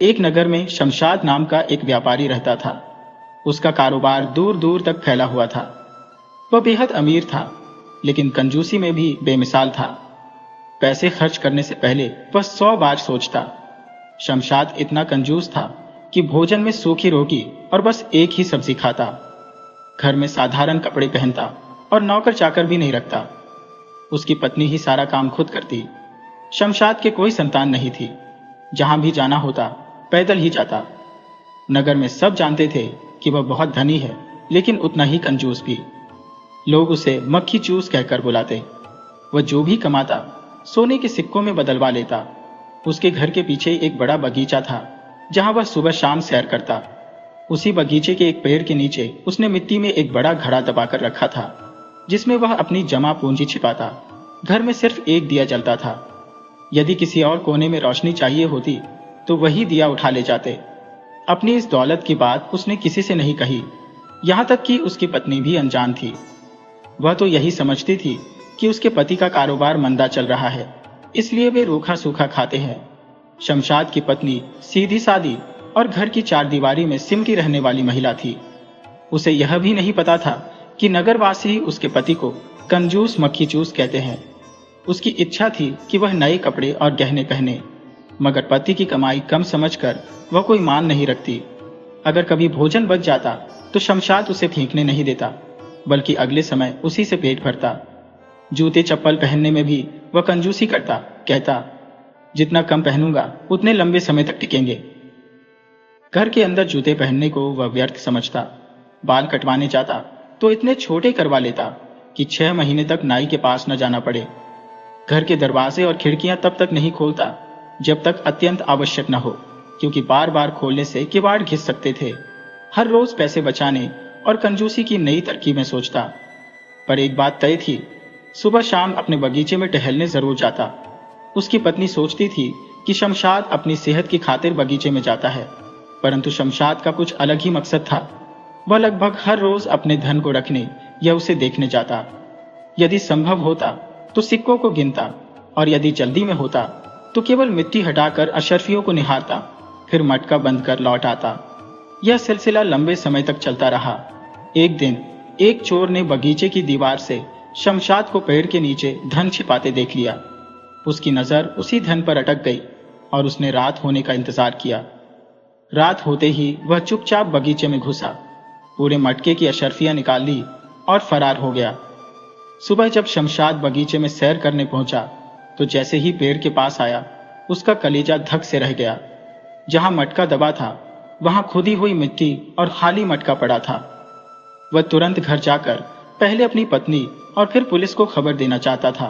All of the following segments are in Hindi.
एक नगर में शमशाद नाम का एक व्यापारी रहता था। उसका कारोबार दूर दूर तक फैला हुआ था। वह बेहद अमीर था, लेकिन कंजूसी में भी बेमिसाल था। पैसे खर्च करने से पहले वह 100 बार सोचता। शमशाद इतना कंजूस था कि भोजन में सूखी रोटी और बस एक ही सब्जी खाता। घर में साधारण कपड़े पहनता और नौकर चाकर भी नहीं रखता। उसकी पत्नी ही सारा काम खुद करती। शमशाद के कोई संतान नहीं थी। जहां भी जाना होता पैदल ही जाता। नगर में सब जानते थे कि वह बहुत धनी है, लेकिन उतना ही कंजूस भी। लोग उसे मक्खी चूस कहकर बुलाते। वह जो भी कमाता सोने के सिक्कों में बदलवा लेता। उसके घर के पीछे एक बड़ा बगीचा था, जहां वह सुबह शाम सैर करता। उसी बगीचे के एक पेड़ के नीचे उसने मिट्टी में एक बड़ा घड़ा दबाकर रखा था, जिसमें वह अपनी जमा पूंजी छिपाता। घर में सिर्फ एक दिया जलता था। यदि किसी और कोने में रोशनी चाहिए होती तो वही दिया उठा ले जाते। अपनी इस दौलत की बात उसने किसी से नहीं कही, यहां तक कि उसकी पत्नी भी अनजान थी। वह तो यही समझती थी कि उसके पति का कारोबार मंदा चल रहा है, इसलिए वे रूखा सूखा खाते हैं। शमशाद की पत्नी सीधी सादी और घर की चारदीवारी में सिमटी रहने वाली महिला थी। उसे यह भी नहीं पता था कि नगरवासी उसके पति को कंजूस मक्खी चूस कहते हैं। उसकी इच्छा थी कि वह नए कपड़े और गहने पहने, मगर पति की कमाई कम समझकर वह कोई मान नहीं रखती। अगर कभी भोजन बच जाता तो शमशाद उसे फेंकने नहीं देता, बल्कि अगले समय उसी से पेट भरता। जूते चप्पल पहनने में भी वह कंजूसी करता। कहता, जितना कम पहनूंगा उतने लंबे समय तक टिकेंगे। घर के अंदर जूते पहनने को वह व्यर्थ समझता। बाल कटवाने जाता तो इतने छोटे करवा लेता कि 6 महीने तक नाई के पास न जाना पड़े। घर के दरवाजे और खिड़कियां तब तक नहीं खोलता जब तक अत्यंत आवश्यक न हो, क्योंकि बार बार खोलने से किवाड़ घिस सकते थे। हर रोज पैसे बचाने और कंजूसी की नई तरकीबें सोचता। पर एक बात तय थी, सुबह शाम अपने बगीचे में टहलने जरूर जाता। उसकी पत्नी सोचती थी कि शमशाद अपनी सेहत की खातिर बगीचे में जाता है, परंतु शमशाद का कुछ अलग ही मकसद था। वह लगभग हर रोज अपने धन को रखने या उसे देखने जाता। यदि संभव होता तो सिक्कों को गिनता, और यदि जल्दी में होता तो केवल मिट्टी हटाकर अशर्फियों को निहारता, फिर मटका बंद कर लौट आता। यह सिलसिला लंबे समय तक चलता रहा। एक दिन एक चोर ने बगीचे की दीवार से शमशाद को पेड़ के नीचे धन छिपाते देख लिया। उसकी नजर उसी धन पर अटक गई और उसने रात होने का इंतजार किया। रात होते ही वह चुपचाप बगीचे में घुसा, पूरे मटके की अशर्फियां निकाल ली और फरार हो गया। सुबह जब शमशाद बगीचे में सैर करने पहुंचा तो जैसे ही पेड़ के पास आया, उसका कलेजा धक से रह गया। जहां मटका दबा था वहां खुदी हुई मिट्टी और खाली मटका पड़ा था। वह तुरंत घर जाकर पहले अपनी पत्नी और फिर पुलिस को खबर देना चाहता था,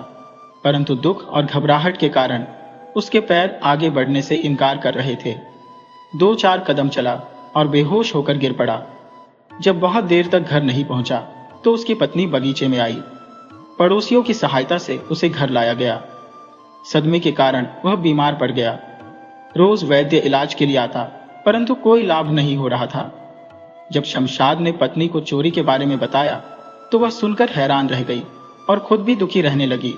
परंतु दुख और घबराहट के कारण उसके पैर आगे बढ़ने से इनकार कर रहे थे। 2-4 कदम चला और बेहोश होकर गिर पड़ा। जब बहुत देर तक घर नहीं पहुंचा तो उसकी पत्नी बगीचे में आई। पड़ोसियों की सहायता से उसे घर लाया गया। सदमे के कारण वह बीमार पड़ गया। रोज वैद्य इलाज के लिए आता, परंतु कोई लाभ नहीं हो रहा था। जब शमशाद ने पत्नी को चोरी के बारे में बताया तो वह सुनकर हैरान रह गई और खुद भी दुखी रहने लगी।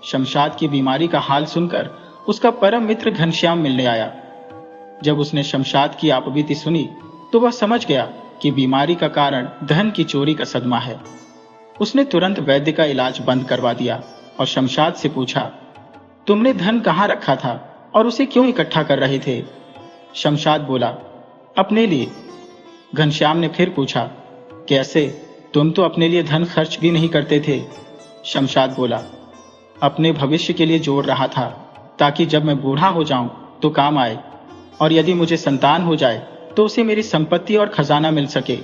शमशाद की बीमारी का हाल सुनकर उसका परम मित्र घनश्याम मिलने आया। जब उसने शमशाद की आपबीती सुनी तो वह समझ गया कि बीमारी का कारण धन की चोरी का सदमा है। उसने तुरंत वैद्य का इलाज बंद करवा दिया और शमशाद से पूछा, तुमने धन कहाँ रखा था और उसे क्यों इकट्ठा कर रहे थे? शमशाद बोला, अपने लिए। घनश्याम ने फिर पूछा, कैसे? तुम तो अपने लिए धन खर्च भी नहीं करते थे। शमशाद बोला, अपने भविष्य के लिए जोड़ रहा था, ताकि जब मैं बूढ़ा हो जाऊं तो काम आए, और यदि मुझे संतान हो जाए तो उसे मेरी संपत्ति और खजाना मिल सके।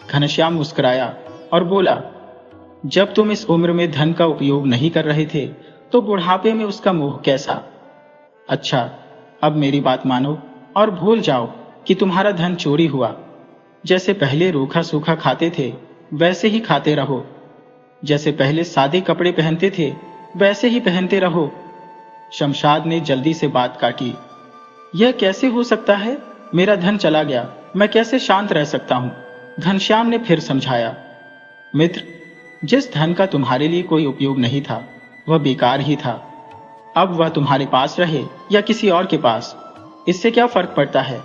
घनश्याम मुस्कुराया और बोला, जब तुम इस उम्र में धन का उपयोग नहीं कर रहे थे तो बुढ़ापे में उसका मोह कैसा? अच्छा, अब मेरी बात मानो और भूल जाओ कि तुम्हारा धन चोरी हुआ। जैसे पहले रूखा सूखा खाते थे वैसे ही खाते रहो। जैसे पहले सादे कपड़े पहनते थे वैसे ही पहनते रहो। शमशाद ने जल्दी से बात काटी। यह कैसे हो सकता है? मेरा धन चला गया, मैं कैसे शांत रह सकता हूं? घनश्याम ने फिर समझाया, मित्र, जिस धन का तुम्हारे लिए कोई उपयोग नहीं था वह बेकार ही था। अब वह तुम्हारे पास रहे या किसी और के पास, इससे क्या फर्क पड़ता है?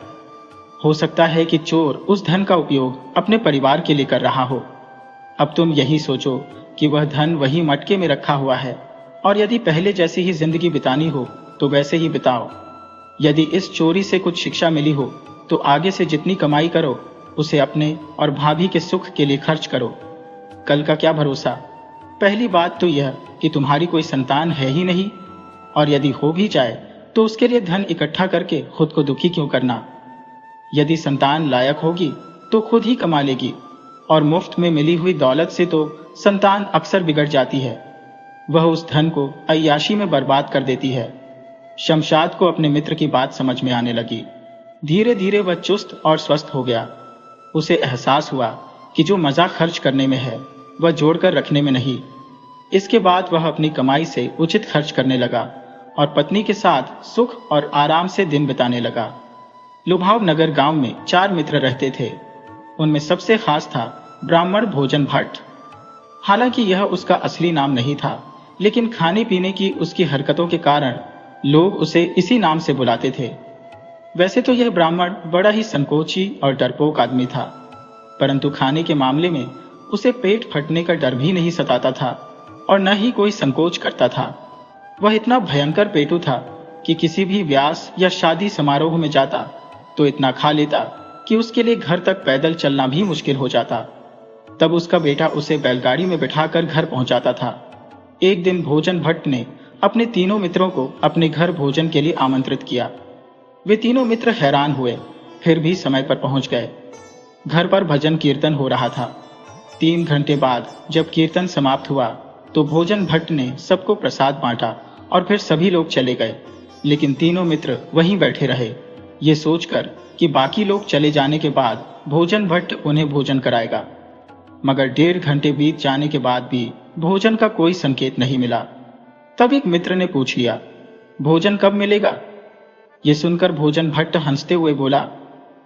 हो सकता है कि चोर उस धन का उपयोग अपने परिवार के लिए कर रहा हो। अब तुम यही सोचो कि वह धन वही मटके में रखा हुआ है, और यदि पहले जैसी ही जिंदगी बितानी हो तो वैसे ही बिताओ। यदि इस चोरी से कुछ शिक्षा मिली हो तो आगे से जितनी कमाई करो उसे अपने और भाभी के सुख के लिए खर्च करो। कल का क्या भरोसा। पहली बात तो यह कि तुम्हारी कोई संतान है ही नहीं, और यदि हो भी जाए तो उसके लिए धन इकट्ठा करके खुद को दुखी क्यों करना। यदि संतान लायक होगी तो खुद ही कमा लेगी, और मुफ्त में मिली हुई दौलत से तो संतान अक्सर बिगड़ जाती है। वह उस धन को अय्याशी में बर्बाद कर देती है। शमशाद को अपने मित्र की बात समझ में आने लगी। धीरे धीरे वह चुस्त और स्वस्थ हो गया। उसे एहसास हुआ कि जो मजा खर्च करने में है वह जोड़कर रखने में नहीं। इसके बाद वह अपनी कमाई से उचित खर्च करने लगा और पत्नी के साथ सुख और आराम से दिन बिताने लगा। लुभाव नगर गांव में 4 मित्र रहते थे। उनमें सबसे खास था ब्राह्मण भोजन भट्ट। हालांकि यह उसका असली नाम नहीं था, लेकिन खाने पीने की उसकी हरकतों के कारण लोग उसे इसी नाम से बुलाते थे। वैसे तो यह ब्राह्मण बड़ा ही संकोची और डरपोक आदमी था, परंतु खाने के मामले में उसे पेट फटने का डर भी नहीं सताता था और न ही कोई संकोच करता था। वह इतना भयंकर पेटू था कि किसी भी व्यास या शादी समारोह में जाता तो इतना खा लेता कि उसके लिए घर तक पैदल चलना भी मुश्किल हो जाता। तब उसका बेटा उसे बैलगाड़ी में बिठाकर घर पहुंचाता था। एक दिन भोजन भट्ट ने अपने तीनों मित्रों को अपने घर भोजन के लिए आमंत्रित किया। वे तीनों मित्र हैरान हुए, फिर भी समय पर पहुंच गए। घर पर भजन कीर्तन हो रहा था। 3 घंटे बाद जब कीर्तन समाप्त हुआ तो भोजन भट्ट ने सबको प्रसाद बांटा और फिर सभी लोग चले गए, लेकिन तीनों मित्र वहीं बैठे रहे, ये सोचकर कि बाकी लोग चले जाने के बाद भोजन भट्ट उन्हें भोजन कराएगा। मगर 1.5 घंटे बीत जाने के बाद भी भोजन का कोई संकेत नहीं मिला। तब एक मित्र ने पूछ लिया, भोजन कब मिलेगा? ये सुनकर भोजन भट्ट हंसते हुए बोला,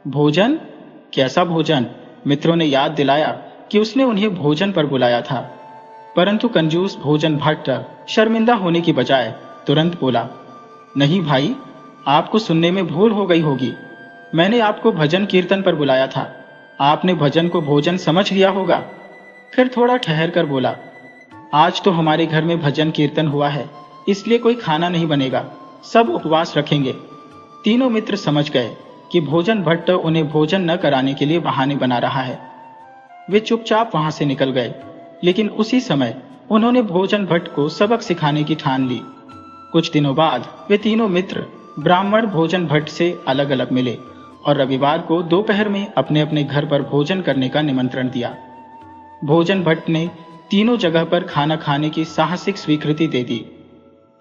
भोजन? कैसा भोजन? मित्रों ने याद दिलाया कि उसने उन्हें भोजन पर बुलाया था, परंतु कंजूस भोजन भट्ट शर्मिंदा होने की बजाय तुरंत बोला, नहीं भाई, आपको सुनने में भूल हो गई होगी। मैंने आपको भजन कीर्तन पर बुलाया था, आपने भजन को भोजन समझ लिया होगा। फिर थोड़ा ठहर कर बोला, आज तो हमारे घर में भजन कीर्तन हुआ है, इसलिए कोई खाना नहीं बनेगा, सब उपवास रखेंगे। तीनों मित्र समझ गए कि भोजन भट्ट उन्हें भोजन न कराने के लिए बहाने बना रहा है। वे चुपचाप वहां से निकल गए, लेकिन उसी समय उन्होंने भोजन भट्ट को सबक सिखाने की ठान ली। कुछ दिनों बाद वे तीनों मित्र ब्राह्मण भोजन भट्ट से अलग अलग मिले और रविवार को दोपहर में अपने अपने घर पर भोजन करने का निमंत्रण दिया। भोजन भट्ट ने तीनों जगह पर खाना खाने की साहसिक स्वीकृति दे दी।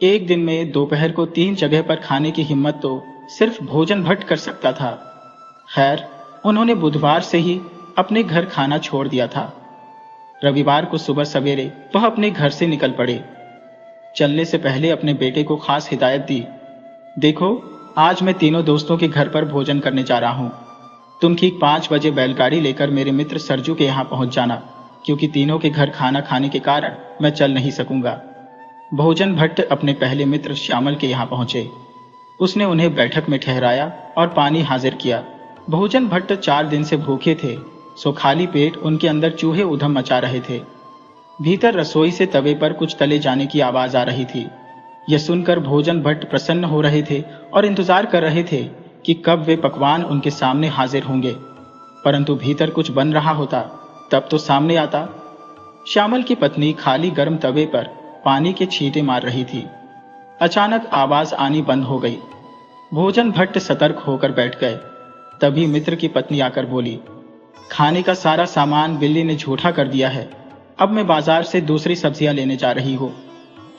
एक दिन में दोपहर को 3 जगह पर खाने की हिम्मत तो सिर्फ भोजन भट्ट कर सकता था। खैर, उन्होंने बुधवार से ही अपने घर खाना छोड़ दिया था। रविवार को सुबह सवेरे वह अपने घर से निकल पड़े। चलने से पहले अपने बेटे को खास हिदायत दी, देखो, आज मैं तीनों दोस्तों के घर पर भोजन करने जा रहा हूं। तुम ठीक 5 बजे बैलगाड़ी लेकर मेरे मित्र सरजू के यहाँ पहुंच जाना, क्योंकि तीनों के घर खाना खाने के कारण मैं चल नहीं सकूंगा। भोजन भट्ट अपने पहले मित्र श्यामल के यहाँ पहुंचे। उसने उन्हें बैठक में ठहराया और पानी हाजिर किया। भोजन भट्ट 4 दिन से भूखे थे, सो खाली पेट उनके अंदर चूहे उधम मचा रहे थे। भीतर रसोई से तवे पर कुछ तले जाने की आवाज आ रही थी। यह सुनकर भोजन भट्ट प्रसन्न हो रहे थे और इंतजार कर रहे थे कि कब वे पकवान उनके सामने हाजिर होंगे, परंतु भीतर कुछ बन रहा होता तब तो सामने आता। श्यामल की पत्नी खाली गर्म तवे पर पानी के छींटे मार रही थी। अचानक आवाज आनी बंद हो गई। भोजन भट्ट सतर्क होकर बैठ गए। तभी मित्र की पत्नी आकर बोली, खाने का सारा सामान बिल्ली ने झूठा कर दिया है, अब मैं बाजार से दूसरी सब्जियां लेने जा रही हूँ।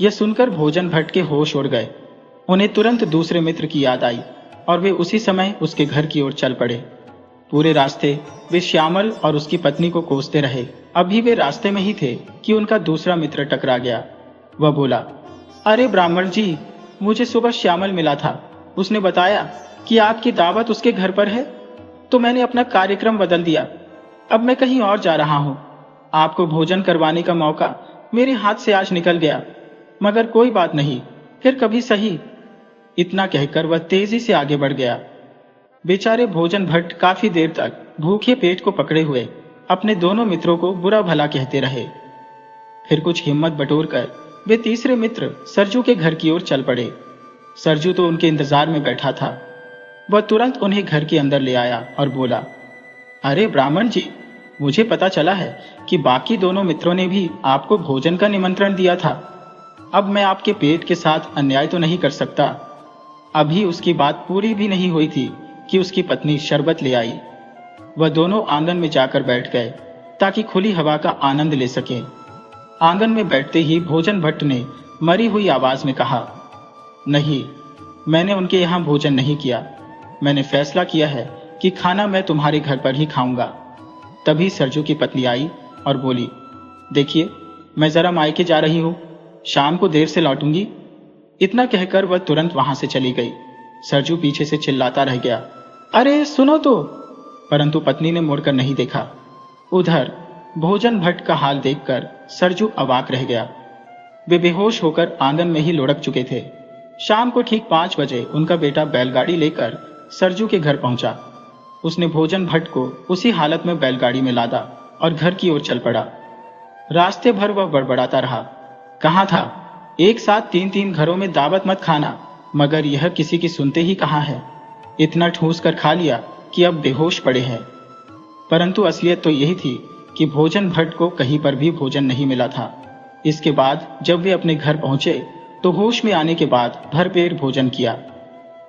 यह सुनकर भोजन भट्ट के होश उड़ गए। उन्हें तुरंत दूसरे मित्र की याद आई और वे उसी समय उसके घर की ओर चल पड़े। पूरे रास्ते वे श्यामल और उसकी पत्नी को कोसते रहे। अभी वे रास्ते में ही थे कि उनका दूसरा मित्र टकरा गया। वह बोला, अरे ब्राह्मण जी, मुझे सुबह श्यामल मिला था, उसने बताया कि आपकी दावत उसके घर पर है, तो मैंने अपना कार्यक्रम बदल दिया। अब मैं कहीं और जा रहा हूँ। आपको भोजन करवाने का मौका मेरे हाथ से आज निकल गया, मगर कोई बात नहीं, फिर कभी सही। इतना कहकर वह तेजी से आगे बढ़ गया। बेचारे भोजन भट्ट काफी देर तक भूखे पेट को पकड़े हुए अपने दोनों मित्रों को बुरा भला कहते रहे। फिर कुछ हिम्मत बटोरकर वे तीसरे मित्र सरजू के घर की ओर चल पड़े। सरजू तो उनके इंतजार में बैठा था। वह तुरंत उन्हें घर के अंदर ले आया और बोला, अरे ब्राह्मण जी, मुझे पता चला है कि बाकी दोनों मित्रों ने भी आपको भोजन का निमंत्रण दिया था। अब मैं आपके पेट के साथ अन्याय तो नहीं कर सकता। अभी उसकी बात पूरी भी नहीं हुई थी कि उसकी पत्नी शरबत ले आई। वह दोनों आंगन में जाकर बैठ गए ताकि खुली हवा का आनंद ले सके। आंगन में बैठते ही भोजन भट्ट ने मरी हुई आवाज में कहा, नहीं, मैंने उनके यहाँ भोजन नहीं किया। मैंने फैसला किया है कि खाना मैं तुम्हारे घर पर ही खाऊंगा। तभी सरजू की पत्नी आई और बोली, देखिए, मैं जरा मायके जा रही हूँ, शाम को देर से लौटूंगी। इतना कहकर वह तुरंत वहां से चली गई। सरजू पीछे से चिल्लाता रह गया, अरे सुनो तो। परंतु पत्नी ने मुड़कर नहीं देखा। उधर भोजन भट्ट का हाल देखकर सरजू अवाक रह गया। वे बेहोश होकर आंगन में ही लुढ़क चुके थे। शाम को ठीक 5 बजे उनका बेटा बैलगाड़ी लेकर सरजू के घर पहुंचा। उसने भोजन भट्ट को उसी हालत में बैलगाड़ी में लादा और घर की ओर चल पड़ा। रास्ते भर वह बड़बड़ाता रहा, कहाँ था, एक साथ 3-3 घरों में दावत मत खाना, मगर यह किसी की सुनते ही कहाँ है। इतना ठूस कर खा लिया कि अब बेहोश पड़े हैं। परंतु असलियत तो यही थी कि भोजन भट्ट को कहीं पर भी भोजन नहीं मिला था। इसके बाद जब वे अपने घर पहुंचे तो होश में आने के बाद भरपेट भोजन किया।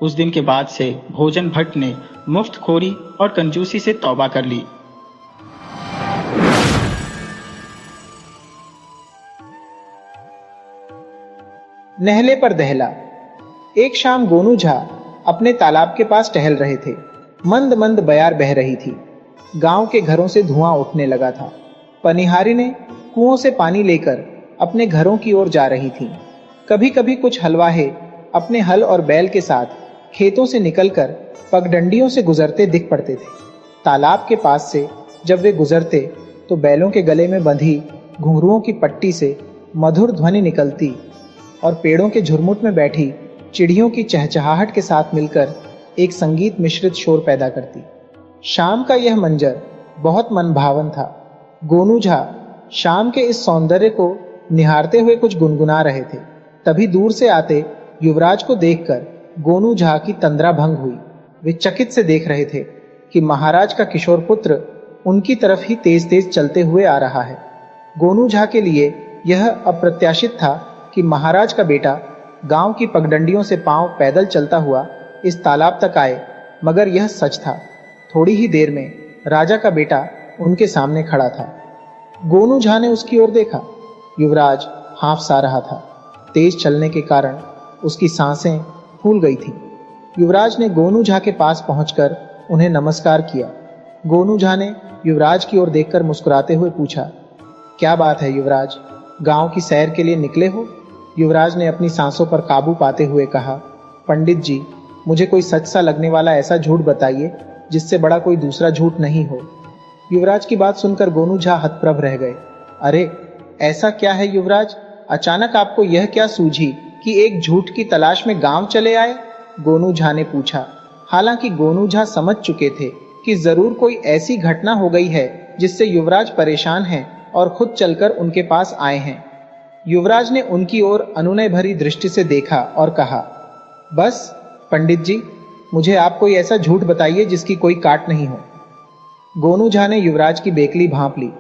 उस दिन के बाद से भोजन भट्ट ने मुफ्तखोरी और कंजूसी से तौबा कर ली। नहले पर दहला। एक शाम गोनू झा अपने तालाब के पास टहल रहे थे। मंद मंद बयार बह रही थी। गांव के घरों से धुआं उठने लगा था। पनिहारी ने कुओं से पानी लेकर अपने घरों की ओर जा रही थी। कभी कभी कुछ हलवाहे अपने हल और बैल के साथ खेतों से निकलकर पगडंडियों से गुजरते दिख पड़ते थे। तालाब के पास से जब वे गुजरते तो बैलों के गले में बंधी घुंघरुओं की पट्टी से मधुर ध्वनि निकलती और पेड़ों के झुरमुट में बैठी चिड़ियों की चहचहाहट के साथ मिलकर एक संगीत मिश्रित शोर पैदा करती। शाम का यह मंजर बहुत मनभावन था। गोनू झा शाम के इस सौंदर्य को निहारते हुए कुछ गुनगुना रहे थे। तभी दूर से आते युवराज को देखकर गोनू झा की तंद्रा भंग हुई। वे चकित से देख रहे थे कि महाराज का किशोर पुत्र उनकी तरफ ही तेज तेज चलते हुए आ रहा है। गोनू झा के लिए यह अप्रत्याशित था कि महाराज का बेटा गांव की पगडंडियों से पांव पैदल चलता हुआ इस तालाब तक आए, मगर यह सच था। थोड़ी ही देर में राजा का बेटा उनके सामने खड़ा था। गोनू झा ने उसकी ओर देखा। युवराज हांफ सा रहा था। तेज चलने के कारण उसकी सांसें फूल गई थीं। युवराज ने गोनू झा के पास पहुंचकर उन्हें नमस्कार किया। गोनू झा ने युवराज की ओर देखकर मुस्कुराते हुए पूछा, क्या बात है युवराज, गांव की सैर के लिए निकले हो? युवराज ने अपनी सांसों पर काबू पाते हुए कहा, पंडित जी, मुझे कोई सच सा लगने वाला ऐसा झूठ बताइए जिससे बड़ा कोई दूसरा झूठ नहीं हो। युवराज की बात सुनकर गोनू झा हतप्रभ रह गए। अरे ऐसा क्या है युवराज, अचानक आपको यह क्या सूझी कि एक झूठ की तलाश में गांव चले आए? गोनू झा ने पूछा। हालांकि गोनू झा समझ चुके थे कि जरूर कोई ऐसी घटना हो गई है जिससे युवराज परेशान हैं और खुद चलकर उनके पास आए हैं। युवराज ने उनकी ओर अनुनय भरी दृष्टि से देखा और कहा, बस पंडित जी, मुझे आप कोई ऐसा झूठ बताइए जिसकी कोई काट नहीं हो। गोनू झा ने युवराज की बेकली भांप ली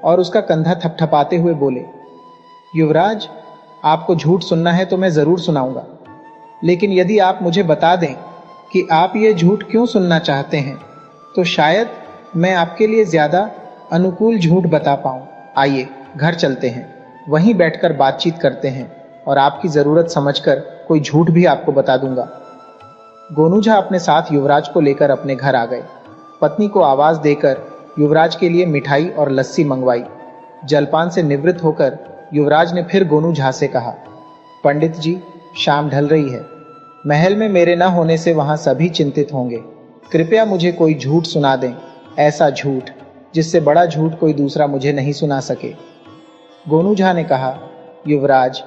और उसका कंधा थपथपाते हुए बोले, युवराज, आपको झूठ सुनना है तो मैं जरूर सुनाऊंगा, लेकिन यदि आप मुझे बता दें कि आप ये झूठ क्यों सुनना चाहते हैं तो शायद मैं आपके लिए ज्यादा अनुकूल झूठ बता पाऊं। आइए घर चलते हैं, वहीं बैठकर बातचीत करते हैं और आपकी जरूरत समझकर कोई झूठ भी आपको बता दूंगा। गोनू झा अपने साथ युवराज को लेकर अपने घर आ गए। पत्नी को आवाज देकर युवराज के लिए मिठाई और लस्सी मंगवाई। जलपान से निवृत्त होकर युवराज ने फिर गोनू झा से कहा, पंडित जी, शाम ढल रही है। महल में मेरे न होने से वहां सभी चिंतित होंगे। कृपया मुझे कोई झूठ सुना दें, ऐसा झूठ जिससे बड़ा झूठ कोई दूसरा मुझे नहीं सुना सके। गोनू झा ने कहा, युवराज,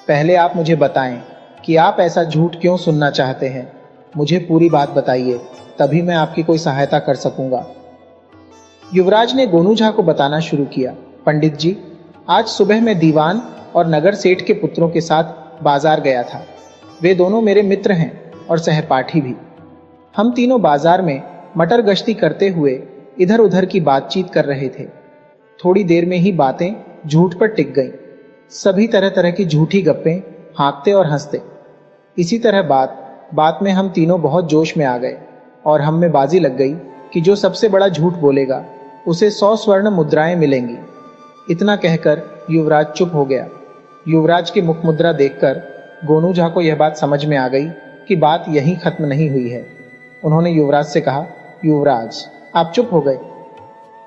पहले आप मुझे बताएं कि आप ऐसा झूठ क्यों सुनना चाहते हैं। मुझे पूरी बात बताइए, तभी मैं आपकी कोई सहायता कर सकूंगा। युवराज ने गोनू झा को बताना शुरू किया। पंडित जी, आज सुबह मैं दीवान और नगर सेठ के पुत्रों के साथ बाजार गया था। वे दोनों मेरे मित्र हैं और सहपाठी भी। हम तीनों बाजार में मटर गश्ती करते हुए इधर उधर की बातचीत कर रहे थे। थोड़ी देर में ही बातें झूठ पर टिक गईं। सभी तरह तरह की झूठी गप्पें हाँकते और हंसते। इसी तरह बात में हम तीनों बहुत जोश में आ गए और हम में बाजी लग गई कि जो सबसे बड़ा झूठ बोलेगा उसे 100 स्वर्ण मुद्राएं मिलेंगी। इतना कहकर युवराज चुप हो गया। युवराज की मुख मुद्रा देखकर गोनू झा को यह बात समझ में आ गई कि बात यहीं खत्म नहीं हुई है। उन्होंने युवराज से कहा, युवराज, आप चुप हो गए,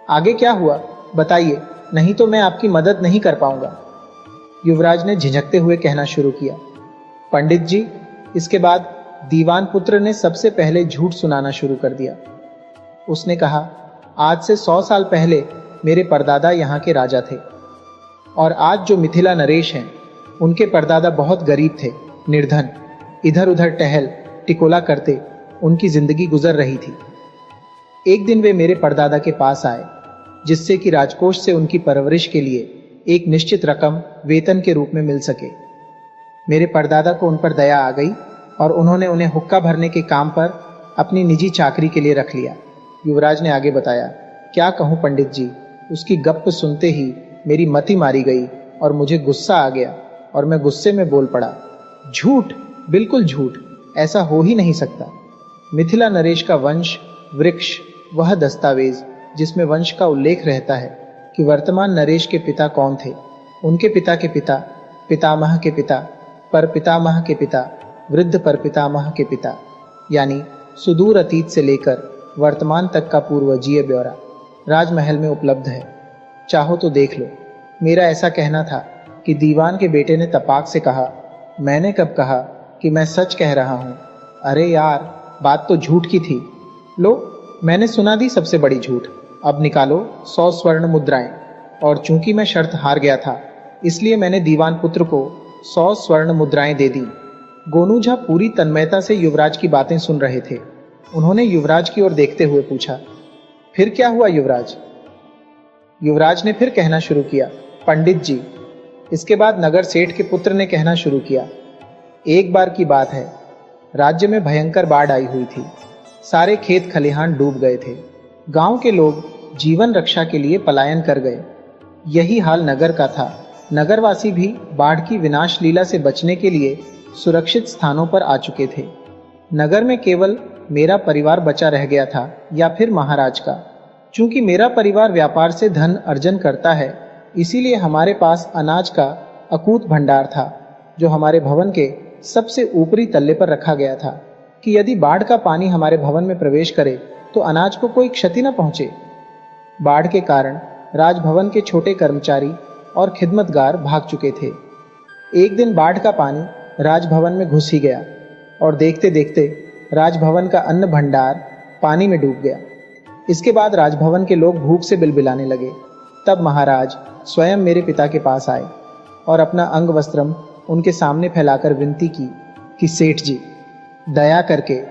आगे क्या हुआ बताइए, नहीं तो मैं आपकी मदद नहीं कर पाऊंगा। युवराज ने झिझकते हुए कहना शुरू किया। पंडित जी, इसके बाद दीवान पुत्र ने सबसे पहले झूठ सुनाना शुरू कर दिया। उसने कहा, आज से 100 साल पहले मेरे परदादा यहाँ के राजा थे और आज जो मिथिला नरेश हैं उनके परदादा बहुत गरीब थे, निर्धन, इधर उधर टहल टिकोला करते उनकी जिंदगी गुजर रही थी। एक दिन वे मेरे परदादा के पास आए, जिससे कि राजकोष से उनकी परवरिश के लिए एक निश्चित रकम वेतन के रूप में मिल सके। मेरे परदादा को उन पर दया आ गई और उन्होंने उन्हें हुक्का भरने के काम पर अपनी निजी चाकरी के लिए रख लिया। युवराज ने आगे बताया, क्या कहूं पंडित जी, उसकी गप्प सुनते ही मेरी मति मारी गई और मुझे गुस्सा आ गया और मैं गुस्से में बोल पड़ा, झूठ, बिल्कुल झूठ, ऐसा हो ही नहीं सकता। मिथिला नरेश का वंश वृक्ष वह दस्तावेज जिसमें वंश का उल्लेख रहता है कि वर्तमान नरेश के पिता कौन थे, उनके पिता के पिता, पितामह के पिता, परपितामह के पिता, वृद्ध परपितामह के पिता, यानी सुदूर अतीत से लेकर वर्तमान तक का पूर्वजीय ब्यौरा राजमहल में उपलब्ध है। चाहो तो देख लो। मेरा ऐसा कहना था कि दीवान के बेटे ने तपाक से कहा, मैंने कब कहा कि मैं सच कह रहा हूं? अरे यार, बात तो झूठ की थी। लो, मैंने सुना दी सबसे बड़ी झूठ। अब निकालो 100 स्वर्ण मुद्राएं। और चूंकि मैं शर्त हार गया था, इसलिए मैंने दीवान पुत्र को 100 स्वर्ण मुद्राएं दे दी। गोनू झा पूरी तन्मयता से युवराज की बातें सुन रहे थे। उन्होंने युवराज की ओर देखते हुए पूछा, फिर क्या हुआ युवराज? युवराज ने फिर कहना शुरू किया। पंडित जी, इसके बाद नगर सेठ के पुत्र ने कहना शुरू किया, एक बार की बात है, राज्य में भयंकर बाढ़ आई हुई थी। सारे खेत खलिहान डूब गए थे। गांव के लोग जीवन रक्षा के लिए पलायन कर गए। यही हाल नगर का था। नगरवासी भी बाढ़ की विनाश लीला से बचने के लिए सुरक्षित स्थानों पर आ चुके थे। नगर में केवल मेरा परिवार बचा रह गया था, या फिर महाराज का। चूंकि मेरा परिवार व्यापार से धन अर्जन करता है, इसीलिए हमारे पास अनाज का अकूत भंडार था, जो हमारे भवन के सबसे ऊपरी तल्ले पर रखा गया था कि यदि बाढ़ का पानी हमारे भवन में प्रवेश करे तो अनाज को कोई क्षति न पहुंचे। बाढ़ के कारण राजभवन के छोटे कर्मचारी और खिदमतगार भाग चुके थे। एक दिन बाढ़ का पानी राजभवन में घुस ही गया और देखते देखते राजभवन का अन्न भंडार पानी में डूब गया। इसके बाद राजभवन के लोग भूख से बिलबिलाने लगे। तब महाराज स्वयं मेरे पिता के पास आए और अपना अंग वस्त्रम उनके सामने फैलाकर विनती की कि सेठ जी, दया करके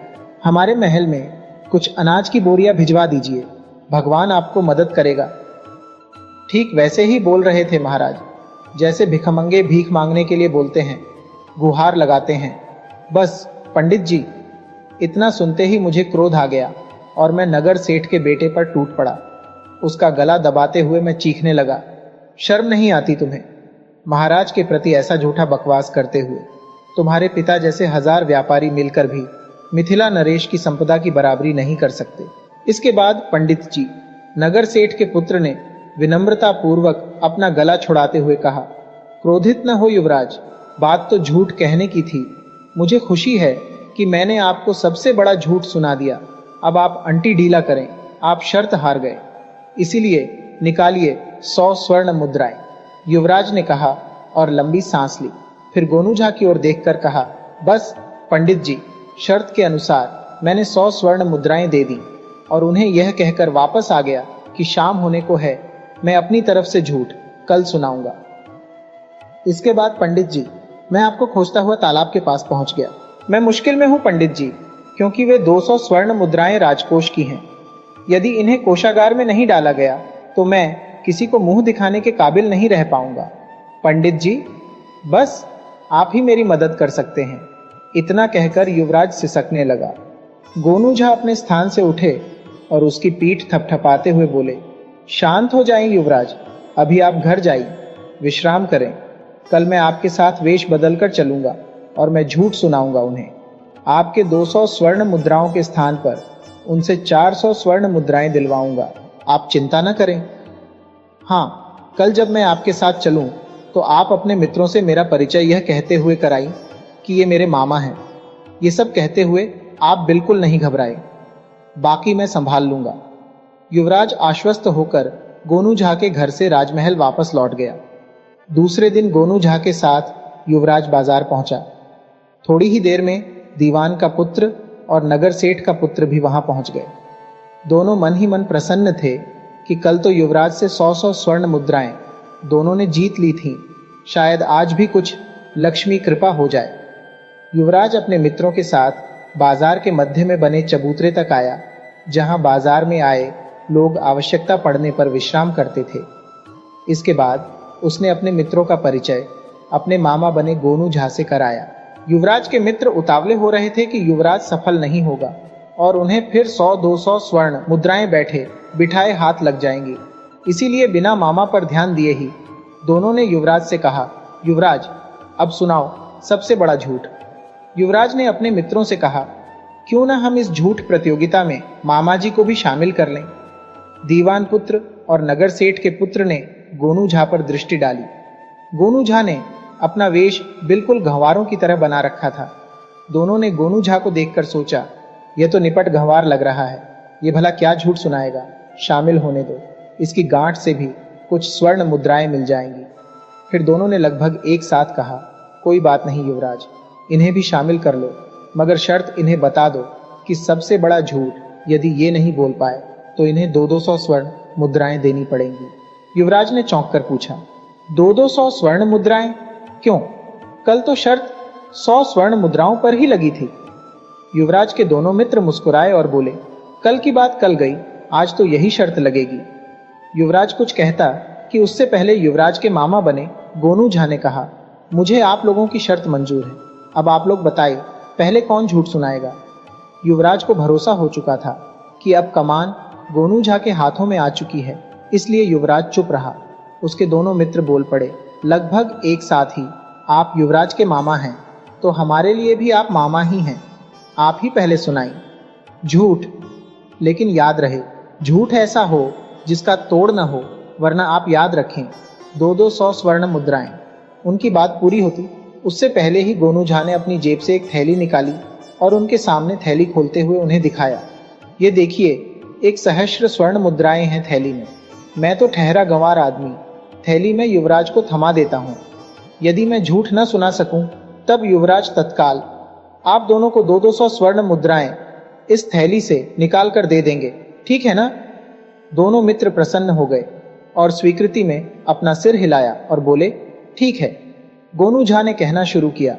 हमारे महल में कुछ अनाज की बोरियां भिजवा दीजिए, भगवान आपको मदद करेगा। ठीक वैसे ही बोल रहे थे महाराज, जैसे भिखमंगे भीख मांगने के लिए बोलते हैं, गुहार लगाते हैं। बस पंडित जी, इतना सुनते ही मुझे क्रोध आ गया और मैं नगर सेठ के बेटे पर टूट पड़ा। उसका गला दबाते हुए मैं चीखने लगा, शर्म नहीं आती तुम्हें? महाराज के प्रति ऐसा झूठा बकवास करते हुए तुम्हारे पिता जैसे 1000 व्यापारी मिलकर भी मिथिला नरेश की संपदा की बराबरी नहीं कर सकते। इसके बाद पंडित जी, नगर सेठ के पुत्र ने विनम्रता पूर्वक अपना गला छुड़ाते हुए कहा, क्रोधित न हो युवराज, बात तो झूठ कहने की थी। मुझे खुशी है कि मैंने आपको सबसे बड़ा झूठ सुना दिया। अब आप अंटी ढीला करें, आप शर्त हार गए, इसीलिए निकालिए 100 स्वर्ण मुद्राएं। युवराज ने कहा और लंबी सांस ली। फिर गोनू झा की ओर देखकर कहा, बस पंडित जी, शर्त के अनुसार मैंने 100 स्वर्ण मुद्राएं दे दी और उन्हें यह कहकर वापस आ गया कि शाम होने को है, मैं अपनी तरफ से झूठ कल सुनाऊंगा। इसके बाद पंडित जी, मैं आपको खोजता हुआ तालाब के पास पहुंच गया। मैं मुश्किल में हूं पंडित जी, क्योंकि वे 200 स्वर्ण मुद्राएं राजकोष की हैं। यदि इन्हें कोषागार में नहीं डाला गया तो मैं किसी को मुंह दिखाने के काबिल नहीं रह पाऊंगा। पंडित जी, बस आप ही मेरी मदद कर सकते हैं। इतना कहकर युवराज सिसकने लगा। गोनू झा अपने स्थान से उठे और उसकी पीठ थपथपाते हुए बोले, शांत हो जाएं युवराज, अभी आप घर जाइए, विश्राम करें। कल मैं आपके साथ वेश बदलकर चलूंगा और मैं झूठ सुनाऊंगा उन्हें। आपके 200 स्वर्ण मुद्राओं के स्थान पर उनसे 400 स्वर्ण मुद्राएं दिलवाऊंगा। आप चिंता न करें। हाँ, कल जब मैं आपके साथ चलूं तो आप अपने मित्रों से मेरा परिचय यह कहते हुए कराई कि ये मेरे मामा हैं। ये सब कहते हुए आप बिल्कुल नहीं घबराए, बाकी मैं संभाल लूंगा। युवराज आश्वस्त होकर गोनू झा के घर से राजमहल वापस लौट गया। दूसरे दिन गोनू झा के साथ युवराज बाजार पहुंचा। थोड़ी ही देर में दीवान का पुत्र और नगर सेठ का पुत्र भी वहां पहुंच गए। दोनों मन ही मन प्रसन्न थे कि कल तो युवराज से 100 स्वर्ण मुद्राएं दोनों ने जीत ली थीं। शायद आज भी कुछ लक्ष्मी कृपा हो जाए। युवराज अपने मित्रों के साथ बाजार के मध्य में बने चबूतरे तक आया, जहां बाजार में आए लोग आवश्यकता पड़ने पर विश्राम करते थे। इसके बाद उसने अपने मित्रों का परिचय अपने मामा बने गोनू झा से कराया। युवराज के मित्र उतावले हो रहे थे कि युवराज सफल नहीं होगा और उन्हें फिर 100-200 स्वर्ण मुद्राएं बैठे बिठाए हाथ लग जाएंगी। इसीलिए बिना मामा पर ध्यान दिए ही दोनों ने युवराज से कहा, युवराज, अब सुनाओ सबसे बड़ा झूठ। युवराज ने अपने मित्रों से कहा, क्यों ना हम इस झूठ प्रतियोगिता में मामा जी को भी शामिल कर लें। दीवान पुत्र और नगर सेठ के पुत्र ने गोनू झा पर दृष्टि डाली। गोनू झा ने अपना वेश बिल्कुल गंवारों की तरह बना रखा था। दोनों ने गोनू झा को देखकर सोचा, यह तो निपट गंवार लग रहा है, ये भला क्या झूठ सुनाएगा। शामिल होने दो, इसकी गांठ से भी कुछ स्वर्ण मुद्राएं मिल जाएंगी। फिर दोनों ने लगभग एक साथ कहा, कोई बात नहीं युवराज, इन्हें भी शामिल कर लो, मगर शर्त इन्हें बता दो कि सबसे बड़ा झूठ यदि ये नहीं बोल पाए तो इन्हें 200 स्वर्ण मुद्राएं देनी पड़ेंगी। युवराज ने चौंक कर पूछा, 200 स्वर्ण मुद्राएं? क्यों? कल तो शर्त 100 स्वर्ण मुद्राओं पर ही लगी थी। युवराज के दोनों मित्र मुस्कुराए और बोले, कल की बात कल गई, आज तो यही शर्त लगेगी। युवराज कुछ कहता कि उससे पहले युवराज के मामा बने गोनू झा ने कहा, मुझे आप लोगों की शर्त मंजूर है, अब आप लोग बताइए पहले कौन झूठ सुनाएगा। युवराज को भरोसा हो चुका था कि अब कमान गोनू झा के हाथों में आ चुकी है, इसलिए युवराज चुप रहा। उसके दोनों मित्र बोल पड़े, लगभग एक साथ ही, आप युवराज के मामा हैं तो हमारे लिए भी आप मामा ही हैं, आप ही पहले सुनाई। झूठ, लेकिन याद रहे, झूठ ऐसा हो जिसका तोड़ न हो, वरना आप याद रखें 200 स्वर्ण मुद्राएं। उनकी बात पूरी होती उससे पहले ही गोनू झा ने अपनी जेब से एक थैली निकाली और उनके सामने थैली खोलते हुए उन्हें दिखाया, ये देखिए, एक सहस्र स्वर्ण मुद्राएं हैं थैली में। मैं तो ठहरा गंवार आदमी थैली में युवराज को थमा देता हूं। यदि मैं झूठ न सुना सकूं तब युवराज तत्काल आप दोनों को 200 स्वर्ण मुद्राएं इस थैली से निकाल कर दे देंगे, ठीक है ना? दोनों मित्र प्रसन्न हो गए और स्वीकृति में अपना सिर हिलाया और बोले, ठीक है। गोनू झा ने कहना शुरू किया,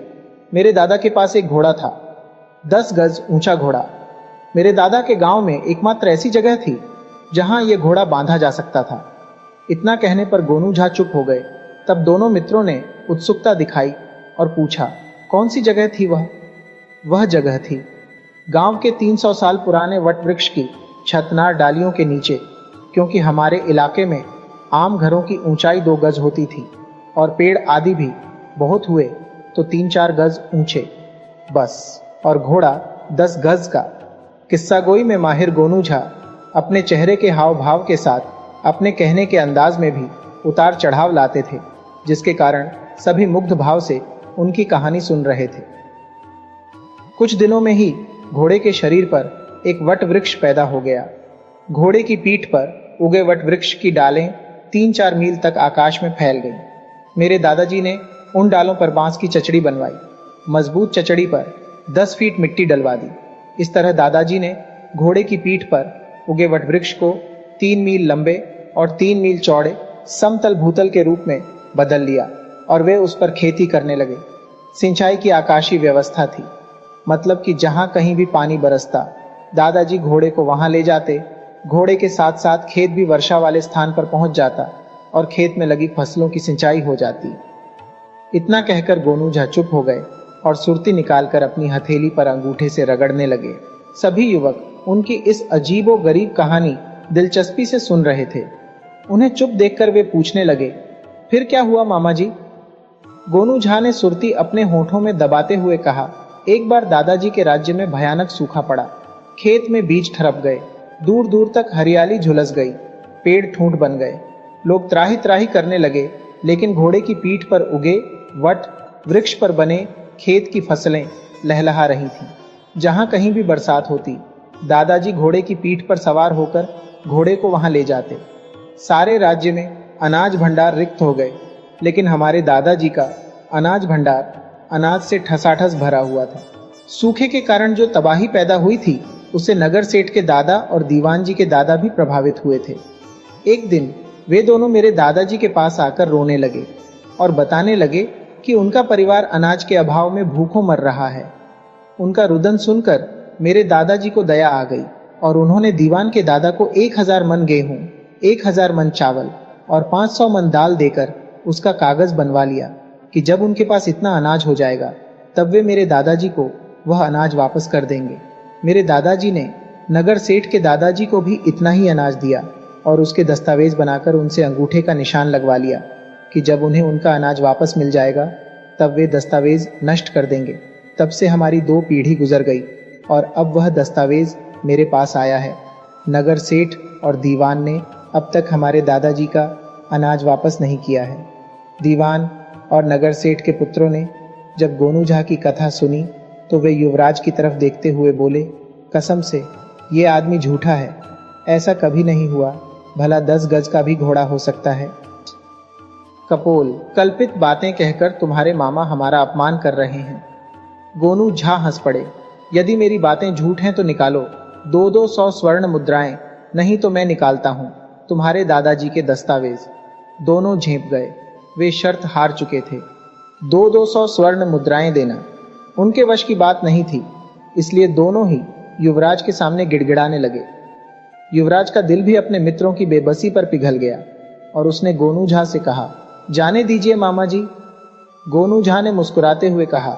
मेरे दादा के पास एक घोड़ा था, 10 गज ऊंचा घोड़ा। मेरे दादा के गांव में एकमात्र ऐसी जगह थी जहां यह घोड़ा बांधा जा सकता था। इतना कहने पर गोनू झा चुप हो गए। तब दोनों मित्रों ने उत्सुकता दिखाई और पूछा, कौन सी जगह थी वह? वह जगह थी गांव के 300 साल पुराने वट वृक्ष की छतनार डालियों के नीचे, क्योंकि हमारे इलाके में आम घरों की ऊंचाई 2 गज होती थी और पेड़ आदि भी बहुत हुए तो 3-4 गज ऊंचे, बस, और घोड़ा 10 गज का। किस्सा गोई में माहिर गोनू झा अपने चेहरे के हाव भाव के साथ अपने कहने के अंदाज में भी उतार चढ़ाव लाते थे, जिसके कारण सभी मुग्ध भाव से उनकी कहानी सुन रहे थे। कुछ दिनों में ही घोड़े के शरीर पर एक वट वृक्ष पैदा हो गया। घोड़े की पीठ पर उगे वट वृक्ष की डालें 3-4 मील तक आकाश में फैल गईं। मेरे दादाजी ने उन डालों पर बांस की चचड़ी बनवाई। मजबूत चचड़ी पर 10 फीट मिट्टी डलवा दी। इस तरह दादाजी ने घोड़े की पीठ पर उगे वट वृक्ष को 3 मील लंबे और 3 मील चौड़े समतल भूतल के रूप में बदल लिया और वे उस पर खेती करने लगे। सिंचाई की आकाशीय व्यवस्था थी, मतलब कि जहां कहीं भी पानी बरसता दादाजी घोड़े को वहां ले जाते। घोड़े के साथ साथ खेत भी वर्षा वाले स्थान पर पहुंच जाता और खेत में लगी फसलों की सिंचाई हो जाती। इतना कहकर गोनू झा चुप हो गए और सुरती निकालकर अपनी हथेली पर अंगूठे से रगड़ने लगे। सभी युवक उनकी इस अजीबो गरीब कहानी दिलचस्पी से सुन रहे थे। उन्हें चुप देखकर वे पूछने लगे, फिर क्या हुआ मामा जी? गोनू झा ने सुरती अपने होठों में दबाते हुए कहा, एक बार दादाजी के राज्य में भयानक सूखा पड़ा। खेत में बीज ठरप गए, दूर दूर तक हरियाली झुलस गई, पेड़ ठूंठ बन गए। लोग त्राही त्राही करने लगे, लेकिन घोड़े की पीठ पर उगे वट वृक्ष पर बने खेत की फसलें लहलहा रही थीं। जहां कहीं भी बरसात होती, दादाजी घोड़े की पीठ पर सवार होकर घोड़े को वहां ले जाते। सारे राज्य में अनाज भंडार रिक्त हो गए, लेकिन हमारे दादाजी का अनाज भंडार अनाज से ठसाठस भरा हुआ था। सूखे के कारण जो तबाही पैदा हुई थी, उससे नगर सेठ के दादा और दीवान जी के दादा भी प्रभावित हुए थे। एक दिन वे दोनों मेरे दादाजी के पास आकर रोने लगे और बताने लगे कि उनका परिवार अनाज के अभाव में भूखों मर रहा है। उनका रुदन सुनकर मेरे दादाजी को दया आ गई और उन्होंने दीवान के दादा को 1000 मन गेहूं, 1000 मन चावल और 500 मन दाल देकर उसका कागज बनवा लिया कि जब उनके पास इतना अनाज हो जाएगा तब वे मेरे दादाजी को वह अनाज वापस कर देंगे। मेरे दादाजी ने नगर सेठ के दादाजी को भी इतना ही अनाज दिया और उसके दस्तावेज बनाकर उनसे अंगूठे का निशान लगवा लिया कि जब उन्हें उनका अनाज वापस मिल जाएगा तब वे दस्तावेज नष्ट कर देंगे। तब से हमारी 2 पीढ़ी गुजर गई और अब वह दस्तावेज मेरे पास आया है। नगर सेठ और दीवान ने अब तक हमारे दादाजी का अनाज वापस नहीं किया है। दीवान और नगर सेठ के पुत्रों ने जब गोनू झा की कथा सुनी तो वे युवराज की तरफ देखते हुए बोले, कसम से ये आदमी झूठा है, ऐसा कभी नहीं हुआ, भला 10 गज का भी घोड़ा हो सकता है। कपोल, कल्पित बातें कहकर तुम्हारे मामा हमारा अपमान कर रहे हैं। गोनू झा हंस पड़े, यदि मेरी बातें झूठ हैं तो निकालो 200 स्वर्ण मुद्राएं, नहीं तो मैं निकालता हूं तुम्हारे दादाजी के दस्तावेज। दोनों झेंप गए, वे शर्त हार चुके थे। 200 स्वर्ण मुद्राएं देना उनके वश की बात नहीं थी, इसलिए दोनों ही युवराज के सामने गिड़गिड़ाने लगे। युवराज का दिल भी अपने मित्रों की बेबसी पर पिघल गया और उसने गोनू झा से कहा, जाने दीजिए मामा जी। गोनू झा ने मुस्कुराते हुए कहा,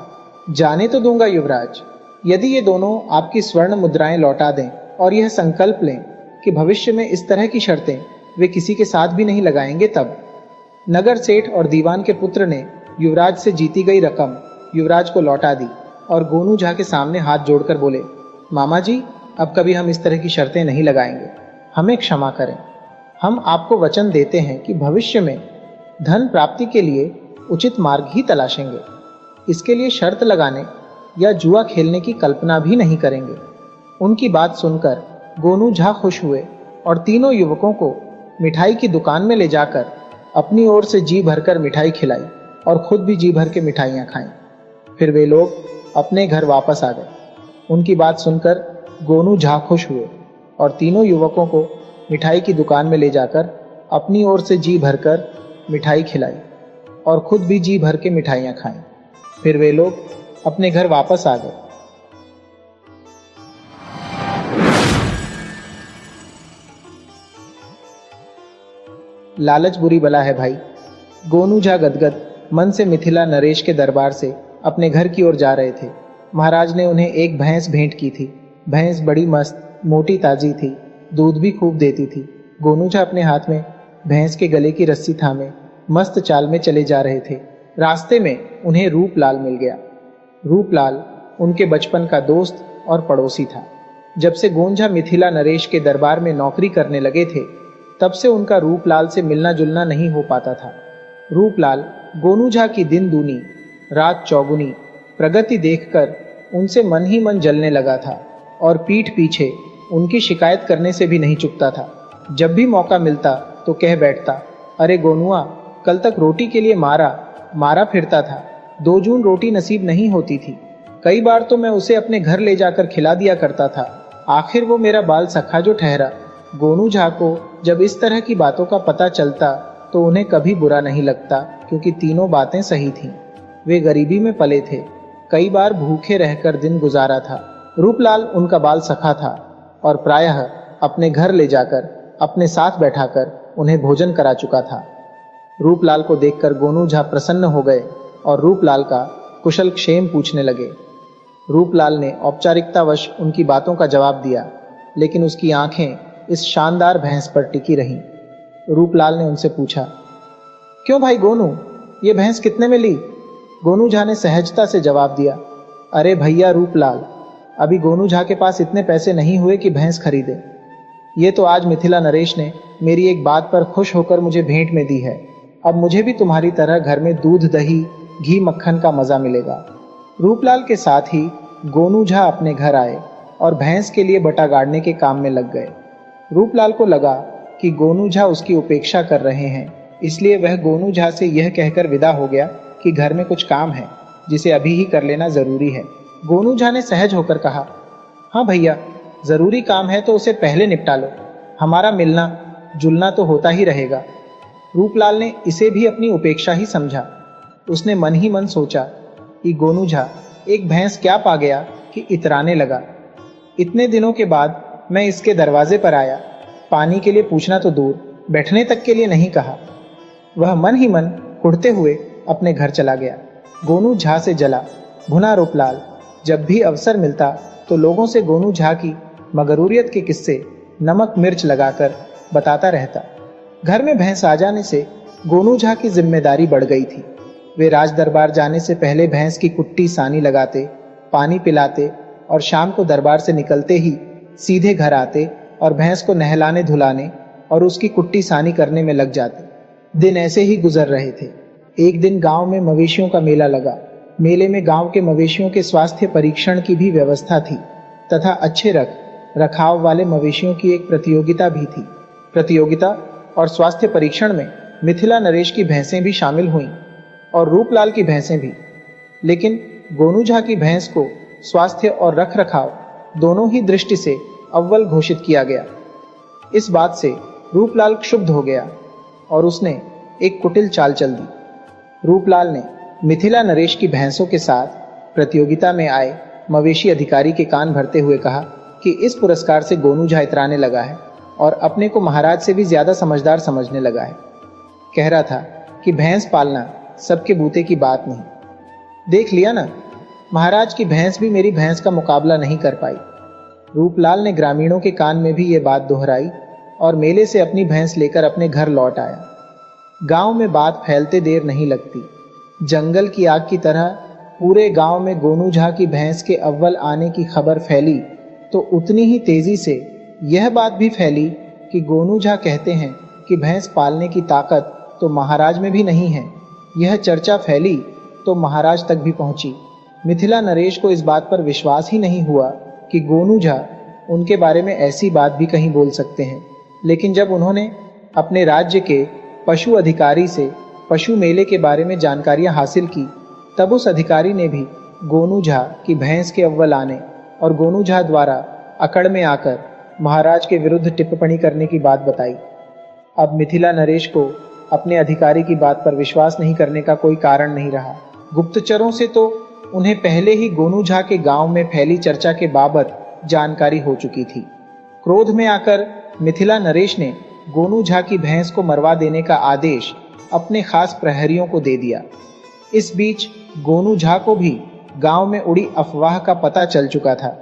जाने तो दूंगा युवराज, यदि ये दोनों आपकी स्वर्ण मुद्राएं लौटा दें और यह संकल्प लें कि भविष्य में इस तरह की शर्तें वे किसी के साथ भी नहीं लगाएंगे। तब नगर सेठ और दीवान के पुत्र ने युवराज से जीती गई रकम युवराज को लौटा दी और गोनू झा के सामने हाथ जोड़कर बोले, मामा जी, अब कभी हम इस तरह की शर्तें नहीं लगाएंगे, हमें क्षमा करें। हम आपको वचन देते हैं कि भविष्य में धन प्राप्ति के लिए उचित मार्ग ही तलाशेंगे। इसके लिए शर्त लगाने या जुआ खेलने की कल्पना भी नहीं करेंगे। उनकी बात सुनकर गोनू झा खुश हुए और तीनों युवकों को मिठाई की दुकान में ले जाकर अपनी ओर से जी भरकर मिठाई खिलाई और खुद भी जी भर के मिठाइयाँ खाईं। फिर वे लोग अपने घर वापस आ गए। उनकी बात सुनकर गोनू झा खुश हुए और तीनों युवकों को मिठाई की दुकान में ले जाकर अपनी ओर से जी भरकर मिठाई खिलाई और खुद भी जी भर के मिठाइयाँ खाईं। फिर वे लोग अपने घर वापस आ गए। लालच बुरी बला है भाई। गोनू झा गदगद मन से मिथिला नरेश के दरबार से अपने घर की ओर जा रहे थे। महाराज ने उन्हें एक भैंस भेंट की थी। भैंस बड़ी मस्त, मोटी ताजी थी, दूध भी खूब देती थी। गोनू झा अपने हाथ में भैंस के गले की रस्सी थामे मस्त चाल में चले जा रहे थे। रास्ते में उन्हें रूपलाल मिल गया। रूपलाल उनके बचपन का दोस्त और पड़ोसी था। जब से गोंझा मिथिला नरेश के दरबार में नौकरी करने लगे थे, तब से उनका रूपलाल से मिलना जुलना नहीं हो पाता था। रूपलाल गोनू झा की दिन दूनी रात चौगुनी प्रगति देखकर उनसे मन ही मन जलने लगा था और पीठ पीछे उनकी शिकायत करने से भी नहीं चुकता था। जब भी मौका मिलता तो कह बैठता, अरे गोनुआ, कल तक रोटी के लिए मारा फिरता था, 2 जून रोटी नसीब नहीं होती थी। कई बार तो मैं उसे अपने घर ले जाकर खिला दिया करता था। आखिर वो मेरा बाल सखा जो ठहरा। गोनू झा को जब इस तरह की बातों का पता चलता तो उन्हें कभी बुरा नहीं लगता, क्योंकि तीनों बातें सही थीं। वे गरीबी में पले थे, कई बार भूखे रहकर दिन गुजारा था। रूपलाल उनका बाल सखा था और प्रायः अपने घर ले जाकर अपने साथ बैठाकर उन्हें भोजन करा चुका था। रूपलाल को देखकर गोनू झा प्रसन्न हो गए और रूपलाल का कुशल क्षेम पूछने लगे। रूपलाल ने औपचारिकतावश उनकी बातों का जवाब दिया, लेकिन उसकी आंखें इस शानदार भैंस पर टिकी रहीं। रूपलाल ने उनसे पूछा, क्यों भाई गोनू, ये भैंस कितने में ली? गोनू झा ने सहजता से जवाब दिया, अरे भैया रूपलाल, अभी गोनू झा के पास इतने पैसे नहीं हुए कि भैंस खरीदे। ये तो आज मिथिला नरेश ने मेरी एक बात पर खुश होकर मुझे भेंट में दी है। अब मुझे भी तुम्हारी तरह घर में दूध, दही, घी, मक्खन का मजा मिलेगा। रूपलाल के साथ ही गोनू झा अपने घर आए और भैंस के लिए बटा गाड़ने के काम में लग गए। रूपलाल को लगा कि गोनू झा उसकी उपेक्षा कर रहे हैं, इसलिए वह गोनू झा से यह कहकर विदा हो गया कि घर में कुछ काम है जिसे अभी ही कर लेना जरूरी है। गोनू झा ने सहज होकर कहा, हाँ भैया, जरूरी काम है तो उसे पहले निपटा लो, हमारा मिलना जुलना तो होता ही रहेगा। रूपलाल ने इसे भी अपनी उपेक्षा ही समझा। उसने मन ही मन सोचा कि गोनू झा एक भैंस क्या पा गया कि इतराने लगा। इतने दिनों के बाद मैं इसके दरवाजे पर आया, पानी के लिए पूछना तो दूर, बैठने तक के लिए नहीं कहा। वह मन ही मन कुढ़ते हुए अपने घर चला गया। गोनू झा से जला भुना रूपलाल जब भी अवसर मिलता तो लोगों से गोनू झा की मगरूरियत के किस्से नमक मिर्च लगाकर बताता रहता। घर में भैंस आ जाने से गोनू झा की जिम्मेदारी बढ़ गई थी। वे राज दरबार जाने से पहले भैंस की कुट्टी सानी लगाते, पानी पिलाते और शाम को दरबार से निकलते ही सीधे घर आते और भैंस को नहलाने धुलाने और उसकी कुट्टी सानी करने में लग जाते। दिन ऐसे ही गुजर रहे थे। एक दिन गांव में मवेशियों का मेला लगा। मेले में गांव के मवेशियों के स्वास्थ्य परीक्षण की भी व्यवस्था थी तथा अच्छे रखाव वाले मवेशियों की एक प्रतियोगिता भी थी। प्रतियोगिता और स्वास्थ्य परीक्षण में मिथिला नरेश की भैंसें भी शामिल हुईं और रूपलाल की भैंसें भी, लेकिन गोनू झा की भैंस को स्वास्थ्य और रख रखाव दोनों ही दृष्टि से अव्वल घोषित किया गया। इस बात से रूपलाल क्षुब्ध हो गया और उसने एक कुटिल चाल चल दी। रूपलाल ने मिथिला नरेश की भैंसों के साथ प्रतियोगिता में आए मवेशी अधिकारी के कान भरते हुए कहा कि इस पुरस्कार से गोनू झा इतराने लगा है और अपने को महाराज से भी ज्यादा समझदार समझने लगा है। कह रहा था कि भैंस पालना सबके बूते की बात नहीं। देख लिया ना, महाराज की भैंस भी मेरी भैंस का मुकाबला नहीं कर पाई। रूपलाल ने ग्रामीणों के कान में भी ये बात दोहराई और मेले से अपनी भैंस लेकर अपने घर लौट आया। गांव में बात फैलते देर नहीं लगती। जंगल की आग की तरह पूरे गांव में गोनू झा की भैंस के अव्वल आने की खबर फैली तो उतनी ही तेजी से यह बात भी फैली कि गोनू झा कहते हैं कि भैंस पालने की ताकत तो महाराज में भी नहीं है। यह चर्चा फैली तो महाराज तक भी पहुंची। मिथिला नरेश को इस बात पर विश्वास ही नहीं हुआ कि गोनू झा उनके बारे में ऐसी बात भी कहीं बोल सकते हैं। लेकिन जब उन्होंने अपने राज्य के पशु अधिकारी से पशु मेले के बारे में जानकारियां हासिल की, तब उस अधिकारी ने भी गोनू झा की भैंस के अव्वल आने और गोनू झा द्वारा अकड़ में आकर महाराज के विरुद्ध टिप्पणी करने की बात बताई। अब मिथिला नरेश को अपने अधिकारी की बात पर विश्वास नहीं करने का कोई कारण नहीं रहा। गुप्तचरों से तो उन्हें पहले ही गोनू झा के गांव में फैली चर्चा के बाबत जानकारी हो चुकी थी। क्रोध में आकर मिथिला नरेश ने गोनू झा की भैंस को मरवा देने का आदेश अपने खास प्रहरियों को दे दिया। इस बीच गोनू झा को भी गांव में उड़ी अफवाह का पता चल चुका था।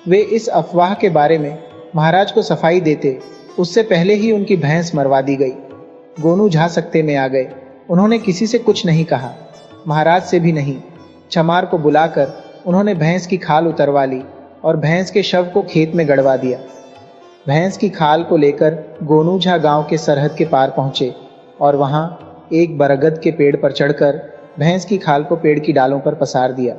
वे इस अफवाह के बारे में महाराज को सफाई देते उससे पहले ही उनकी भैंस मरवा दी गई। गोनू झा सकते में आ गए। उन्होंने किसी से कुछ नहीं कहा, महाराज से भी नहीं। चमार को बुलाकर उन्होंने भैंस की खाल उतरवा ली और भैंस के शव को खेत में गड़वा दिया। भैंस की खाल को लेकर गोनू झा गांव के सरहद के पार पहुंचे और वहां एक बरगद के पेड़ पर चढ़कर भैंस की खाल को पेड़ की डालों पर पसार दिया।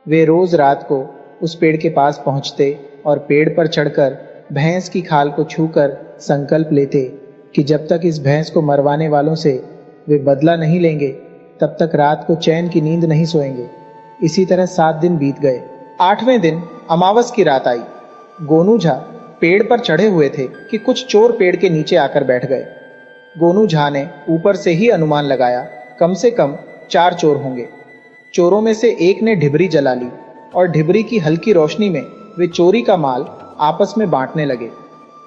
वे रोज रात को उस पेड़ के पास पहुंचते और पेड़ पर चढ़कर भैंस की खाल को छूकर संकल्प लेते कि जब तक इस भैंस को मरवाने वालों से वे बदला नहीं लेंगे तब तक रात को चैन की नींद नहीं सोएंगे। इसी तरह 7 दिन बीत गए। 8वें दिन अमावस की रात आई। गोनू झा पेड़ पर चढ़े हुए थे कि कुछ चोर पेड़ के नीचे आकर बैठ गए। गोनू झा ने ऊपर से ही अनुमान लगाया कम से कम 4 चोर होंगे। चोरों में से एक ने ढिबरी जला ली और ढिबरी की हल्की रोशनी में वे चोरी का माल आपस में बांटने लगे।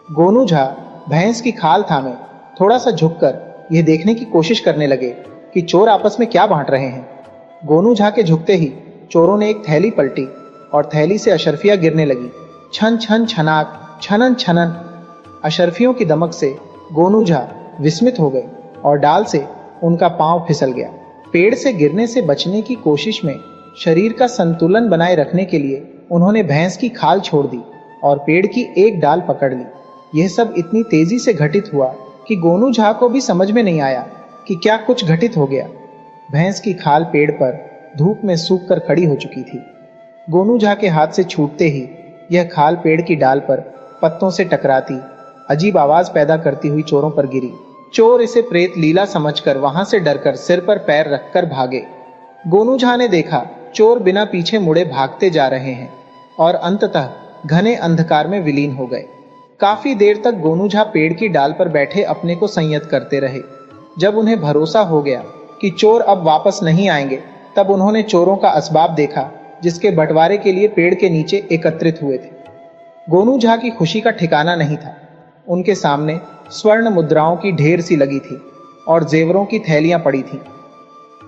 गोनू झा भैंस की खाल थामे थोड़ा सा झुककर यह देखने की कोशिश करने लगे कि चोर आपस में क्या बांट रहे हैं। गोनू झा के झुकते ही चोरों ने एक थैली पलटी और थैली से अशर्फियां गिरने लगी। छन छन छनाक, छनन छनन। अशर्फियों की दमक से गोनू झा विस्मित हो गए और डाल से उनका पांव फिसल गया। पेड़ से गिरने से बचने की कोशिश में शरीर का संतुलन बनाए रखने के लिए उन्होंने भैंस की खाल छोड़ दी और पेड़ की एक डाल पकड़ ली। यह सब इतनी तेजी से घटित हुआ कि गोनू झा को भी समझ में नहीं आया कि क्या कुछ घटित हो गया। भैंस की खाल पेड़ पर धूप में सूख कर खड़ी हो चुकी थी। गोनू झा के हाथ से छूटते ही यह खाल पेड़ की डाल पर पत्तों से टकराती अजीब आवाज पैदा करती हुई चोरों पर गिरी। चोर इसे प्रेत लीला समझकर वहां से डरकर सिर पर पैर रखकर भागे। गोनू झा ने देखा चोर बिना पीछे मुड़े भागते जा रहे हैं और अंततः घने अंधकार में विलीन हो गए। काफी देर तक गोनू झा पेड़ की डाल पर बैठे अपने को संयत करते रहे। जब उन्हें भरोसा हो गया कि चोर अब वापस नहीं आएंगे, तब उन्होंने चोरों का असबाब देखा जिसके बंटवारे के लिए पेड़ के नीचे एकत्रित हुए थे। गोनू झा की खुशी का ठिकाना नहीं था। उनके सामने स्वर्ण मुद्राओं की ढेर सी लगी थी और जेवरों की थैलियां पड़ी थी।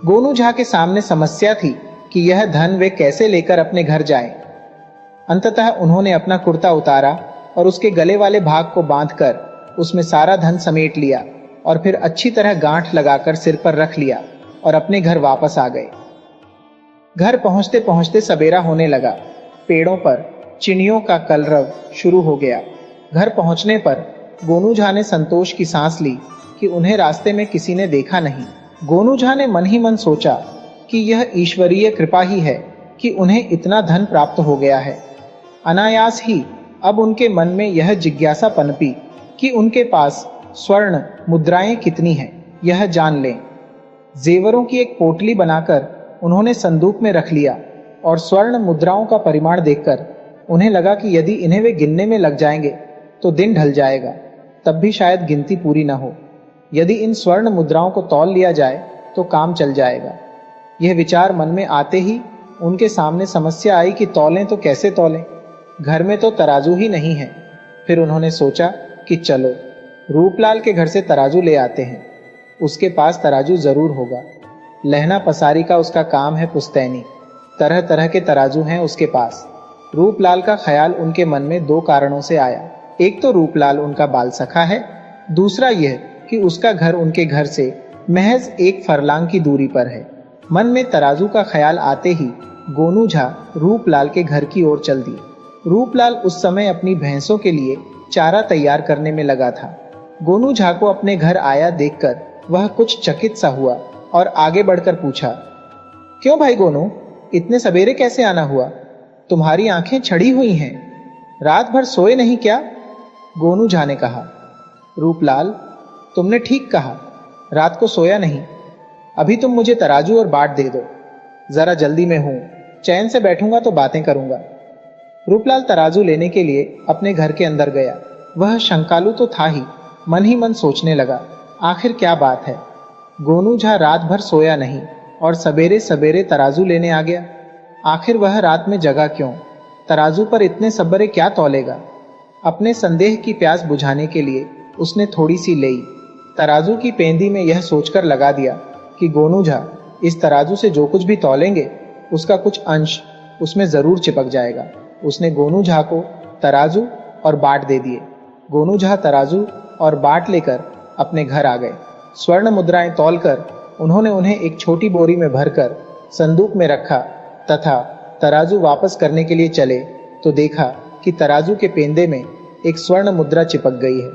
गोनू झा के सामने समस्या थी कि यह धन वे कैसे लेकर अपने घर जाएं। अंततः उन्होंने अपना कुर्ता उतारा और उसके गले वाले भाग को बांधकर उसमें सारा धन समेट लिया और फिर अच्छी तरह गांठ लगाकर सिर पर रख लिया और अपने घर वापस आ गए। घर पहुंचते पहुंचते सवेरा होने लगा। पेड़ों पर चिड़ियों का कलरव शुरू हो गया। घर पहुंचने पर गोनू झा ने संतोष की सांस ली कि उन्हें रास्ते में किसी ने देखा नहीं। गोनू झा ने मन ही मन सोचा कि यह ईश्वरीय कृपा ही है कि उन्हें इतना धन प्राप्त हो गया है। अनायास ही अब उनके मन में यह जिज्ञासा पनपी कि उनके पास स्वर्ण मुद्राएं कितनी हैं, यह जान लें। जेवरों की एक पोटली बनाकर उन्होंने संदूक में रख लिया और स्वर्ण मुद्राओं का परिमाण देखकर उन्हें लगा कि यदि इन्हें वे गिनने में लग जाएंगे तो दिन ढल जाएगा, तब भी शायद गिनती पूरी न हो। यदि इन स्वर्ण मुद्राओं को तौल लिया जाए तो काम चल जाएगा। यह विचार मन में आते ही उनके सामने समस्या आई कि तौलें तो कैसे तौलें, घर में तो तराजू ही नहीं है। फिर उन्होंने सोचा कि चलो रूपलाल के घर से तराजू ले आते हैं, उसके पास तराजू जरूर होगा। लहना पसारी का उसका काम है पुश्तैनी, तरह तरह के तराजू हैं उसके पास। रूपलाल का ख्याल उनके मन में दो कारणों से आया। एक तो रूपलाल उनका बाल सखा है, दूसरा यह कि उसका घर उनके घर से महज एक फरलांग की दूरी पर है। मन में तराजू का ख्याल आते ही गोनू झा रूपलाल के घर की ओर चल दिए। रूपलाल उस समय अपनी भैंसों के लिए चारा तैयार करने में लगा था। गोनू झा को अपने घर आया देखकर वह कुछ चकित सा हुआ और आगे बढ़कर पूछा, क्यों भाई गोनू, इतने सवेरे कैसे आना हुआ? तुम्हारी आंखें छड़ी हुई हैं, रात भर सोए नहीं क्या? गोनू झा ने कहा, रूपलाल तुमने ठीक कहा, रात को सोया नहीं। अभी तुम मुझे तराजू और बाट दे दो, जरा जल्दी में हूं, चैन से बैठूंगा तो बातें करूंगा। रूपलाल तराजू लेने के लिए अपने घर के अंदर गया। वह शंकालु तो था ही मन सोचने लगा, आखिर क्या बात है, गोनू झा रात भर सोया नहीं और सवेरे सवेरे तराजू लेने आ गया। आखिर वह रात में जगा क्यों? तराजू पर इतने सबरे क्या तौलेगा? अपने संदेह की प्यास बुझाने के लिए उसने थोड़ी सी लेई। तराजू की पेंदी में यह सोचकर लगा दिया कि गोनू झा इस तराजू से जो कुछ भी तौलेंगे उसका कुछ अंश उसमें जरूर चिपक जाएगा। उसने गोनू झा को तराजू और बाट दे दिए। गोनू झा तराजू और बाट लेकर अपने घर आ गए। स्वर्ण मुद्राएं तौलकर उन्होंने उन्हें एक छोटी बोरी में भरकर संदूक में रखा तथा तराजू वापस करने के लिए चले तो देखा कि तराजू के पेंदे में एक स्वर्ण मुद्रा चिपक गई है।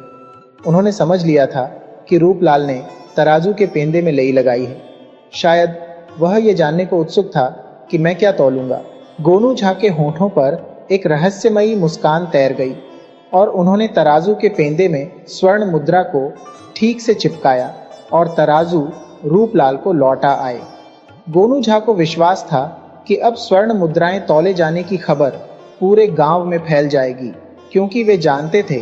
उन्होंने समझ लिया था कि रूपलाल ने तराजू के पेंदे में लई लगाई है। शायद वह यह जानने को उत्सुक था कि मैं क्या तौलूंगा। गोनू झा के होठों पर एक रहस्यमयी मुस्कान तैर गई और उन्होंने तराजू के पेंदे में स्वर्ण मुद्रा को ठीक से चिपकाया और तराजू रूपलाल को लौटा आए। गोनू झा को विश्वास था कि अब स्वर्ण मुद्राएं तौले जाने की खबर पूरे गांव में फैल जाएगी, क्योंकि वे जानते थे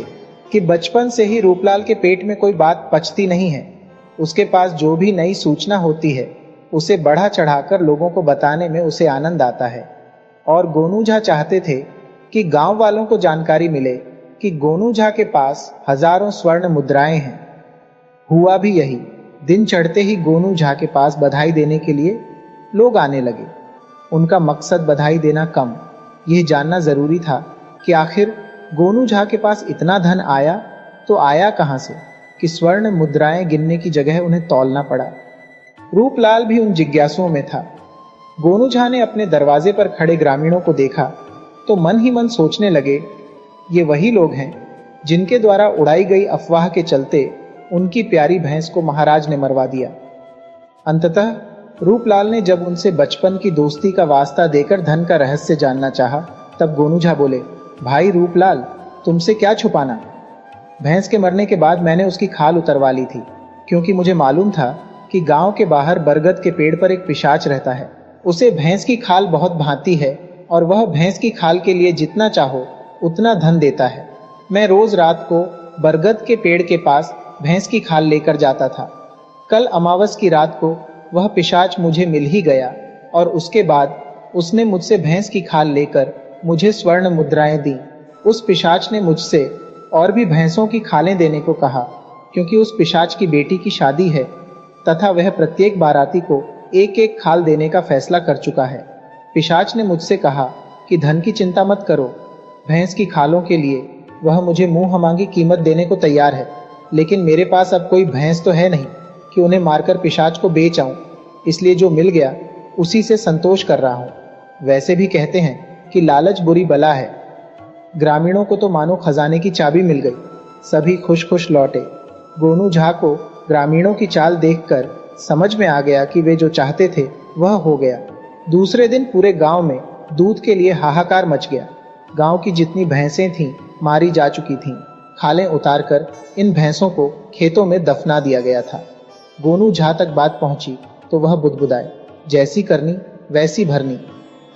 कि बचपन से ही रूपलाल के पेट में कोई बात पचती नहीं है। उसके पास जो भी नई सूचना होती है उसे बढ़ा चढ़ाकर लोगों को बताने में उसे आनंद आता है। और गोनू झा चाहते थे कि गांव वालों को जानकारी मिले कि गोनू झा के पास हजारों स्वर्ण मुद्राएं हैं। हुआ भी यही। दिन चढ़ते ही गोनू झा के पास बधाई देने के लिए लोग आने लगे। उनका मकसद बधाई देना कम, यह जानना जरूरी था कि आखिर गोनू झा के पास इतना धन आया तो आया कहां से कि स्वर्ण मुद्राएं गिनने की जगह उन्हें तौलना पड़ा। रूपलाल भी उन जिज्ञासुओं में था। गोनू झा ने अपने दरवाजे पर खड़े ग्रामीणों को देखा तो मन ही मन सोचने लगे, ये वही लोग हैं जिनके द्वारा उड़ाई गई अफवाह के चलते उनकी प्यारी भैंस को महाराज ने मरवा दिया। अंततः रूपलाल ने जब उनसे बचपन की दोस्ती का वास्ता देकर धन का रहस्य जानना चाहा, तब गोनू झा बोले, भाई रूपलाल, तुमसे क्या छुपाना। भैंस के मरने के बाद मैंने उसकी खाल उतरवा ली थी, क्योंकि मुझे मालूम था कि गांव के बाहर बरगद के पेड़ पर एक पिशाच रहता है। उसे भैंस की खाल बहुत भाती है और वह भैंस की खाल के लिए जितना चाहो उतना धन देता है। मैं रोज रात को बरगद के पेड़ के पास भैंस की खाल लेकर जाता था। कल अमावस की रात को वह पिशाच मुझे मिल ही गया और उसके बाद उसने मुझसे भैंस की खाल लेकर मुझे स्वर्ण मुद्राएं दी। उस पिशाच ने मुझसे और भी भैंसों की खालें देने को कहा, क्योंकि उस पिशाच की बेटी की शादी है तथा वह प्रत्येक बाराती को एक एक खाल देने का फैसला कर चुका है। पिशाच ने मुझसे कहा कि धन की चिंता मत करो, भैंस की खालों के लिए वह मुझे मुंह मांगी कीमत देने को तैयार है, लेकिन मेरे पास अब कोई भैंस तो है नहीं कि उन्हें मारकर पिशाच को बेच आऊं, इसलिए जो मिल गया उसी से संतोष कर रहा हूं। वैसे भी कहते हैं कि लालच बुरी बला है। ग्रामीणों को तो मानो खजाने की चाबी मिल गई। सभी खुश खुश लौटे। गोनू झा को ग्रामीणों की चाल देखकर समझ में आ गया कि वे जो चाहते थे वह हो गया। दूसरे दिन पूरे गांव में दूध के लिए हाहाकार मच गया। गांव की जितनी भैंसें थीं मारी जा चुकी थीं। खालें उतारकर इन भैंसों को खेतों में दफना दिया गया था। गोनू झा तक बात पहुंची तो वह बुदबुदाए, जैसी करनी वैसी भरनी।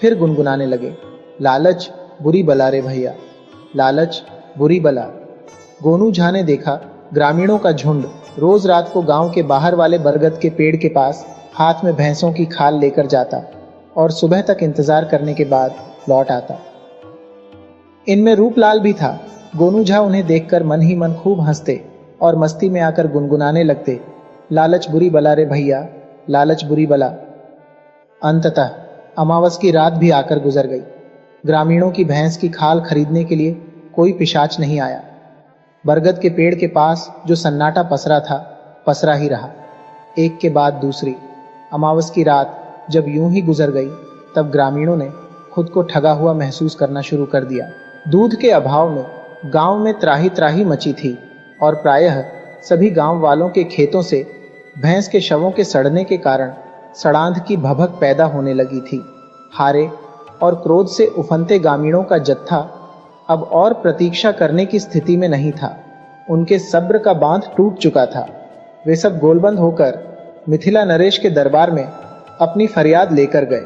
फिर गुनगुनाने लगे, लालच बुरी बला रे भैया, लालच बुरी बला। गोनू झा ने देखा ग्रामीणों का झुंड रोज रात को गांव के बाहर वाले बरगद के पेड़ के पास हाथ में भैंसों की खाल लेकर जाता और सुबह तक इंतजार करने के बाद लौट आता। इनमें रूपलाल भी था। गोनू झा उन्हें देखकर मन ही मन खूब हंसते और मस्ती में आकर गुनगुनाने लगते, लालच बुरी बला रे भैया, लालच बुरी बला। अंततः अमावस की रात भी आकर गुजर गई। ग्रामीणों की भैंस की खाल खरीदने के लिए कोई पिशाच नहीं आया। बरगद के पेड़ के पास जो सन्नाटा पसरा था, पसरा ही रहा। एक के बाद दूसरी अमावस की रात जब यूं ही गुजर गई, तब ग्रामीणों ने खुद को ठगा हुआ महसूस करना शुरू कर दिया। दूध के अभाव में गांव में त्राही त्राही मची थी और प्रायः सभी गांव वालों के खेतों से भैंस के शवों के सड़ने के कारण सड़ांध की भभक पैदा होने लगी थी। हारे और क्रोध से उफनते ग्रामीणों का जत्था अब और प्रतीक्षा करने की स्थिति में नहीं था। उनके सब्र का बांध टूट चुका था। वे सब गोलबंद होकर मिथिला नरेश के दरबार में अपनी फरियाद लेकर गए।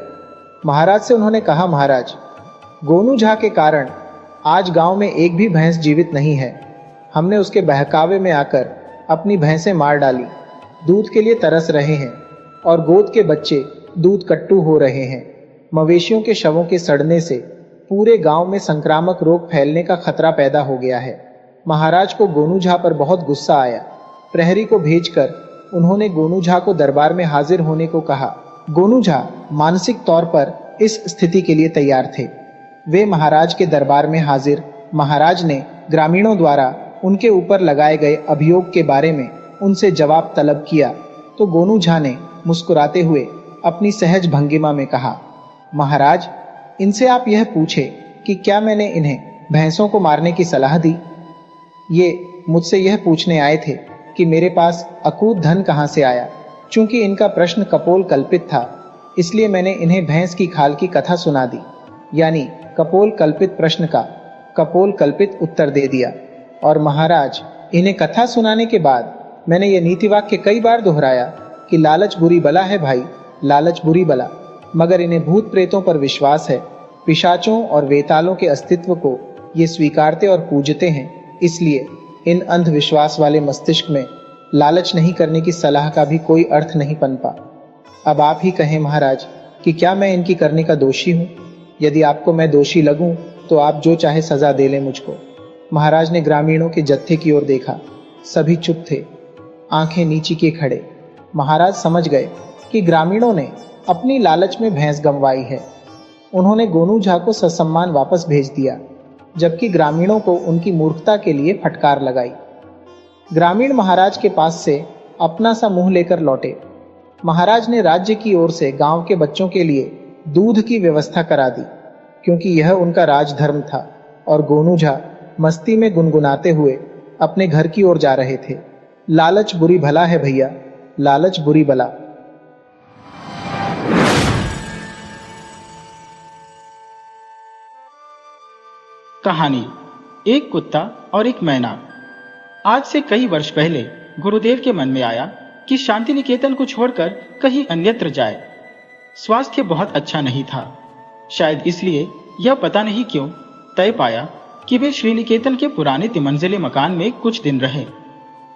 महाराज से उन्होंने कहा, महाराज, गोनू झा के कारण आज गांव में एक भी भैंस जीवित नहीं है। हमने उसके बहकावे में आकर अपनी भैंसें मार डाली। दूध के लिए तरस रहे हैं और गोद के बच्चे दूध कट्टू हो रहे हैं। मवेशियों के शवों के सड़ने से पूरे गांव में संक्रामक रोग फैलने का खतरा पैदा हो गया है। महाराज को गोनू झा पर बहुत गुस्सा आया। प्रहरी को भेजकर उन्होंने गोनू झा को दरबार में हाजिर होने को कहा। गोनू झा मानसिक तौर पर इस स्थिति के लिए तैयार थे। वे महाराज के दरबार में हाजिर। महाराज ने ग्रामीणों द्वारा उनके ऊपर लगाए गए अभियोग के बारे में उनसे जवाब तलब किया तो गोनू झा ने मुस्कुराते हुए अपनी सहज भंगिमा में कहा, महाराज, इनसे आप यह पूछे कि क्या मैंने इन्हें भैंसों को मारने की सलाह दी। ये मुझसे यह पूछने आए थे कि मेरे पास अकूत धन कहां से आया। चूंकि इनका प्रश्न कपोल कल्पित था, इसलिए मैंने इन्हें भैंस की खाल की कथा सुना दी, यानी कपोल कल्पित प्रश्न का कपोल कल्पित उत्तर दे दिया। और महाराज, इन्हें कथा सुनाने के बाद मैंने यह नीति वाक्य कई बार दोहराया कि लालच बुरी बला है भाई, लालच बुरी बला। मगर इन्हें भूत प्रेतों पर विश्वास है, पिशाचों और वेतालों के अस्तित्व को ये स्वीकारते और पूजते हैं। इसलिए इन अंधविश्वास वाले मस्तिष्क में लालच नहीं करने की सलाह का भी कोई अर्थ नहीं पनपा। अब आप ही कहें महाराज कि क्या मैं इनकी करने का दोषी हूं? यदि आपको मैं दोषी लगूं तो आप जो चाहे सजा दे लें मुझको। महाराज ने ग्रामीणों के जत्थे की ओर देखा। सभी चुप थे, आंखें नीची किए खड़े। महाराज समझ गए कि ग्रामीणों ने अपनी लालच में भैंस गंवाई है। उन्होंने गोनू झा को ससम्मान वापस भेज दिया, जबकि ग्रामीणों को उनकी मूर्खता के लिए फटकार लगाई। ग्रामीण महाराज के पास से अपना सा मुंह लेकर लौटे। महाराज ने राज्य की ओर से गांव के बच्चों के लिए दूध की व्यवस्था करा दी, क्योंकि यह उनका राजधर्म था। और गोनू झा मस्ती में गुनगुनाते हुए अपने घर की ओर जा रहे थे। लालच बुरी भला है भैया, लालच बुरी बला। कहानी एक कुत्ता और एक मैना। आज से कई वर्ष पहले गुरुदेव के मन में आया कि शांति निकेतन को छोड़कर कहीं अन्यत्र जाए। स्वास्थ्य बहुत अच्छा नहीं था, शायद इसलिए यह पता नहीं क्यों तय पाया कि वे श्रीनिकेतन के पुराने तिमंजिले मकान में कुछ दिन रहे।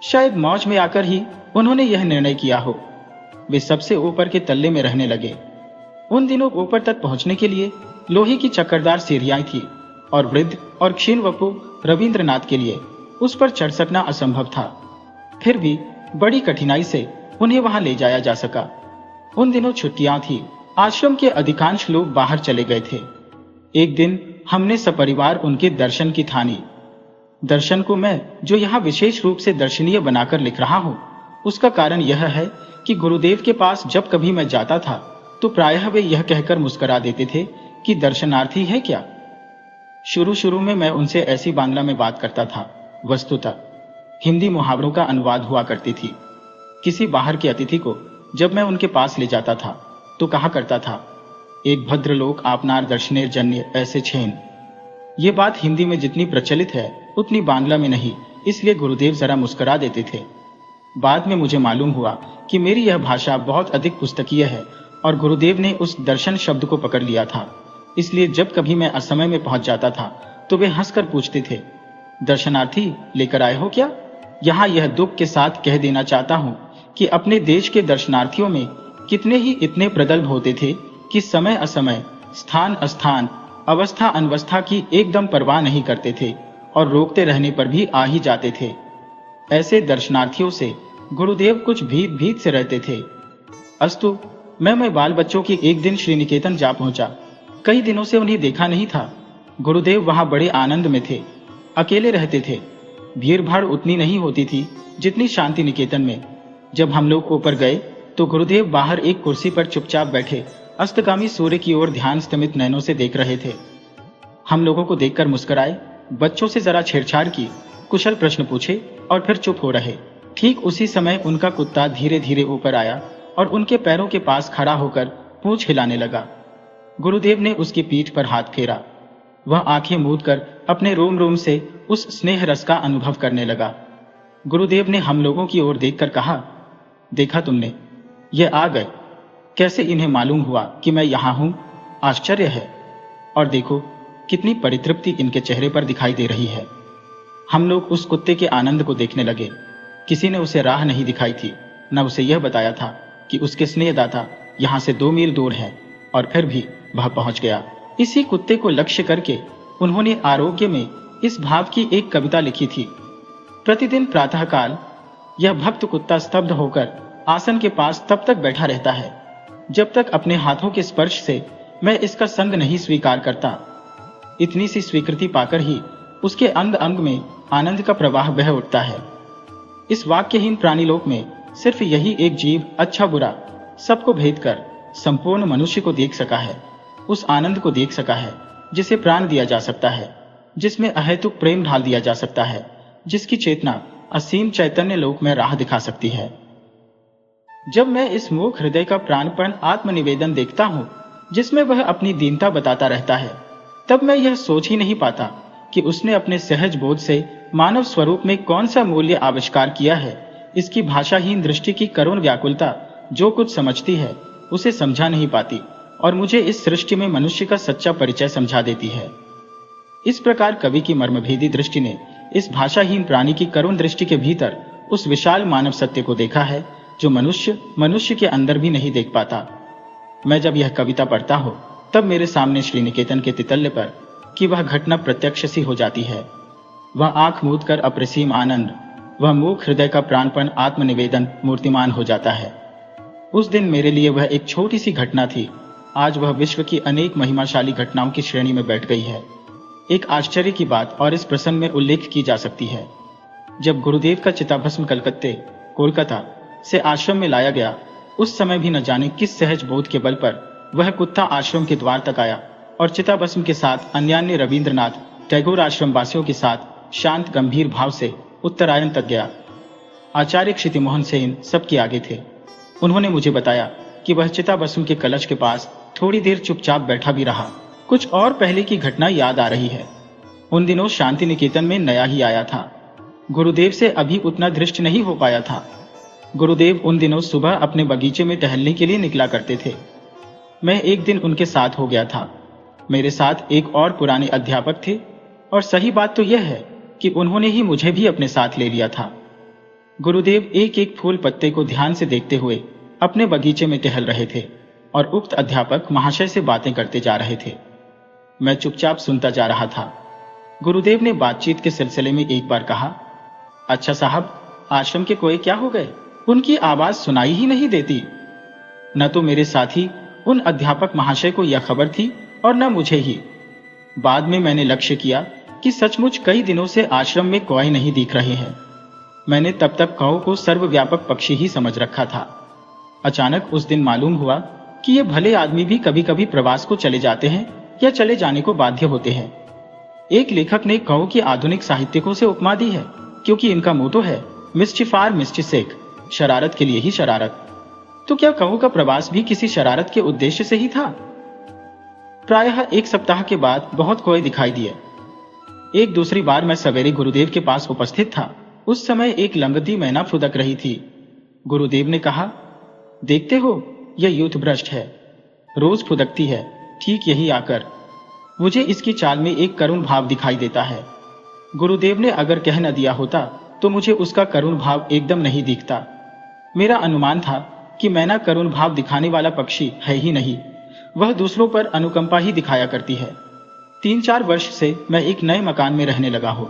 शायद मौज में आकर ही उन्होंने यह निर्णय किया हो। वे सबसे ऊपर के तल्ले में रहने लगे। उन दिनों ऊपर तक पहुंचने के लिए लोहे की चक्करदार सीढ़ियां थी और वृद्ध और क्षीण वपु रविंद्रनाथ के लिए उस पर चढ़ सकना असंभव था। फिर भी बड़ी कठिनाई से उन्हें वहां ले जाया जा सका। उन दिनों छुट्टियां थी। आश्रम के अधिकांश लोग बाहर चले गए थे। एक दिन हमने सपरिवार उनके दर्शन की ठानी। दर्शन को मैं जो यहाँ विशेष रूप से दर्शनीय बनाकर लिख रहा हूँ, उसका कारण यह है कि गुरुदेव के पास जब कभी मैं जाता था तो प्रायः वे यह कहकर मुस्कुरा देते थे कि दर्शनार्थी है क्या। शुरू शुरू में मैं उनसे ऐसी बांग्ला में बात करता था। वस्तुतः हिंदी मुहावरों का अनुवाद हुआ करती थी। किसी बाहर के अतिथि को जब मैं उनके पास ले जाता था तो कहा करता था, एक भद्र लोक आपनार दर्शनेर जन्य ऐसे छेन। ये बात हिंदी में जितनी प्रचलित है उतनी बांग्ला में नहीं, इसलिए गुरुदेव जरा मुस्कुरा देते थे। बाद में मुझे मालूम हुआ कि मेरी यह भाषा बहुत अधिक पुस्तकीय है और गुरुदेव ने उस दर्शन शब्द को पकड़ लिया था। इसलिए जब कभी मैं असमय में पहुंच जाता था तो वे हंसकर पूछते थे, दर्शनार्थी लेकर आए हो क्या? यहाँ यह दुख के साथ कह देना चाहता हूँ कि अपने देश के दर्शनार्थियों में कितने ही इतने प्रगल्भ होते थे कि समय असमय, स्थान अस्थान, अवस्था अनवस्था की एकदम परवाह नहीं करते थे और रोकते रहने पर भी आ ही जाते थे। ऐसे दर्शनार्थियों से गुरुदेव कुछ भीत से रहते थे। अस्तु, मैं बाल बच्चों की एक दिन श्रीनिकेतन जा पहुंचा। कई दिनों से उन्हें देखा नहीं था। गुरुदेव वहां बड़े आनंद में थे, अकेले रहते थे। भीड़ भाड़ उतनी नहीं होती थी जितनी शांति निकेतन में। जब हम लोग ऊपर गए तो गुरुदेव बाहर एक कुर्सी पर चुपचाप बैठे अस्तगामी सूर्य की ओर ध्यान स्तमित नयनों से देख रहे थे। हम लोगों को देखकर मुस्कुराए, बच्चों से जरा छेड़छाड़ की, कुशल प्रश्न पूछे और फिर चुप हो रहे। ठीक उसी समय उनका कुत्ता धीरे धीरे ऊपर आया और उनके पैरों के पास खड़ा होकर पूंछ हिलाने लगा। गुरुदेव ने उसकी पीठ पर हाथ फेरा। वह आंखें मूंदकर अपने रोम रोम से उस स्नेह रस का अनुभव करने लगा। गुरुदेव ने हम लोगों की ओर देखकर कहा, देखा तुमने, ये आ गए। कैसे इन्हें मालूम हुआ कि मैं यहां हूं? आश्चर्य है। और देखो कितनी परितृप्ति इनके चेहरे पर दिखाई दे रही है। हम लोग उस कुत्ते के आनंद को देखने लगे। किसी ने उसे राह नहीं दिखाई थी, न उसे यह बताया था कि उसके स्नेहदाता यहां से 2 मील दूर है, और फिर भी वह पहुंच गया। इसी कुत्ते को लक्ष्य करके उन्होंने आरोग्य में इस भाव की एक कविता लिखी थी। प्रतिदिन प्रातःकाल यह भक्त कुत्ता स्तब्ध होकर आसन के पास तब तक बैठा रहता है जब तक अपने हाथों के स्पर्श से मैं इसका संग नहीं स्वीकार करता। इतनी सी स्वीकृति पाकर ही उसके अंग अंग में आनंद का प्रवाह बह उठता है। इस वाक्यहीन प्राणीलोक में सिर्फ यही एक जीव अच्छा बुरा सबको भेद कर संपूर्ण मनुष्य को देख सका है, उस आनंद को देख सका है जिसे प्राण दिया जा सकता है, जिसमें अहेतुक प्रेम ढाल दिया जा सकता है, जिसकी चेतना असीम चैतन्य लोक में राह दिखा सकती है। जब मैं इस मूक हृदय का प्राणपण आत्मनिवेदन देखता हूं जिसमें वह अपनी दीनता बताता रहता है, तब मैं यह सोच ही नहीं पाता कि उसने अपने सहज बोध से मानव स्वरूप में कौन सा मूल्य आविष्कार किया है। इसकी भाषाहीन दृष्टि की करुण व्याकुलता जो कुछ समझती है उसे समझा नहीं पाती और मुझे इस सृष्टि में मनुष्य का सच्चा परिचय समझा देती है। इस प्रकार कवि की मर्मभेदी दृष्टि ने इस भाषाहीन प्राणी की करुण दृष्टि के भीतर उस विशाल मानव सत्य को देखा है जो मनुष्य मनुष्य के अंदर भी नहीं देख पाता। मैं जब यह कविता पढ़ता हूँ तब मेरे सामने श्री निकेतन के तितल्य पर कि वह घटना प्रत्यक्ष सी हो जाती है। वह आंख मूंद कर अप्रसीम आनंद, वह मूक हृदय का प्राणपण आत्मनिवेदन मूर्तिमान हो जाता है। उस दिन मेरे लिए वह एक छोटी सी घटना थी, आज वह विश्व की अनेक महिमाशाली घटनाओं की श्रेणी में बैठ गई है। एक आश्चर्य की बात और इस प्रसंग में उल्लेख की जा सकती है। जब गुरुदेव का चिताभस्म कोलकाता से आश्रम में लाया गया, उस समय भी न जाने किस सहज बोध के बल पर वह कुत्ता आश्रम के द्वार तक आया और चिताभस्म के साथ अन्यान्य रविंद्रनाथ टैगोर आश्रम वासियों के साथ शांत गंभीर भाव से उत्तरायण तक गया। आचार्य क्षितिमोहन सेन सबके आगे थे। उन्होंने मुझे बताया कि वह चिताभस्म के कलश के पास थोड़ी देर चुपचाप बैठा भी रहा। कुछ और पहले की घटना याद आ रही है। उन दिनों शांति निकेतन में नया ही आया था, गुरुदेव से अभी उतना दृष्ट नहीं हो पाया था। गुरुदेव उन दिनों सुबह अपने बगीचे में टहलने के लिए निकला करते थे। मैं एक दिन उनके साथ हो गया था। मेरे साथ एक और पुराने अध्यापक थे और सही बात तो यह है कि उन्होंने ही मुझे भी अपने साथ ले लिया था। गुरुदेव एक एक फूल पत्ते को ध्यान से देखते हुए अपने बगीचे में टहल रहे थे और उक्त अध्यापक महाशय से बातें करते जा रहे थे। मैं चुपचाप सुनता जा रहा था। गुरुदेव ने बातचीत के सिलसिले में एक बार कहा, अच्छा साहब, आश्रम के कोए क्या हो गए? उनकी आवाज सुनाई ही नहीं देती। न तो मेरे साथी उन अध्यापक महाशय को यह खबर थी और न मुझे ही। बाद में मैंने लक्ष्य किया कि सचमुच कई दिनों से आश्रम में कौए नहीं दिख रहे हैं। मैंने तब तक कौ को सर्वव्यापक पक्षी ही समझ रखा था। अचानक उस दिन मालूम हुआ कि ये भले आदमी भी कभी कभी प्रवास को चले जाते हैं या चले जाने को बाध्य होते हैं। एक लेखक ने कौ की आधुनिक साहित्यिकों से उपमा दी है, क्योंकि इनका मोटो है मिस्चिफ आर मिस्चिसेक, शरारत के लिए ही शरारत। तो क्या कौ का प्रवास भी किसी शरारत के उद्देश्य से ही था? प्रायः एक सप्ताह के बाद बहुत कौए दिखाई दिए। एक दूसरी बार मैं सवेरे गुरुदेव के पास उपस्थित था। उस समय एक लंगदी मैना फुदक रही थी। गुरुदेव ने कहा, देखते हो, यह यूथ भ्रष्ट है, रोज फुदकती है ठीक यही आकर। मुझे इसकी चाल में एक करुण भाव दिखाई देता है। गुरुदेव ने अगर कह न दिया होता तो मुझे उसका करुण भाव एकदम नहीं दिखता। मेरा अनुमान था कि मैना करुण भाव दिखाने वाला पक्षी है ही नहीं, वह दूसरों पर अनुकंपा ही दिखाया करती है। 3-4 वर्ष से मैं एक नए मकान में रहने लगा हूँ।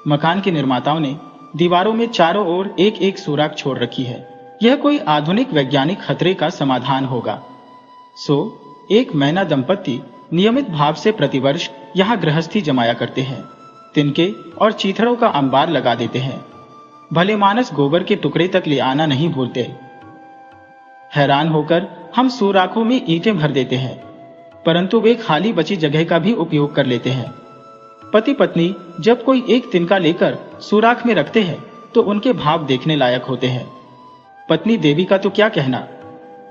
मकान के निर्माताओं ने दीवारों में चारों ओर एक एक सुराख छोड़ रखी है। यह कोई आधुनिक वैज्ञानिक खतरे का समाधान होगा। एक मैना दंपत्ति नियमित भाव से प्रतिवर्ष यहाँ गृहस्थी जमाया करते हैं। तिनके और चीथड़ों का अंबार लगा देते हैं। भले मानस गोबर के टुकड़े तक ले आना नहीं भूलते। हैरान होकर हम सुराखों में ईंटें भर देते हैं, परंतु वे खाली बची जगह का भी उपयोग कर लेते हैं। पति पत्नी जब कोई एक तिनका लेकर सुराख में रखते हैं तो उनके भाव देखने लायक होते हैं। पत्नी देवी का तो क्या कहना,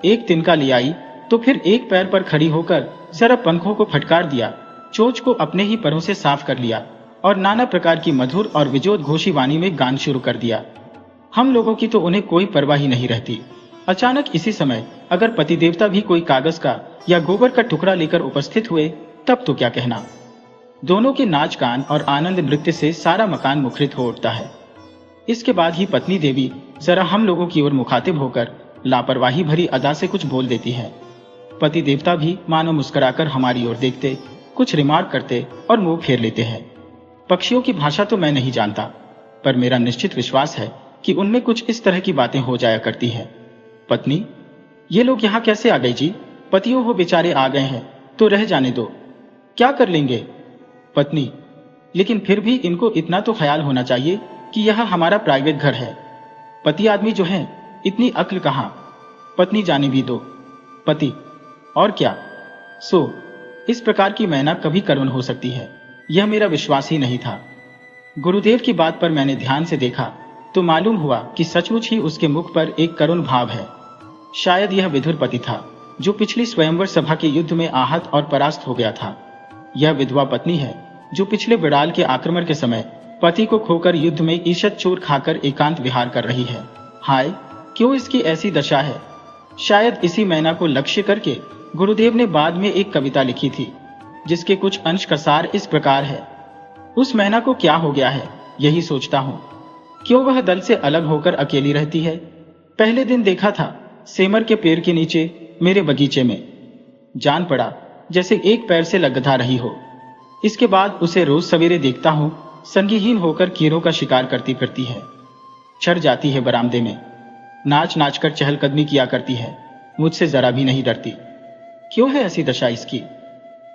एक तिनका ले आई तो फिर एक पैर पर खड़ी होकर जरा पंखों को फटकार दिया, चोंच को अपने ही परों से साफ कर लिया और नाना प्रकार की मधुर और विजोद घोषी वाणी में गान शुरू कर दिया। हम लोगों की तो उन्हें कोई परवाह ही नहीं रहती। अचानक इसी समय अगर पति देवता भी कोई कागज का या गोबर का टुकड़ा लेकर उपस्थित हुए तब तो क्या कहना। दोनों के नाच गान और आनंद नृत्य से सारा मकान मुखरित हो उठता है। इसके बाद ही पत्नी देवी जरा हम लोगों की ओर मुखातिब होकर लापरवाही भरी अदा से कुछ बोल देती है। पति देवता भी मानो मुस्कुराकर हमारी ओर देखते, कुछ रिमार्क करते और मुंह फेर लेते हैं। पक्षियों की भाषा तो मैं नहीं जानता, पर मेरा निश्चित विश्वास है कि उनमें कुछ इस तरह की बातें हो जाया करती हैं। पत्नी, ये लोग यहाँ कैसे आ गए जी? पतियों हो बेचारे आ गए हैं तो रह जाने दो, क्या कर लेंगे? पत्नी, लेकिन फिर भी इनको इतना तो ख्याल होना चाहिए कि यह हमारा प्राइवेट घर है। पति आदमी जो है, इतनी अक्ल कहाँ? पत्नी, जाने भी दो। पति, और क्या? इस प्रकार की मैना कभी करुण हो सकती है, यह मेरा विश्वास ही नहीं था। गुरुदेव की बात पर मैंने ध्यान से देखा तो मालूम हुआ कि सचमुच ही उसके मुख पर एक करुण भाव है। शायद यह विधुर पति था जो पिछली स्वयंवर सभा के युद्ध में आहत और परास्त हो गया था। यह विधवा पत्नी है जो पिछले विड़ाल के आक्रमण के समय पति को खोकर युद्ध में ईशत चूर खाकर एकांत विहार कर रही है। हाय, क्यों इसकी ऐसी दशा है? शायद इसी मैना को लक्ष्य करके गुरुदेव ने बाद में एक कविता लिखी थी जिसके कुछ अंश का सार इस प्रकार है। उस मैना को क्या हो गया है, यही सोचता हूँ। क्यों वह दल से अलग होकर अकेली रहती है? पहले दिन देखा था सेमर के पेड़ के नीचे मेरे बगीचे में। जान पड़ा जैसे एक पैर से लगधा रही हो। इसके बाद उसे रोज सवेरे देखता हूँ, संगीहीन होकर कीड़ों का शिकार करती फिरती है। चढ़ जाती है बरामदे में, नाच नाच कर चहलकदमी किया करती है, मुझसे जरा भी नहीं डरती। क्यों है ऐसी दशा इसकी?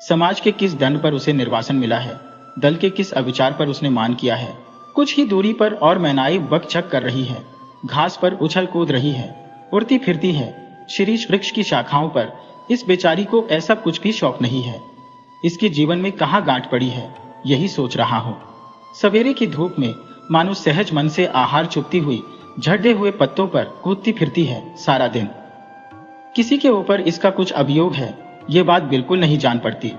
समाज के किस दंड पर उसे निर्वासन मिला है? दल के किस अविचार पर उसने मान किया है? कुछ ही दूरी पर और मैनाई बकझक कर रही है, घास पर उछल कूद रही है, उड़ती फिरती है। शीरीष वृक्ष की शाखाओं पर इस बेचारी को ऐसा कुछ भी शौक नहीं है। इसके जीवन में कहाँ गांठ पड़ी है, यही सोच रहा हूँ। सवेरे की धूप में मानो सहज मन से आहार चुपती हुई झड़े हुए पत्तों पर कूदती फिरती है सारा दिन। किसी के ऊपर इसका कुछ अभियोग है, ये बात बिल्कुल नहीं जान पड़ती।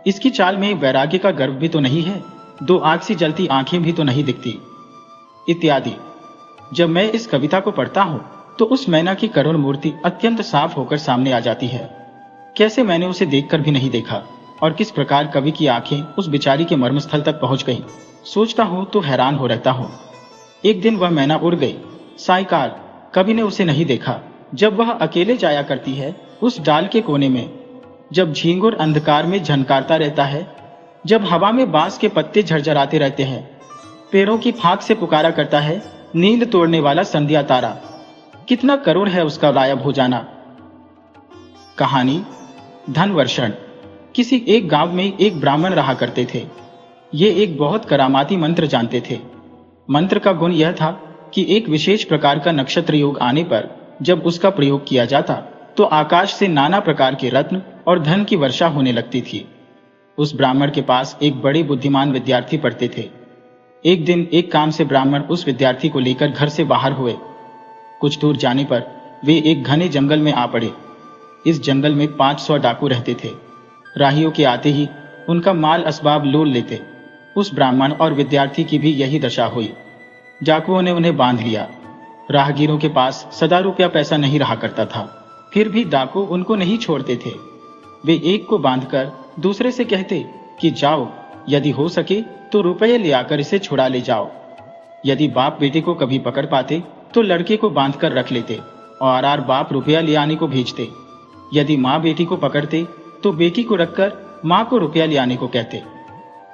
इसकी चाल में वैराग्य का गर्व भी तो नहीं है, दो आग सी जलती आंखें भी तो नहीं दिखती, इत्यादि। जब मैं इस कविता को पढ़ता हूँ तो उस मैना की करुण मूर्ति अत्यंत साफ होकर सामने आ जाती है। कैसे मैंने उसे देखकर भी नहीं देखा, और किस प्रकार कवि की आंखें उस बेचारी के मर्मस्थल तक पहुंच गईं, सोचता हूं तो हैरान हो रहता हूं। एक दिन वह मैना उड़ गई। सायकाल कवि ने उसे नहीं देखा। जब वह अकेले जाया करती है उस डाल के कोने में, जब झींगुर अंधकार में झनकारता रहता है, जब हवा में बांस के पत्ते झरझराते रहते हैं, पेड़ों की फांक से पुकारा करता है नींद तोड़ने वाला संध्या तारा। कितना करुण है उसका गायब हो जाना। कहानी धनवर्षण। किसी एक गांव में एक ब्राह्मण रहा करते थे। ये एक बहुत करामाती मंत्र जानते थे। मंत्र का गुण यह था कि एक विशेष प्रकार का नक्षत्र योग आने पर जब उसका प्रयोग किया जाता तो आकाश से नाना प्रकार के रत्न और धन की वर्षा होने लगती थी। उस ब्राह्मण के पास एक बड़े बुद्धिमान विद्यार्थी पढ़ते थे। एक दिन एक काम से ब्राह्मण उस विद्यार्थी को लेकर घर से बाहर हुए। कुछ दूर जाने पर वे एक घने जंगल में आ पड़े। इस जंगल में 500 डाकू रहते थे। राहियों के आते ही उनका माल असबाब लूट लेते। उस ब्राह्मण और विद्यार्थी की भी यही दशा हुई। डाकुओं ने उन्हें बांध लिया। राहगीरों के पास सदा रुपया पैसा नहीं रहा करता था, फिर भी डाकू उनको नहीं छोड़ते थे। वे एक को बांधकर दूसरे से कहते कि जाओ, यदि हो सके तो रुपये ले आकर इसे छुड़ा ले जाओ। यदि बाप बेटे को कभी पकड़ पाते तो लड़के को बांधकर रख लेते और बाप रुपया ले आने को भेजते। यदि माँ बेटी को पकड़ते तो बेटी को रखकर माँ को रुपया ले आने को कहते।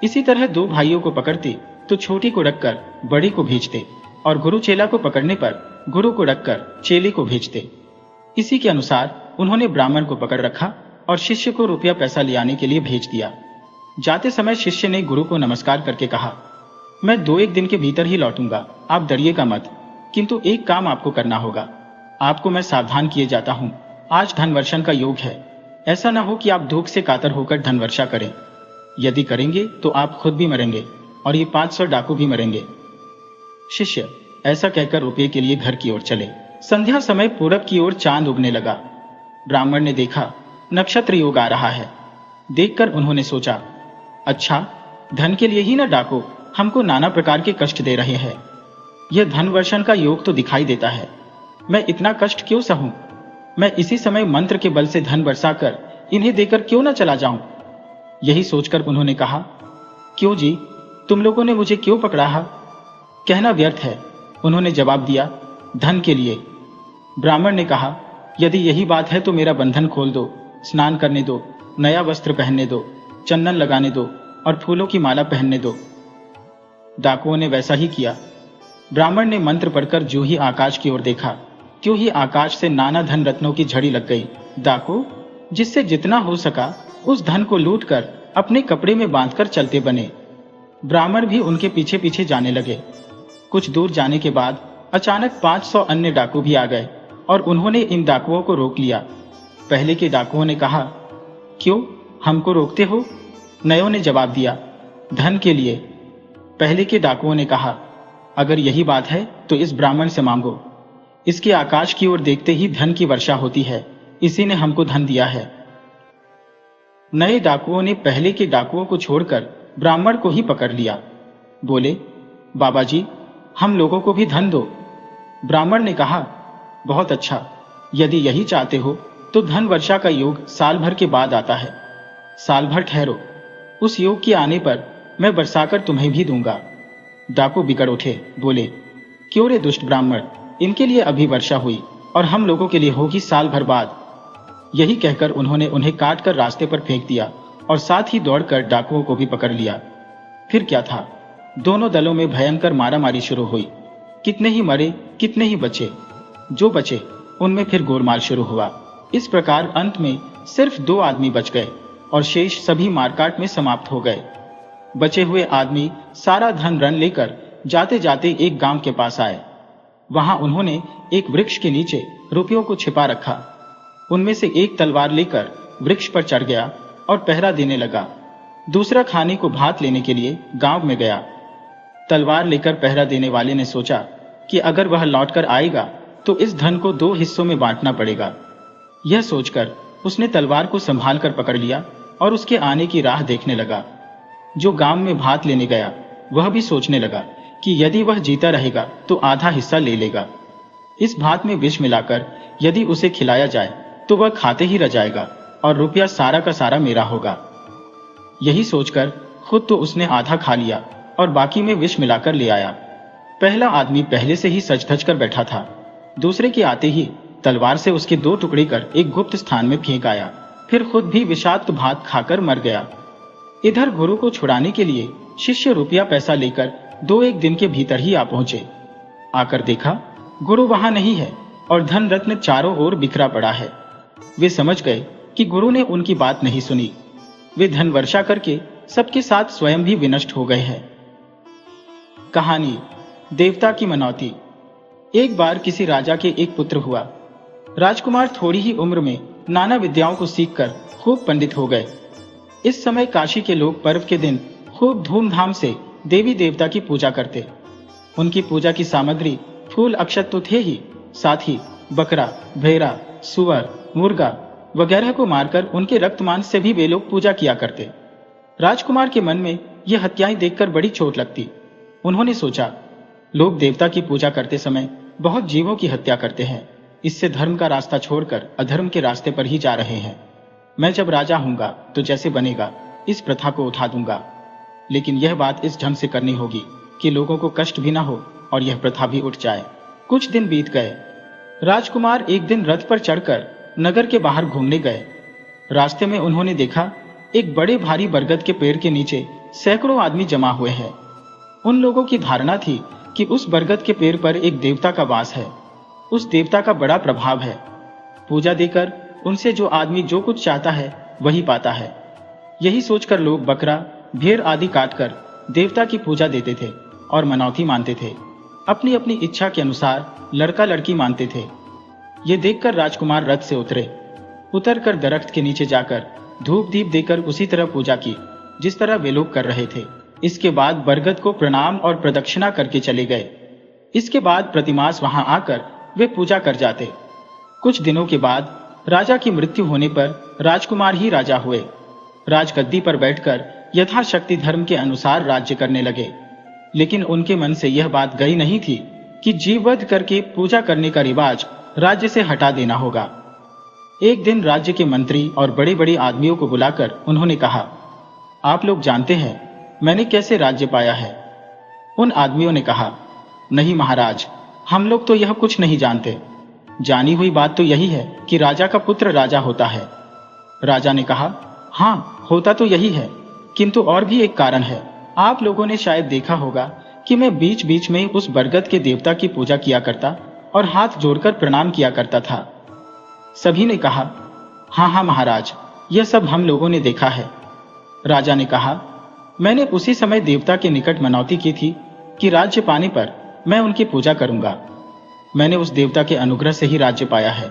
इसी तरह दो भाइयों को पकड़ते तो छोटी को रखकर बड़ी को भेजते, और गुरु चेला को पकड़ने पर गुरु को रखकर चेले को भेजते। इसी के अनुसार उन्होंने ब्राह्मण को पकड़ रखा और शिष्य को रुपया पैसा ले आने के लिए भेज दिया। जाते समय शिष्य ने गुरु को नमस्कार करके कहा, मैं 2-1 दिन के भीतर ही लौटूंगा, आप डरिएगा मत, किंतु एक काम आपको करना होगा। आपको मैं सावधान किए जाता हूँ, आज धनवर्षण का योग है। ऐसा न हो कि आप धूप से कातर होकर धनवर्षा करें। यदि करेंगे तो आप खुद भी मरेंगे और ये 500 डाकू भी मरेंगे। शिष्य ऐसा कहकर रुपये के लिए घर की ओर चले। संध्या समय पूरब की ओर चांद उगने लगा। ब्राह्मण ने देखा नक्षत्र योग आ रहा है। देखकर उन्होंने सोचा, अच्छा, धन के लिए ही न डाकू हमको नाना प्रकार के कष्ट दे रहे हैं। यह धनवर्षण का योग तो दिखाई देता है। मैं इतना कष्ट क्यों सहूं? मैं इसी समय मंत्र के बल से धन बरसाकर इन्हें देकर क्यों न चला जाऊं? यही सोचकर उन्होंने कहा, क्यों जी, तुम लोगों ने मुझे क्यों पकड़ा है? कहना व्यर्थ है, उन्होंने जवाब दिया, धन के लिए। ब्राह्मण ने कहा, यदि यही बात है तो मेरा बंधन खोल दो, स्नान करने दो, नया वस्त्र पहनने दो, चंदन लगाने दो और फूलों की माला पहनने दो। डाकुओं ने वैसा ही किया। ब्राह्मण ने मंत्र पढ़कर जो ही आकाश की ओर देखा, त्यों ही आकाश से नाना धन रत्नों की झड़ी लग गई। डाकू जिससे जितना हो सका उस धन को लूटकर अपने कपड़े में बांधकर चलते बने। ब्राह्मण भी उनके पीछे पीछे जाने लगे। कुछ दूर जाने के बाद अचानक 500 अन्य डाकू भी आ गए और उन्होंने इन डाकुओं को रोक लिया। पहले के डाकुओं ने कहा, क्यों हमको रोकते हो? नयों ने जवाब दिया, धन के लिए। पहले के डाकुओं ने कहा, अगर यही बात है तो इस ब्राह्मण से मांगो। इसके आकाश की ओर देखते ही धन की वर्षा होती है, इसी ने हमको धन दिया है। नए डाकुओं ने पहले के डाकुओं को छोड़कर ब्राह्मण को ही पकड़ लिया। बोले, बाबा जी, हम लोगों को भी धन दो। ब्राह्मण ने कहा, बहुत अच्छा, यदि यही चाहते हो तो धन वर्षा का योग साल भर के बाद आता है। साल भर ठहरो, उस योग के आने पर मैं बरसाकर तुम्हें भी दूंगा। डाकू बिगड़ उठे, बोले, क्यों रे दुष्ट ब्राह्मण, इनके लिए अभी वर्षा हुई और हम लोगों के लिए होगी साल भर बाद। यही कहकर उन्होंने उन्हें काट कर रास्ते पर फेंक दिया और साथ ही दौड़कर डाकुओं को भी पकड़ लिया। फिर क्या था, दोनों दलों में भयंकर मारामारी शुरू हुई। कितने ही मरे, कितने ही बचे। जो बचे उनमें फिर गोलमाल शुरू हुआ। इस प्रकार अंत में सिर्फ 2 आदमी बच गए और शेष सभी मारकाट में समाप्त हो गए। बचे हुए आदमी सारा धन रन लेकर जाते जाते एक गांव के पास आए। वहां उन्होंने एक वृक्ष के नीचे रुपयों को छिपा रखा। उनमें से एक तलवार लेकर वृक्ष पर चढ़ गया और पहरा देने लगा। दूसरा खाने को भात लेने के लिए गांव में गया। तलवार लेकर पहरा देने वाले ने सोचा कि अगर वह लौटकर आएगा तो इस धन को 2 हिस्सों में बांटना पड़ेगा। यह सोचकर उसने तलवार को संभाल कर पकड़ लिया और उसके आने की राह देखने लगा। जो गांव में भात लेने गया वह भी सोचने लगा कि यदि वह जीता रहेगा तो आधा हिस्सा ले लेगा। इस भात में विष मिलाकर यदि उसे खिलाया जाए तो वह खाते ही रह जाएगा और रुपया सारा का सारा मेरा होगा। यही सोचकर खुद तो उसने आधा खा लिया और बाकी में विष मिलाकर ले आया। पहला आदमी पहले से ही सज धज कर बैठा था। दूसरे के आते ही तलवार से उसके 2 टुकड़े कर एक गुप्त स्थान में फेंक आया। फिर खुद भी विषाक्त भात खाकर मर गया। इधर गुरु को छुड़ाने के लिए शिष्य रुपया पैसा लेकर 2-1 दिन के भीतर ही आ पहुंचे। आकर देखा गुरु वहां नहीं है और धन रत्न चारों ओर बिखरा पड़ा है। वे समझ गए कि गुरु ने उनकी बात नहीं सुनी। वे धन वर्षा करके सबके साथ स्वयं भी विनष्ट हो गए हैं। कहानी देवता की मनौती। एक बार किसी राजा के एक पुत्र हुआ। राजकुमार थोड़ी ही उम्र में नाना विद्याओं को सीखकर खूब पंडित हो गए। इस समय काशी के लोग पर्व के दिन खूब धूमधाम से देवी देवता की पूजा करते। उनकी पूजा की सामग्री फूल अक्षत तो थे ही, साथ ही बकरा, भेड़ा, सुअर, मुर्गा वगैरह को मारकर उनके रक्त मांस से भी वे लोग पूजा किया करते। राजकुमार के मन में यह हत्याएं देखकर बड़ी चोट लगती। उन्होंने सोचा, लोग देवता की पूजा करते समय बहुत जीवों की हत्या करते हैं। इससे धर्म का रास्ता छोड़कर अधर्म के रास्ते पर ही जा रहे हैं। मैं जब राजा हूंगा तो जैसे बनेगा इस प्रथा को उठा दूंगा। लेकिन यह बात इस ढंग से करनी होगी कि लोगों को कष्ट भी ना हो और यह प्रथा भी उठ जाए। कुछ दिन बीत गए। राजकुमार एक दिन रथ पर चढ़कर नगर के बाहर घूमने गए। रास्ते में उन्होंने देखा एक बड़े भारी बरगद के पेड़ के नीचे सैकड़ों आदमी जमा हुए हैं। उन लोगों की धारणा थी कि उस बरगद के पेड़ पर एक देवता का वास है। उस देवता का बड़ा प्रभाव है। पूजा देकर उनसे जो आदमी जो कुछ चाहता है वही पाता है। यही सोचकर लोग बकरा, भेड़ आदि काटकर देवता की पूजा देते थे और मनौती मानते थे। अपनी अपनी इच्छा के अनुसार लड़का लड़की मानते थे। ये देखकर राजकुमार रथ से उतरकर दरख्त के नीचे जाकर धूप दीप देकर उसी तरह पूजा की जिस तरह वे लोग कर रहे थे। इसके बाद बरगद को प्रणाम और प्रदक्षिणा करके चले गए। इसके बाद प्रतिमास वहां आकर वे पूजा कर जाते। कुछ दिनों के बाद राजा की मृत्यु होने पर राजकुमार ही राजा हुए। राजगद्दी पर बैठकर यथाशक्ति धर्म के अनुसार राज्य करने लगे। लेकिन उनके मन से यह बात गई नहीं थी कि जीववध करके पूजा करने का रिवाज राज्य से हटा देना होगा। एक दिन राज्य के मंत्री और बड़े बड़े आदमियों को बुलाकर उन्होंने कहा, आप लोग जानते हैं मैंने कैसे राज्य पाया है? उन आदमियों ने कहा, नहीं महाराज, हम लोग तो यह कुछ नहीं जानते। जानी हुई बात तो यही है कि राजा का पुत्र राजा होता है। राजा ने कहा, हाँ होता तो यही है, किंतु और भी एक कारण है। आप लोगों ने शायद देखा होगा कि मैं बीच बीच में उस बरगद के देवता की पूजा किया करता और हाथ जोड़कर प्रणाम किया करता था। सभी ने कहा, हाँ महाराज, यह सब हम लोगों ने देखा है। राजा ने कहा, मैंने उसी समय देवता के निकट मनौती की थी कि राज्य पाने पर मैं उनकी पूजा करूंगा। मैंने उस देवता के अनुग्रह से ही राज्य पाया है।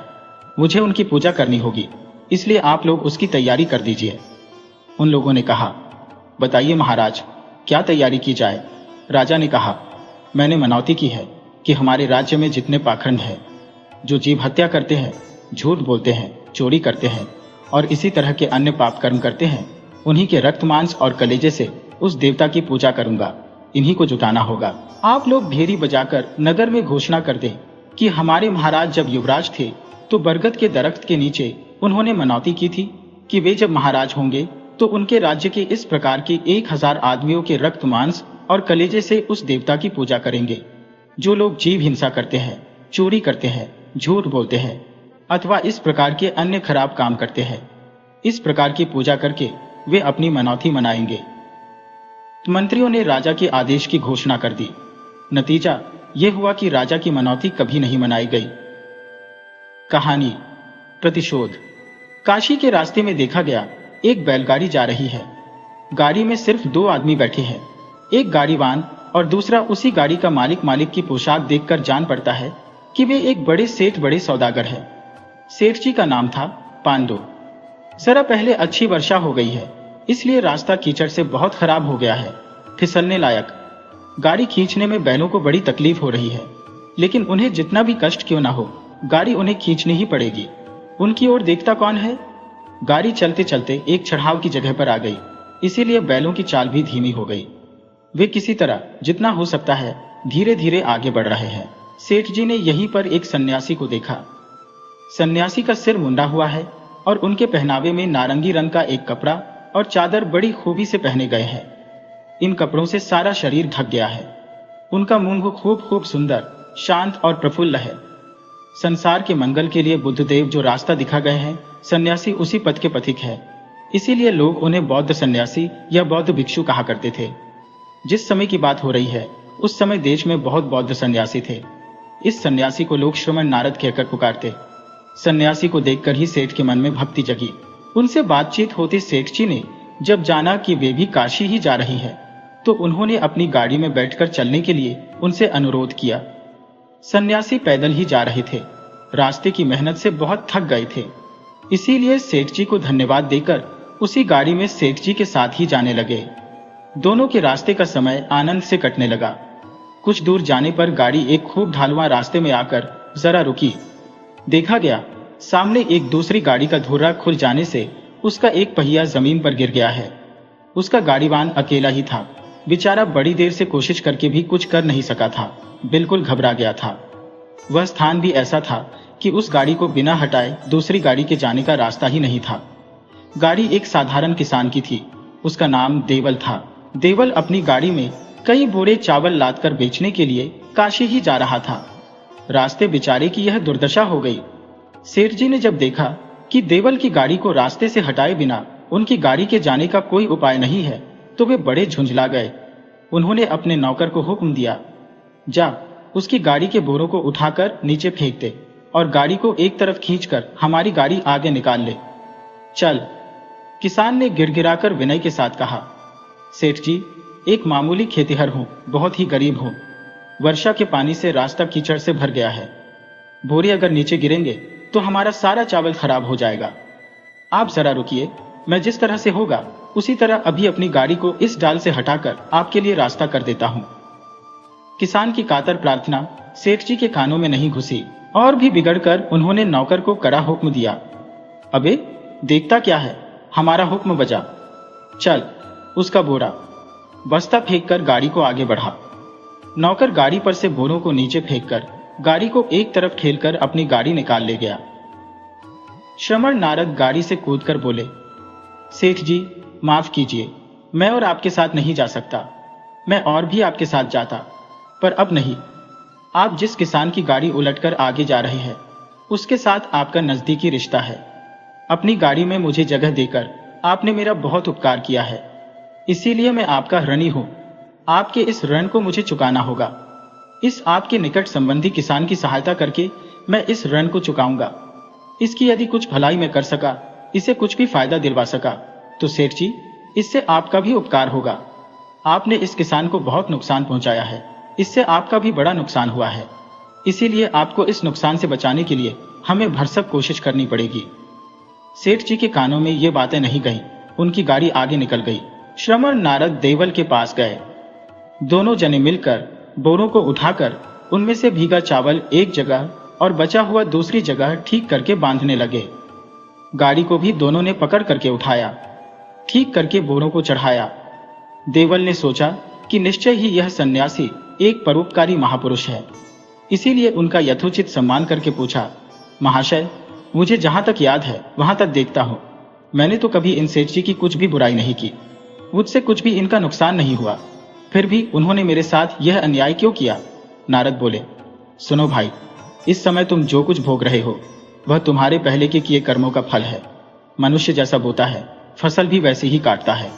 मुझे उनकी पूजा करनी होगी, इसलिए आप लोग उसकी तैयारी कर दीजिए। उन लोगों ने कहा, बताइए महाराज, क्या तैयारी की जाए? राजा ने कहा, मैंने मनौती की है कि हमारे राज्य में जितने पाखंड हैं, जो जीव हत्या करते हैं, झूठ बोलते हैं, चोरी करते हैं और इसी तरह के अन्य पाप कर्म करते हैं, उन्हीं के रक्त मांस और कलेजे से उस देवता की पूजा करूंगा। इन्हीं को जुटाना होगा। आप लोग भेरी बजाकर नगर में घोषणा कर दें कि हमारे महाराज जब युवराज थे तो बरगद के दरख्त के नीचे उन्होंने मनौती की थी कि वे जब महाराज होंगे तो उनके राज्य के इस प्रकार के 1000 आदमियों के रक्त मांस और कलेजे से उस देवता की पूजा करेंगे। जो लोग जीव हिंसा करते हैं चोरी करते हैं, झूठ बोलते हैं अथवा इस प्रकार के अन्य खराब काम करते हैं। इस प्रकार की पूजा करके वे अपनी मनौती मनाएंगे। मंत्रियों ने राजा के आदेश की घोषणा कर दी। नतीजा यह हुआ कि राजा की मनौती कभी नहीं मनाई गई। कहानी प्रतिशोध। काशी के रास्ते में देखा गया एक बैलगाड़ी जा रही है। गाड़ी में सिर्फ 2 आदमी बैठे हैं, एक गाड़ीवान और दूसरा उसी गाड़ी का मालिक। मालिक की पोशाक देखकर जान पड़ता है कि वे एक बड़े सेठ, बड़े सौदागर हैं। सेठ जी का नाम था पांडु। जरा पहले अच्छी वर्षा हो गई है, इसलिए रास्ता कीचड़ से बहुत खराब हो गया है, फिसलने लायक। गाड़ी खींचने में बैलों को बड़ी तकलीफ हो रही है, लेकिन उन्हें जितना भी कष्ट क्यों ना हो, गाड़ी उन्हें खींचनी ही पड़ेगी। उनकी ओर देखता कौन है? गाड़ी चलते चलते एक चढ़ाव की जगह पर आ गई, इसीलिए बैलों की चाल भी धीमी हो गई। वे किसी तरह जितना हो सकता है धीरे धीरे आगे बढ़ रहे हैं। सेठ जी ने यहीं पर एक सन्यासी को देखा। सन्यासी का सिर मुंडा हुआ है और उनके पहनावे में नारंगी रंग का एक कपड़ा और चादर बड़ी खूबी से पहने गए हैं। इन कपड़ों से सारा शरीर ढक गया है। उनका मुंह खूब सुंदर, शांत और प्रफुल्ल है। संसार के मंगल के लिए बुद्धदेव जो रास्ता दिखा गए हैं, सन्यासी उसी पथ के पथिक है। इसीलिए लोग उन्हें बौद्ध सन्यासी या बौद्ध भिक्षु कहा करते थे। जिस समय की बात हो रही है, उस समय देश में बहुत बौद्ध सन्यासी थे। इस सन्यासी को लोग श्रमण नारद कहकर पुकारते। सन्यासी को देखकर ही सेठ के मन में भक्ति जगी। उनसे बातचीत होते सेठ जी ने जब जाना कि वे भी काशी ही जा रही है, तो उन्होंने अपनी गाड़ी में बैठकर चलने के लिए उनसे अनुरोध किया। सन्यासी पैदल ही जा रहे थे, रास्ते की मेहनत से बहुत थक गए थे, इसीलिए सेठ जी को धन्यवाद देकर उसी गाड़ी में सेठ जी के साथ ही जाने लगे। दोनों के रास्ते का समय आनंद से कटने लगा। कुछ दूर जाने पर गाड़ी एक खूब ढालुआ रास्ते में आकर जरा रुकी। देखा गया सामने एक दूसरी गाड़ी का धुर्रा खुल जाने से उसका एक पहिया जमीन पर गिर गया है। उसका गाड़ीवान अकेला ही था। बेचारा बड़ी देर से कोशिश करके भी कुछ कर नहीं सका था, बिल्कुल घबरा गया था। वह स्थान भी ऐसा था कि उस गाड़ी को बिना हटाए दूसरी गाड़ी के जाने का रास्ता ही नहीं था। गाड़ी एक साधारण किसान की थी, उसका नाम देवल था। देवल अपनी गाड़ी में कई बोरे चावल लादकर बेचने के लिए काशी ही जा रहा था। रास्ते बेचारे की यह दुर्दशा हो गई। सेठ जी ने जब देखा कि देवल की गाड़ी को रास्ते से हटाए बिना उनकी गाड़ी के जाने का कोई उपाय नहीं है, तो वे बड़े झुंझला गए। उन्होंने अपने नौकर को हुक्म दिया, जा उसकी गाड़ी के बोरों को उठाकर नीचे फेंक दे और गाड़ी को एक तरफ खींचकर हमारी गाड़ी आगे निकाल ले। चल। किसान ने गिड़गिड़ाकर विनय के साथ कहा, सेठ जी, एक मामूली खेतिहर हूं, बहुत ही गरीब हूं। वर्षा के पानी से रास्ता कीचड़ से भर गया है। बोरे अगर नीचे गिरेंगे तो हमारा सारा चावल खराब हो जाएगा। आप जरा रुकिए, मैं जिस तरह से होगा उसी तरह अभी अपनी गाड़ी को इस डाल से हटाकर आपके लिए रास्ता कर देता हूं। किसान की कातर प्रार्थना सेठ जी के कानों में नहीं घुसी और भी बिगड़कर उन्होंने नौकर को कड़ा हुक्म दिया, अबे देखता क्या है, हमारा हुक्म बजा। चल उसका बोरा। बस्ता फेंककर गाड़ी को आगे बढ़ा। नौकर गाड़ी पर से बोरों को नीचे फेंककर गाड़ी को एक तरफ ठेलकर अपनी गाड़ी निकाल ले गया। श्रमण नारद गाड़ी से कूदकर बोले, सेठ जी माफ कीजिए, मैं और आपके साथ नहीं जा सकता। मैं और भी आपके साथ जाता, पर अब नहीं। आप जिस किसान की गाड़ी उलटकर आगे जा रहे हैं, उसके साथ आपका नजदीकी रिश्ता है। अपनी गाड़ी में मुझे जगह देकर आपने मेरा बहुत उपकार किया है, इसीलिए मैं आपका ऋणी हूं। आपके इस ऋण को मुझे चुकाना होगा। इस आपके निकट संबंधी किसान की सहायता करके मैं इस ऋण को चुकाऊंगा। इसकी यदि कुछ भलाई मैं कर सका, इसे कुछ भी फायदा दिलवा सका, तो सेठ जी इससे आपका भी उपकार होगा। आपने इस किसान को बहुत नुकसान पहुंचाया है, इससे आपका भी बड़ा नुकसान हुआ है। इसीलिए आपको इस नुकसान से बचाने के लिए हमें भरसक कोशिश करनी पड़ेगी। सेठ जी के कानों में ये बातें नहीं गईं। उनकी गाड़ी आगे निकल गई। श्रमण नारद देवल के पास गए। दोनों जने मिलकर बोरों को उठाकर उनमें से भीगा चावल एक जगह और बचा हुआ दूसरी जगह ठीक करके बांधने लगे। गाड़ी को भी दोनों ने पकड़ करके उठाया, ठीक करके बोरों को चढ़ाया। देवल ने सोचा कि निश्चय ही यह सन्यासी एक परोपकारी महापुरुष है, इसीलिए उनका यथोचित सम्मान करके पूछा, महाशय, मुझे जहां तक याद है वहां तक देखता हूं, मैंने तो कभी इन सेठ जी की कुछ भी बुराई नहीं की, मुझसे कुछ भी इनका नुकसान नहीं हुआ, फिर भी उन्होंने मेरे साथ यह अन्याय क्यों किया? नारद बोले, सुनो भाई, इस समय तुम जो कुछ भोग रहे हो वह तुम्हारे पहले के किए कर्मों का फल है। मनुष्य जैसा बोता है फसल भी वैसे ही काटता है।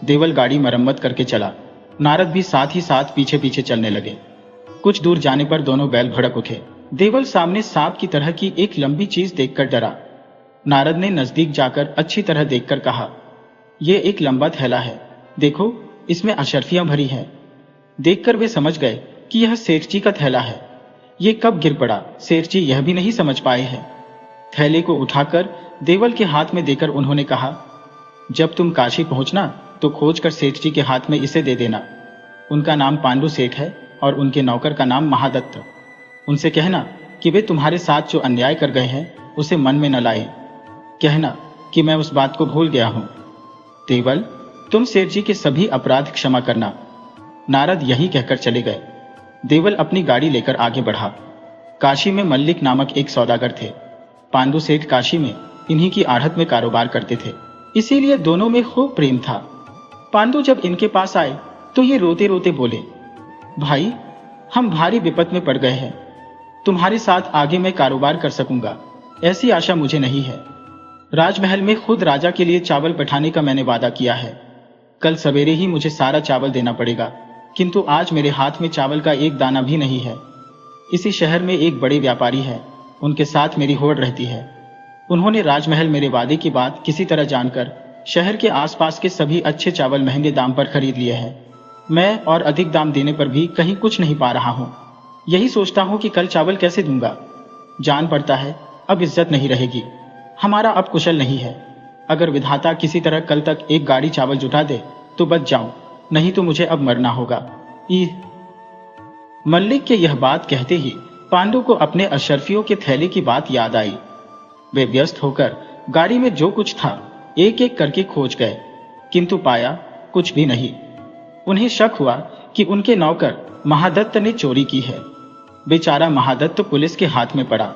देवल गाड़ी मरम्मत करके चला। नारद भी साथ ही साथ पीछे पीछे चलने लगे। कुछ दूर जाने पर दोनों बैल भड़क उठे। देवल सामने सांप की तरह की एक लंबी चीज देखकर डरा। नारद ने नजदीक जाकर अच्छी तरह देखकर कहा, यह एक लंबा थैला है, देखो इसमें अशर्फियां भरी है। देखकर वे समझ गए कि यह सेठ जी का थैला है। ये कब गिर पड़ा सेठ जी यह भी नहीं समझ पाए हैं। थैले को उठाकर देवल के हाथ में देकर उन्होंने कहा, जब तुम काशी पहुंचना तो खोज कर सेठ जी के हाथ में इसे दे देना। उनका नाम पांडु सेठ है और उनके नौकर का नाम महादत्त। उनसे कहना कि वे तुम्हारे साथ जो अन्याय कर गए हैं उसे मन में न लाए। कहना कि मैं उस बात को भूल गया हूं। देवल, तुम सेठ जी के सभी अपराध क्षमा करना। नारद यही कहकर चले गए। देवल अपनी गाड़ी लेकर आगे बढ़ा। काशी में मल्लिक नामक एक सौदागर थे। पांडु सेठ काशी में इन्हीं की आढ़त में कारोबार करते थे, इसीलिए दोनों में खूब प्रेम था। पांडु जब इनके पास आए तो ये रोते रोते बोले, भाई हम भारी विपत में पड़ गए हैं। तुम्हारे साथ आगे मैं कारोबार कर सकूंगा ऐसी आशा मुझे नहीं है। राजमहल में खुद राजा के लिए चावल बैठाने का मैंने वादा किया है। कल सवेरे ही मुझे सारा चावल देना पड़ेगा, किंतु आज मेरे हाथ में चावल का एक दाना भी नहीं है। इसी शहर में एक बड़े व्यापारी है, उनके साथ मेरी होड़ रहती है। उन्होंने राजमहल मेरे वादे की बात किसी तरह जानकर शहर के आसपास के सभी अच्छे चावल महंगे दाम पर खरीद लिए हैं। मैं और अधिक दाम देने पर भी कहीं कुछ नहीं पा रहा हूं। यही सोचता हूं कि कल चावल कैसे दूंगा। जान पड़ता है अब इज्जत नहीं रहेगी। हमारा अब कुशल नहीं है। अगर विधाता किसी तरह कल तक एक गाड़ी चावल जुटा दे तो बच जाऊं, नहीं तो मुझे अब मरना होगा। मल्लिक के यह बात कहते ही पांडु को अपने अशर्फियों के थैले की बात याद आई। वे व्यस्त होकर गाड़ी में जो कुछ था एक एक करके खोज गए, किंतु पाया कुछ भी नहीं। उन्हें शक हुआ कि उनके नौकर महादत्त ने चोरी की है। बेचारा महादत्त पुलिस के हाथ में पड़ा।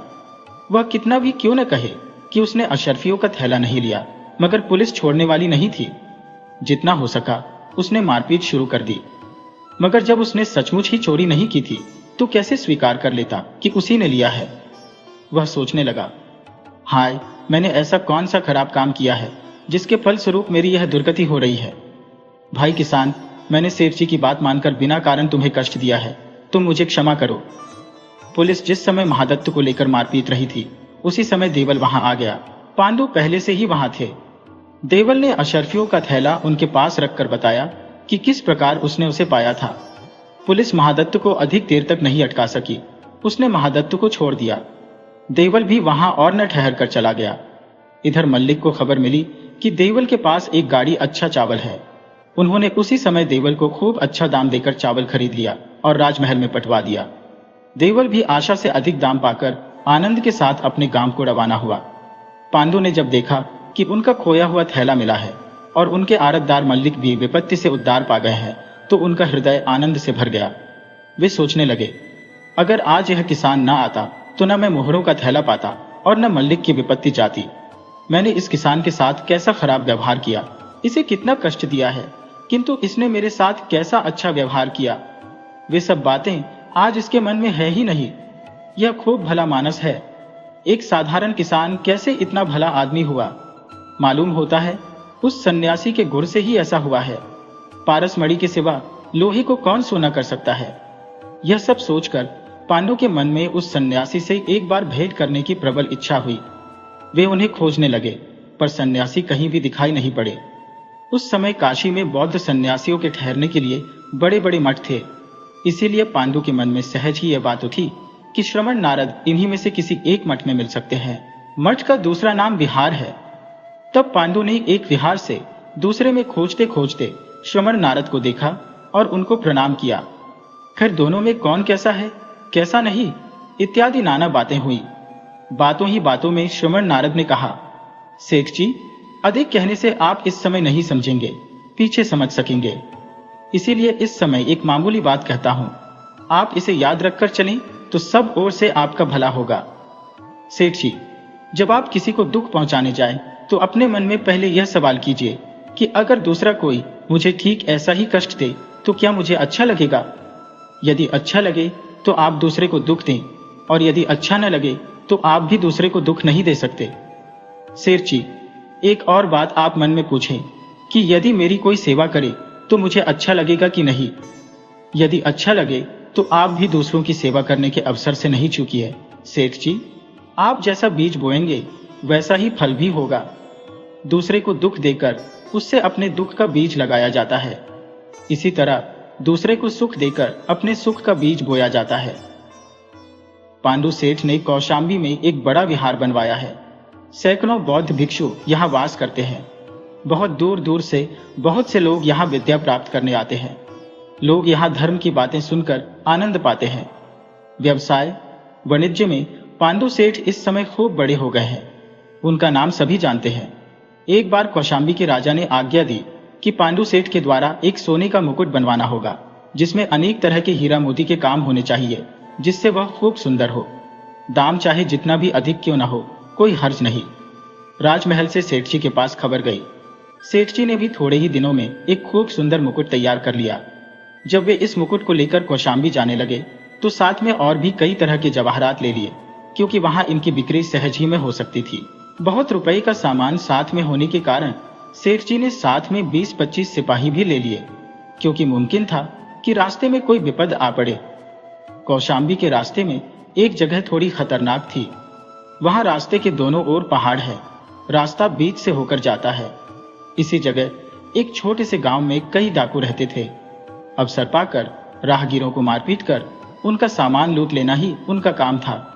वह कितना भी क्यों न कहे कि उसने अशर्फियों का थैला नहीं लिया, मगर पुलिस छोड़ने वाली नहीं थी। जितना हो सका उसने मारपीट शुरू कर दी। मगर जब उसने सचमुच ही चोरी नहीं की थी तो कैसे स्वीकार कर लेता कि उसी ने लिया है। वह सोचने लगा, हाय, मैंने ऐसा कौन सा खराब काम किया है जिसके फलस्वरूप मेरी यह दुर्गति हो रही है। भाई किसान, मैंने सेठ जी की बात मानकर बिना कारण तुम्हें कष्ट दिया है, तुम मुझे क्षमा करो। पुलिस जिस समय महादत्त को लेकर मारपीट रही थी उसी समय देवल वहां आ गया। पांडु पहले से ही वहां थे। देवल ने अशर्फियों का थैला उनके पास रखकर बताया कि किस प्रकार उसने उसे पाया था। पुलिस महादत्त को अधिक देर तक नहीं अटका सकी। उसने महादत्त को छोड़ दिया। देवल भी वहां और न ठहर कर चला गया। इधर मल्लिक को खबर मिली कि देवल के पास एक गाड़ी अच्छा चावल है। उन्होंने उसी समय देवल को खूब अच्छा दाम देकर चावल खरीद लिया और राजमहल में पटवा दिया। देवल भी आशा से अधिक दाम पाकर आनंद के साथ अपने गांव को रवाना हुआ। पांडु ने जब देखा कि उनका खोया हुआ थैला मिला है और उनके आड़तदार मल्लिक भी विपत्ति से उद्धार पा गए हैं तो उनका हृदय आनंद से भर गया। वे सोचने लगे, अगर आज यह किसान ना आता तो न मैं मोहरों का थैला पाता और न मल्लिक की विपत्ति जाती। मैंने इस किसान के साथ कैसा खराब व्यवहार किया, इसे कितना कष्ट दिया है, किंतु इसने मेरे साथ कैसा अच्छा व्यवहार किया। वे सब बातें आज इसके मन में है ही नहीं। यह खूब भला मानस है। एक साधारण किसान कैसे इतना भला आदमी हुआ। मालूम होता है उस सन्यासी के गुण से ही ऐसा हुआ है। पारसमणि के सिवा लोहे को कौन सोना कर सकता है। यह सब सोचकर पांडु के मन में उस सन्यासी से एक बार भेंट करने की प्रबल इच्छा हुई। वे उन्हें खोजने लगे, पर सन्यासी कहीं भी दिखाई नहीं पड़े। उस समय काशी में बौद्ध सन्यासियों के ठहरने के लिए बड़े बड़े मठ थे। इसीलिए पांडु के मन में सहज ही यह बात उठी कि श्रमण नारद इन्हीं में से किसी एक मठ में मिल सकते हैं। मठ का दूसरा नाम विहार है। तब पांडु ने एक विहार से दूसरे में खोजते खोजते श्रमण नारद को देखा और उनको प्रणाम किया। खैर दोनों में कौन कैसा है कैसा नहीं इत्यादि नाना बातें हुई। बातों ही बातों में श्रमण नारद ने कहा, सेठ जी, अधिक कहने से आप इस समय नहीं समझेंगे, पीछे समझ सकेंगे। इसीलिए इस समय एक मामूली बात कहता हूं, आप इसे याद रखकर चलें तो सब ओर से आपका भला होगा। सेठ जी, जब आप किसी को दुख पहुंचाने जाएं तो अपने मन में पहले यह सवाल कीजिए कि अगर दूसरा कोई मुझे ठीक ऐसा ही कष्ट दे तो क्या मुझे अच्छा लगेगा। यदि अच्छा लगे तो आप दूसरे को दुख दें और यदि अच्छा न लगे तो आप भी दूसरे को दुख नहीं दे सकते। सेठ जी, एक और बात आप मन में पूछें कि यदि मेरी कोई सेवा करे तो मुझे अच्छा लगेगा कि नहीं। यदि अच्छा लगे तो आप भी दूसरों की सेवा करने के अवसर से नहीं चूकिए। सेठ जी, आप जैसा बीज बोएंगे वैसा ही फल भी होगा। दूसरे को दुख देकर उससे अपने दुख का बीज लगाया जाता है। इसी तरह दूसरे को सुख देकर अपने सुख का बीज बोया जाता है। पांडु सेठ ने कौशाम्बी में एक बड़ा विहार बनवाया है। सैकड़ों बौद्ध भिक्षु यहाँ वास करते हैं। बहुत दूर दूर से बहुत से लोग यहाँ विद्या प्राप्त करने आते हैं। लोग यहाँ धर्म की बातें सुनकर आनंद पाते हैं। व्यवसाय वाणिज्य में पांडु सेठ इस समय खूब बड़े हो गए हैं। उनका नाम सभी जानते हैं। एक बार कौशाम्बी के राजा ने आज्ञा दी कि पांडु सेठ के द्वारा एक सोने का मुकुट बनवाना होगा, जिसमें अनेक तरह के हीरा मोती के काम होने चाहिए, जिससे वह खूब सुंदर हो। दाम चाहे जितना भी अधिक क्यों न हो, कोई हर्ज नहीं। राजमहल से सेठ जी के पास खबर गई। सेठ जी ने भी थोड़े ही दिनों में एक खूब सुंदर मुकुट तैयार कर लिया। जब वे इस मुकुट को लेकर कौशाम्बी जाने लगे तो साथ में और भी कई तरह के जवाहरात ले लिए, क्योंकि वहां इनकी बिक्री सहज ही में हो सकती थी। बहुत रुपए का सामान साथ में होने के कारण सेठ जी ने साथ में 20-25 सिपाही भी ले लिए, क्योंकि मुमकिन था कि रास्ते में कोई विपद आ पड़े। कौशाम्बी के रास्ते में एक जगह थोड़ी खतरनाक थी। वहां रास्ते के दोनों ओर पहाड़ है, रास्ता बीच से होकर जाता है। इसी जगह एक छोटे से गांव में कई डाकू रहते थे। अवसर पाकर राहगीरों को मारपीट कर उनका सामान लूट लेना ही उनका काम था।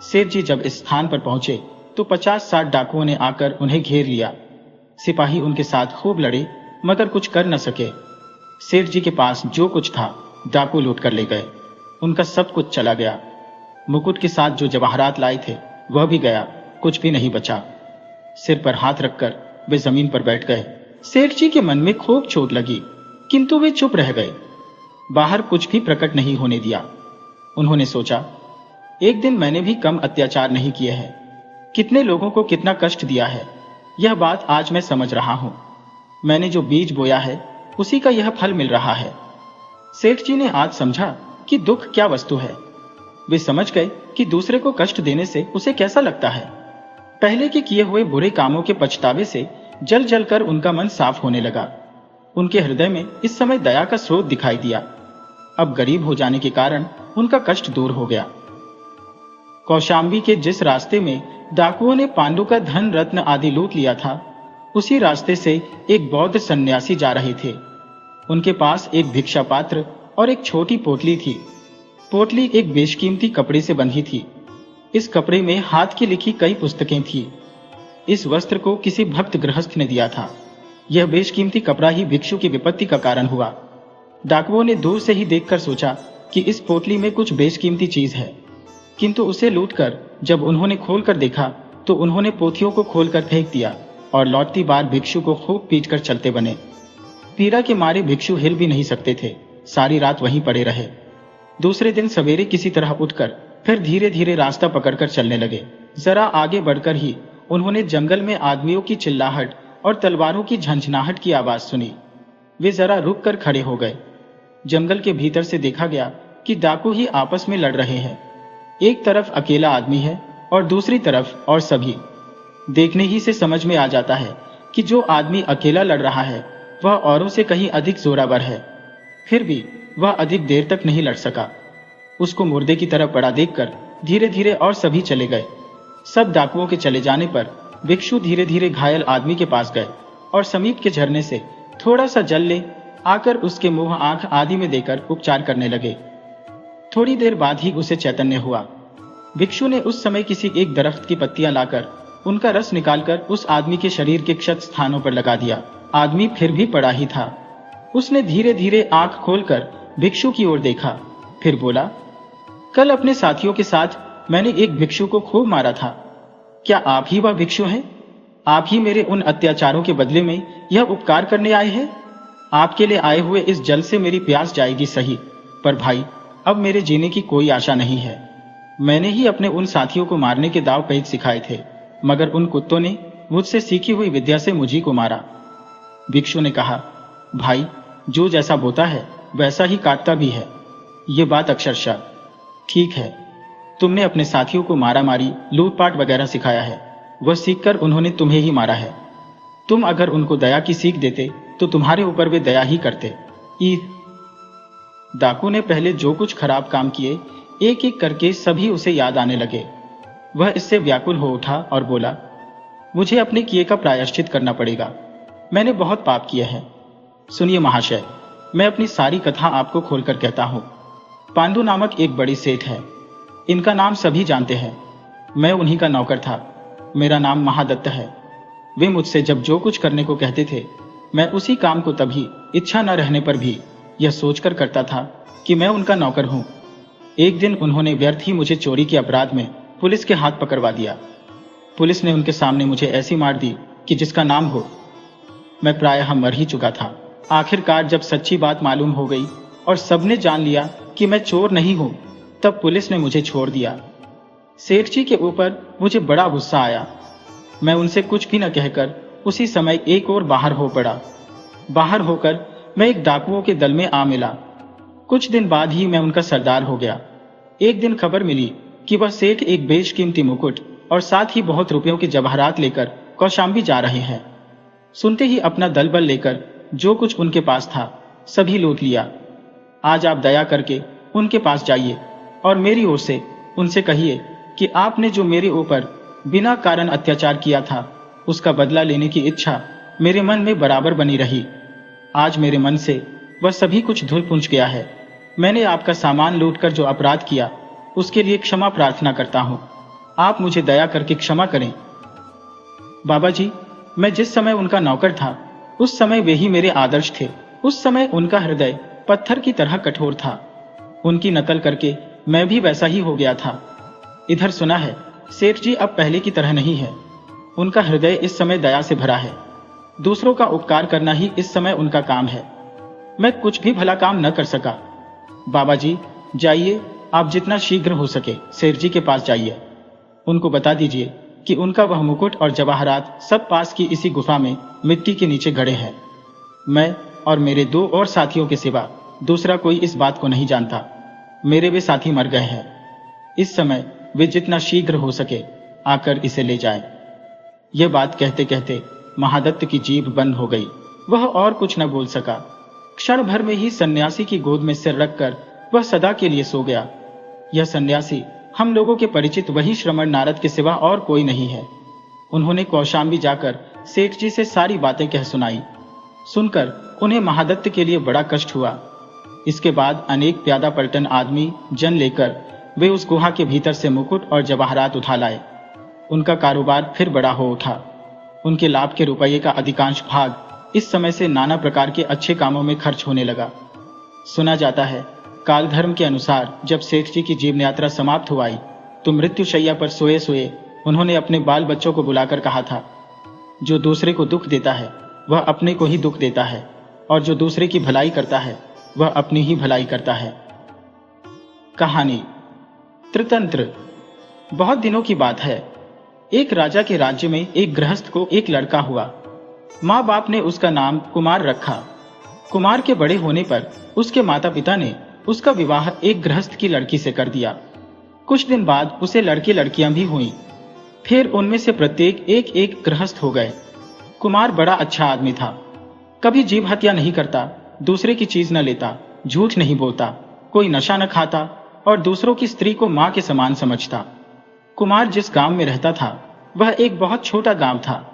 सेठ जी जब इस स्थान पर पहुंचे तो 50-60 डाकुओं ने आकर उन्हें घेर लिया। सिपाही उनके साथ खूब लड़े मगर कुछ कर न सके। सेठ जी के पास जो कुछ था डाकू लूट कर ले गए। उनका सब कुछ चला गया। मुकुट के साथ जो जवाहरात लाए थे वह भी गया, कुछ भी नहीं बचा। सिर पर हाथ रखकर वे जमीन पर बैठ गए। सेठ जी के मन में खूब चोट लगी, किंतु वे चुप रह गए। बाहर कुछ भी प्रकट नहीं होने दिया। उन्होंने सोचा, एक दिन मैंने भी कम अत्याचार नहीं किए हैं। कितने लोगों को कितना कष्ट दिया है, यह बात आज मैं समझ रहा हूं। मैंने जो बीज बोया है उसी का यह फल मिल रहा है। सेठ जी ने आज समझा कि दुख क्या वस्तु है। वे समझ गए कि दूसरे को कष्ट देने से उसे कैसा लगता है। पहले के किए हुए बुरे कामों के पछतावे से जल जल कर उनका मन साफ होने लगा। उनके हृदय में इस समय दया का स्रोत दिखाई दिया। अब गरीब हो जाने के कारण उनका कष्ट दूर हो गया। कौशाम्बी के जिस रास्ते में डाकुओं ने पांडु का धन रत्न आदि लूट लिया था, उसी रास्ते से एक बौद्ध सन्यासी जा रहे थे। उनके पास एक भिक्षा पात्र और एक छोटी पोटली थी। पोटली एक बेशकीमती कपड़े से बंधी थी। इस कपड़े में हाथ की लिखी कई पुस्तकें थी। इस वस्त्र को किसी भक्त गृहस्थ ने दिया था। यह बेशकीमती कपड़ा ही भिक्षु की विपत्ति का कारण हुआ। डाकुओं ने दूर से ही देखकर सोचा कि इस पोटली में कुछ बेशकीमती चीज है, किंतु उसे लूटकर जब उन्होंने खोलकर देखा तो उन्होंने पोथियों को खोलकर फेंक दिया और लौटती बार भिक्षु को खूब पीटकर चलते बने। पीड़ा के मारे भिक्षु हिल भी नहीं सकते थे। सारी रात वहीं पड़े रहे। दूसरे दिन सवेरे किसी तरह उठकर फिर धीरे धीरे रास्ता पकड़कर चलने लगे। जरा आगे बढ़कर ही उन्होंने जंगल में आदमियों की चिल्लाहट और तलवारों की झंझनाहट की आवाज सुनी। वे जरा रुक कर खड़े हो गए। जंगल के भीतर से देखा गया कि डाकू ही आपस में लड़ रहे हैं। एक तरफ अकेला आदमी है और दूसरी तरफ और सभी। देखने ही से समझ में आ जाता है कि जो आदमी अकेला लड़ रहा है वह औरों से कहीं अधिक जोरावर है। फिर भी वह अधिक देर तक नहीं लड़ सका। उसको मुर्दे की तरफ पड़ा देखकर धीरे धीरे और सभी चले गए। सब डाकुओं के चले जाने पर भिक्षु धीरे धीरे घायल आदमी के पास गए और समीप के झरने से थोड़ा सा जल ले आकर उसके मुंह आंख आदि में देकर उपचार करने लगे। थोड़ी देर बाद ही उसे चैतन्य हुआ। भिक्षु ने उस समय किसी एक दरख्त की पत्तियां लाकर उनका रस निकालकर उस आदमी के शरीर के क्षत स्थानों पर लगा दिया। आदमी फिर भी पड़ा ही था। उसने धीरे धीरे आंख खोलकर भिक्षु की ओर देखा, फिर बोला, कल अपने साथियों के साथ मैंने एक भिक्षु को खूब मारा था। क्या आप ही वह भिक्षु हैं? आप ही मेरे उन अत्याचारों के बदले में यह उपकार करने आए हैं? आपके लिए आए हुए इस जल से मेरी प्यास जाएगी सही, पर भाई अब मेरे जीने की कोई आशा नहीं है। मैंने ही अपने उन साथियों को मारने के दाव पेच सिखाए थे, मगर उन कुत्तों ने मुझसे सीखी हुई विद्या से मुझी को मारा। भिक्षु ने कहा, भाई जो जैसा बोता है वैसा ही काटता भी है। ये बात अक्षरशः ठीक है। तुमने अपने साथियों को मारामारी, लूटपाट वगैरह सिखाया है। वह सीखकर उन्होंने तुम्हें ही मारा है। तुम अगर उनको दया की सीख देते तो तुम्हारे ऊपर वे दया ही करते। डाकू ने पहले जो कुछ खराब काम किए एक एक करके सभी उसे याद आने लगे। वह इससे व्याकुल हो उठा और बोला, मुझे अपने किए का प्रायश्चित करना पड़ेगा। मैंने बहुत पाप किए हैं। सुनिए महाशय, मैं अपनी सारी कथा आपको खोलकर कहता हूं। पांडु नामक एक बड़ी सेठ है। इनका नाम सभी जानते हैं। मैं उन्हीं का नौकर था। मेरा नाम महादत्त है। वे मुझसे जब जो कुछ करने को कहते थे, मैं उसी काम को तभी इच्छा न रहने पर भी यह सोचकर करता था कि मैं उनका नौकर हूं। एक दिन उन्होंने व्यर्थ ही मुझे चोरी के अपराध में पुलिस के हाथ पकड़वा दिया। पुलिस ने उनके सामने मुझे ऐसी मार दी कि जिसका नाम हो। मैं प्रायः मर ही चुका था। आखिरकार जब सच्ची बात मालूम हो गई और सबने जान लिया कि मैं चोर नहीं हूं, तब पुलिस ने मुझे छोड़ दिया। सेठ जी के ऊपर मुझे बड़ा गुस्सा आया। मैं उनसे कुछ भी न कहकर उसी समय एक और बाहर हो पड़ा। बाहर होकर मैं एक डाकुओं के दल में आ मिला। कुछ दिन बाद ही मैं उनका सरदार हो गया। एक दिन खबर मिली कि वह सेठ एक बेशकीमती मुकुट और साथ ही बहुत रुपयों के जवाहरात लेकर कौशाम्बी जा रहे हैं। सुनते ही अपना दल बल लेकर जो कुछ उनके पास था सभी लूट लिया। आज आप दया करके उनके पास जाइए और मेरी ओर से उनसे कहिए कि आपने जो मेरे ऊपर बिना कारण अत्याचार किया था, उसका बदला लेने की इच्छा मेरे मन में बराबर बनी रही। आज मेरे मन से वह सभी कुछ धुल पुंज गया है। मैंने आपका सामान लूटकर जो अपराध किया, उसके लिए क्षमा प्रार्थना करता हूं। आप मुझे दया करके क्षमा करें। बाबा जी, मैं जिस समय उनका नौकर था, उस समय वे ही मेरे आदर्श थे। उस समय उनका हृदय पत्थर की तरह कठोर था। उनकी नकल करके मैं भी वैसा ही हो गया था। इधर सुना है, सेठ जी अब पहले की तरह नहीं है। उनका हृदय इस समय दया से भरा है। दूसरों का उपकार करना ही इस समय उनका काम है। मैं कुछ भी भला काम न कर सका। बाबा जी, जाइए, आप जितना शीघ्र हो सके सेठ जी के पास जाइए। उनको बता दीजिए कि उनका वह मुकुट और जवाहरात सब पास की इसी गुफा में मिट्टी के नीचे गड़े हैं। मैं और मेरे 2 और साथियों के सिवा दूसरा कोई इस बात को नहीं जानता। मेरे वे साथी मर गए हैं। इस समय वे जितना शीघ्र हो सके आकर इसे ले जाएं। यह बात कहते कहते महादत्त की जीभ बंद हो गई। वह और कुछ न बोल सका। क्षण भर में ही सन्यासी की गोद में सिर रखकर वह सदा के लिए सो गया। यह सन्यासी हम लोगों के परिचित वही श्रमण नारद के सिवा और कोई नहीं है। उन्होंने कौशाम्बी जाकर सेठ जी से सारी बातें कह सुनाई। सुनकर उन्हें महादत्त के लिए बड़ा कष्ट हुआ। इसके बाद अनेक प्यादा पलटन आदमी जन लेकर वे उस गुहा के भीतर से मुकुट और जवाहरात उठा लाए। उनका कारोबार फिर बड़ा हो उठा। उनके लाभ के रुपये का अधिकांश भाग इस समय से नाना प्रकार के अच्छे कामों में खर्च होने लगा। सुना जाता है, काल धर्म के अनुसार जब सेठ जी की जीवन यात्रा समाप्त हो आई, तो मृत्युशैया पर सोए सोए उन्होंने अपने बाल बच्चों को बुलाकर कहा था, जो दूसरे को दुख देता है वह अपने को ही दुख देता है, और जो दूसरे की भलाई करता है वह अपनी ही भलाई करता है। कहानी त्रितंत्र। बहुत दिनों की बात है। एक राजा के राज्य में एक गृहस्थ को एक लड़का हुआ। माँ बाप ने उसका नाम कुमार रखा। कुमार के बड़े होने पर उसके माता पिता ने उसका विवाह एक गृहस्थ की लड़की से कर दिया। कुछ दिन बाद उसे लड़के लड़कियां भी हुईं। फिर उनमें से प्रत्येक एक एक गृहस्थ हो गए। कुमार बड़ा अच्छा आदमी था। कभी जीव हत्या नहीं करता, दूसरे की चीज न लेता, झूठ नहीं बोलता, कोई नशा न खाता और दूसरों की स्त्री को मां के समान समझता। कुमार जिस गांव में रहता था वह एक बहुत छोटा गांव था।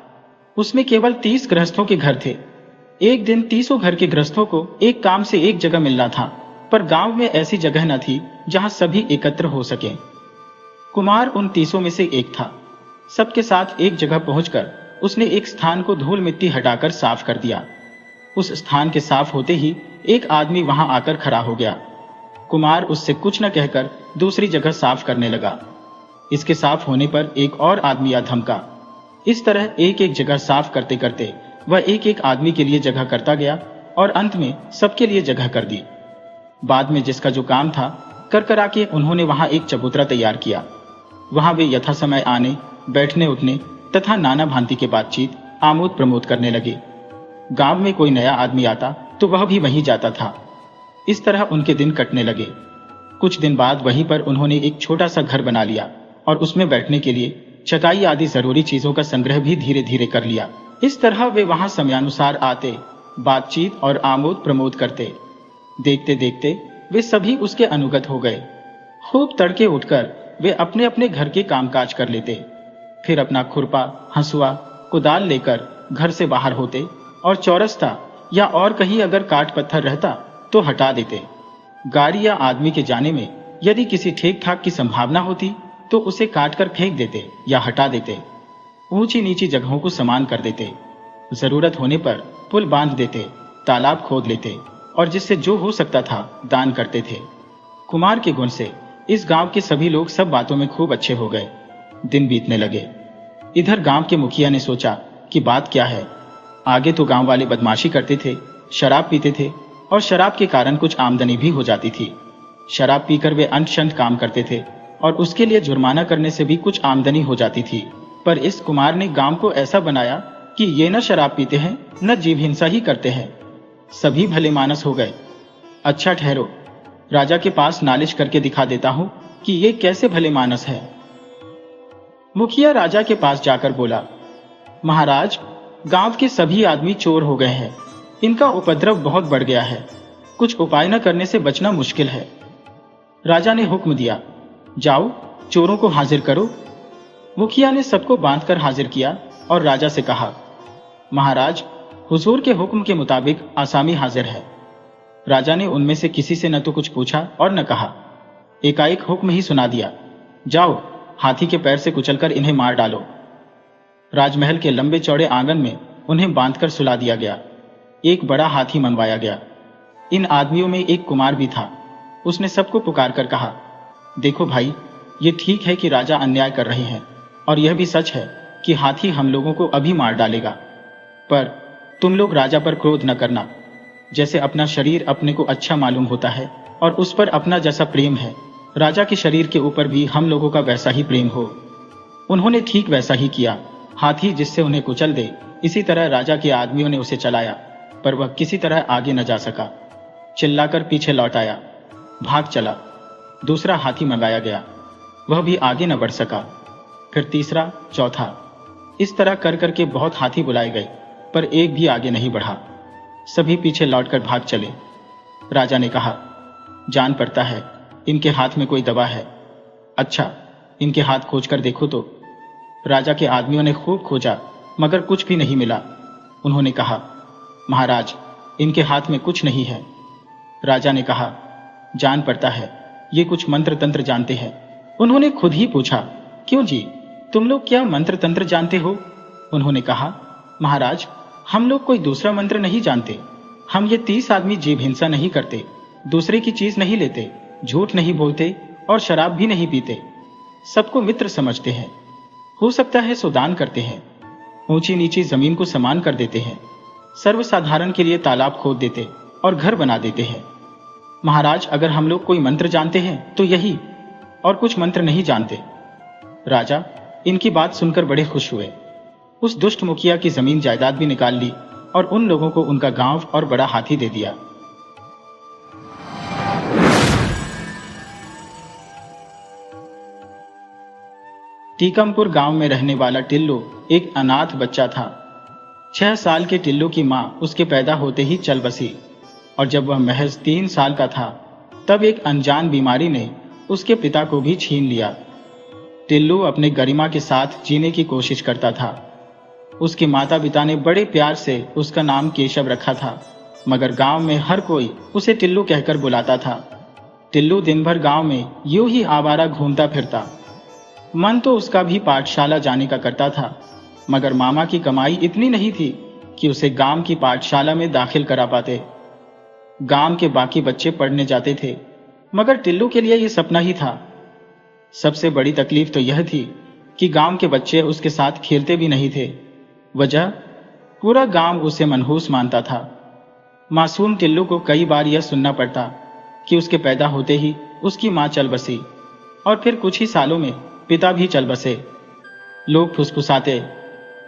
उसमें केवल 30 गृहस्थों के घर थे। एक दिन 30 घर के गृहस्थों को एक काम से एक जगह मिलना था, पर गांव में ऐसी जगह न थी जहां सभी एकत्र हो सके। कुमार उन 30 में से एक था। सबके साथ एक जगह पहुंचकर उसने एक स्थान को धूल मिट्टी हटाकर साफ कर दिया। उस स्थान के साफ होते ही एक आदमी वहां आकर खड़ा हो गया। कुमार उससे कुछ न कहकर दूसरी जगह साफ करने लगा। इसके साफ होने पर एक और आदमी आ धमका। इस तरह एक एक जगह साफ करते करते वह एक एक आदमी के लिए जगह करता गया और अंत में सबके लिए जगह कर दी। बाद में जिसका जो काम था कर करा के उन्होंने वहां एक चबूतरा तैयार किया। वहां वे यथा समय आने, बैठने, उठने तथा नाना भांति के बातचीत, आमोद प्रमोद करने लगे। गांव में कोई नया आदमी आता तो वह भी वहीं जाता था। इस तरह उनके दिन कटने लगे। कुछ दिन बाद वहीं पर उन्होंने एक छोटा सा घर बना लिया और उसमें बैठने के लिए चटाई आदि जरूरी चीजों का संग्रह भी धीरे धीरे कर लिया। इस तरह वे वहां समयानुसार आते, बातचीत और आमोद प्रमोद करते। देखते देखते वे सभी उसके अनुगत हो गए। खूब तड़के उठकर वे अपने अपने घर के कामकाज कर लेते, फिर अपना खुरपा, हंसुआ, कुदाल लेकर घर से बाहर होते और चौरस्ता या और कहीं अगर काट पत्थर रहता तो हटा देते। गाड़ी या आदमी के जाने में यदि किसी ठेक ठाक की संभावना होती तो उसे काटकर फेंक देते या हटा देते। ऊंची नीची जगहों को समान कर देते। जरूरत होने पर पुल बांध देते, तालाब खोद लेते और जिससे जो हो सकता था दान करते थे। कुमार के गुण से इस गांव के सभी लोग सब बातों में खूब अच्छे हो गए। दिन बीतने लगे। इधर गांव के मुखिया ने सोचा कि बात क्या है। आगे तो गांव वाले बदमाशी करते थे, शराब पीते थे और शराब के कारण कुछ आमदनी भी हो जाती थी। शराब पीकर वे अनशंत काम करते थे और उसके लिए जुर्माना करने से भी कुछ आमदनी हो जाती थी। पर इस कुमार ने गांव को ऐसा बनाया कि ये न शराब पीते हैं न जीव हिंसा ही करते हैं। सभी भले मानस हो गए। अच्छा ठहरो, राजा के पास नालिश करके दिखा देता हूं कि ये कैसे भले मानस है। मुखिया राजा के पास जाकर बोला, महाराज, गांव के सभी आदमी चोर हो गए हैं। इनका उपद्रव बहुत बढ़ गया है। कुछ उपाय न करने से बचना मुश्किल है। राजा ने हुक्म दिया, जाओ चोरों को हाजिर करो। मुखिया ने सबको बांधकर हाजिर किया और राजा से कहा, महाराज, हुजूर के हुक्म के मुताबिक आसामी हाजिर है। राजा ने उनमें से किसी से न तो कुछ पूछा और न कहा, एकाएक हुक्म ही सुना दिया, जाओ हाथी के पैर से कुचलकर इन्हें मार डालो। राजमहल के लंबे चौड़े आंगन में उन्हें बांधकर सुला दिया गया। एक बड़ा हाथी मनवाया गया। इन आदमियों में एक कुमार भी था। उसने सबको पुकार कर कहा, देखो भाई, ये ठीक है कि राजा अन्याय कर रहे हैं और यह भी सच है कि हाथी हम लोगों को अभी मार डालेगा, पर तुम लोग राजा पर क्रोध न करना। जैसे अपना शरीर अपने को अच्छा मालूम होता है और उस पर अपना जैसा प्रेम है, राजा के शरीर के ऊपर भी हम लोगों का वैसा ही प्रेम हो। उन्होंने ठीक वैसा ही किया। हाथी जिससे उन्हें कुचल दे, इसी तरह राजा के आदमियों ने उसे चलाया, पर वह किसी तरह आगे न जा सका। चिल्लाकर पीछे लौट आया, भाग चला। दूसरा हाथी मंगाया गया, वह भी आगे न बढ़ सका। फिर तीसरा, चौथा, इस तरह कर करके बहुत हाथी बुलाए गए, पर एक भी आगे नहीं बढ़ा। सभी पीछे लौटकर भाग चले। राजा ने कहा, जान पड़ता है इनके हाथ में कोई दवा है। अच्छा, इनके हाथ खोज कर देखो तो। राजा के आदमियों ने खूब खोजा, मगर कुछ भी नहीं मिला। उन्होंने कहा, महाराज, इनके हाथ में कुछ नहीं है। राजा ने कहा, जान पड़ता है ये कुछ मंत्र तंत्र जानते हैं। उन्होंने खुद ही पूछा, क्यों जी, तुम लोग क्या मंत्र तंत्र जानते हो? उन्होंने कहा, महाराज, हम लोग कोई दूसरा मंत्र नहीं जानते। हम ये 30 आदमी जीव हिंसा नहीं करते, दूसरे की चीज नहीं लेते, झूठ नहीं बोलते और शराब भी नहीं पीते। सबको मित्र समझते हैं। हो सकता है सो दान करते हैं। ऊंची नीची जमीन को समान कर देते हैं। सर्वसाधारण के लिए तालाब खोद देते और घर बना देते हैं। महाराज, अगर हम लोग कोई मंत्र जानते हैं तो यही, और कुछ मंत्र नहीं जानते। राजा इनकी बात सुनकर बड़े खुश हुए। उस दुष्ट मुखिया की जमीन जायदाद भी निकाल ली और उन लोगों को उनका गांव और बड़ा हाथी दे दिया। टीकमपुर गांव में रहने वाला टिल्लू एक अनाथ बच्चा था। 6 साल के टिल्लू की मां उसके पैदा होते ही चल बसी और जब वह महज 3 साल का था तब एक अनजान बीमारी ने उसके पिता को भी छीन लिया। टिल्लू अपने गरिमा के साथ जीने की कोशिश करता था। उसके माता पिता ने बड़े प्यार से उसका नाम केशव रखा था, मगर गांव में हर कोई उसे टिल्लू कहकर बुलाता था। टिल्लू दिन भर गांव में यूं ही आवारा घूमता फिरता। मन तो उसका भी पाठशाला जाने का करता था, मगर मामा की कमाई इतनी नहीं थी कि उसे गांव की पाठशाला में दाखिल करा पाते। गांव के बाकी बच्चे पढ़ने जाते थे, मगर टिल्लू के लिए यह सपना ही था। सबसे बड़ी तकलीफ तो यह थी कि गांव के बच्चे उसके साथ खेलते भी नहीं थे। वजह, पूरा गांव उसे मनहूस मानता था। मासूम टिल्लू को कई बार यह सुनना पड़ता कि उसके पैदा होते ही उसकी मां चल बसी और फिर कुछ ही सालों में पिता भी चल बसे। लोग फुसफुसाते,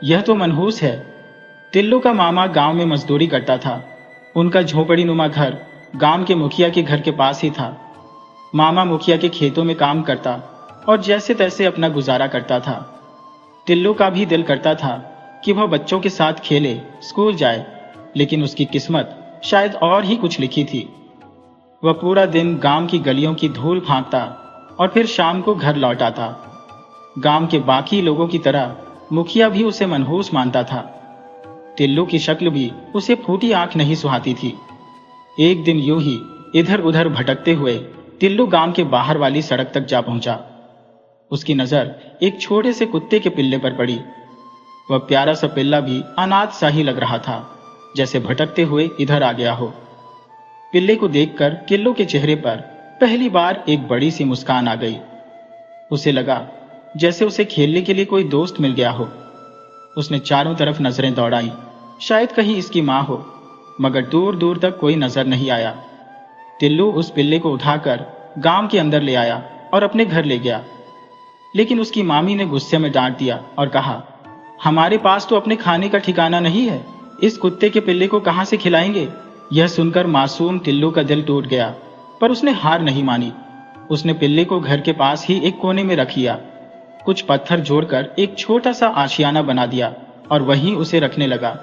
यह तो मनहूस है। टिल्लू का मामा गांव में मजदूरी करता था। उनका झोपड़ी नुमा घर गांव के मुखिया के घर के पास ही था। मामा मुखिया के खेतों में काम करता और जैसे तैसे अपना गुजारा करता था। टिल्लू का भी दिल करता था कि वह बच्चों के साथ खेले, स्कूल जाए, लेकिन उसकी किस्मत शायद और ही कुछ लिखी थी। वह पूरा दिन गांव की गलियों की धूल फांकता और फिर शाम को घर लौट आता। गांव के बाकी लोगों की तरह मुखिया भी उसे मनहूस मानता था। टिल्लू की शक्ल भी उसे फूटी आंख नहीं सुहाती थी। एक दिन यूं ही इधर उधर भटकते हुए टिल्लू गांव के बाहर वाली सड़क तक जा पहुंचा। उसकी नजर एक छोटे से कुत्ते के पिल्ले पर पड़ी। वह प्यारा सा पिल्ला भी अनाथ सा ही लग रहा था, जैसे भटकते हुए इधर आ गया हो। पिल्ले को देखकर टिल्लू के चेहरे पर पहली बार एक बड़ी सी मुस्कान आ गई। उसे लगा जैसे उसे खेलने के लिए कोई दोस्त मिल गया हो। उसने चारों तरफ नजरें दौड़ाई, शायद कहीं इसकी मां हो, मगर दूर दूर तक कोई नजर नहीं आया। टिल्लू उस पिल्ले को उठाकर गांव के अंदर ले आया और अपने घर ले गया। लेकिन उसकी मामी ने गुस्से में डांट दिया और कहा, हमारे पास तो अपने खाने का ठिकाना नहीं है, इस कुत्ते के पिल्ले को कहां से खिलाएंगे। यह सुनकर मासूम टिल्लू का दिल टूट गया, पर उसने हार नहीं मानी। उसने पिल्ले को घर के पास ही एक कोने में रख लिया, कुछ पत्थर जोड़कर एक छोटा सा आशियाना बना दिया और वहीं उसे रखने लगा।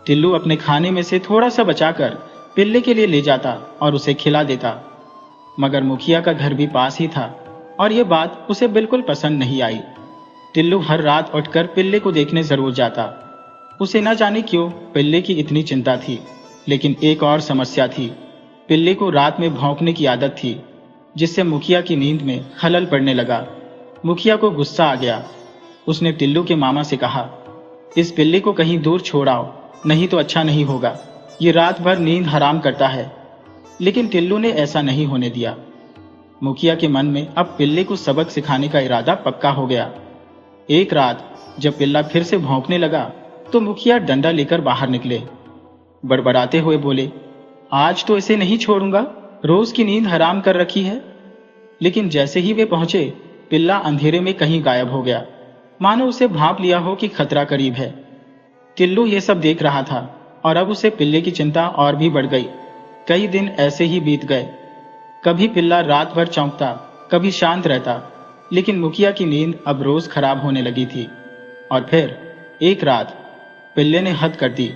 टिल्लू अपने खाने में से थोड़ा सा बचाकर पिल्ले के लिए ले जाता और उसे खिला देता। मगर मुखिया का घर भी पास ही था और यह बात उसे बिल्कुल पसंद नहीं आई। टिल्लू हर रात उठकर पिल्ले को देखने जरूर जाता। उसे न जाने क्यों पिल्ले की इतनी चिंता थी। लेकिन एक और समस्या थी, पिल्ले को रात में भौंकने की आदत थी, जिससे मुखिया की नींद में खलल पड़ने लगा। मुखिया को गुस्सा आ गया। उसने टिल्लू के मामा से कहा, इस पिल्ले को कहीं दूर छोड़ आओ, नहीं तो अच्छा नहीं होगा। ये रात भर नींद हराम करता है। लेकिन टिल्लू ने ऐसा नहीं होने दिया। मुखिया के मन में अब पिल्ले को सबक सिखाने का इरादा पक्का हो गया। एक रात जब पिल्ला फिर से भौंकने लगा तो मुखिया डंडा लेकर बाहर निकले। बड़बड़ाते हुए बोले, आज तो इसे नहीं छोड़ूंगा, रोज की नींद हराम कर रखी है। लेकिन जैसे ही वे पहुंचे, पिल्ला अंधेरे में कहीं गायब हो गया, मानो उसे भांप लिया हो कि खतरा करीब है। टिल्लू ये सब देख रहा था और अब उसे पिल्ले की चिंता और भी बढ़ गई। कई दिन ऐसे ही बीत गए। कभी पिल्ला रात भर चौंकता, कभी शांत रहता, लेकिन मुखिया की नींद अब रोज खराब होने लगी थी। और फिर एक रात पिल्ले ने हद कर दी।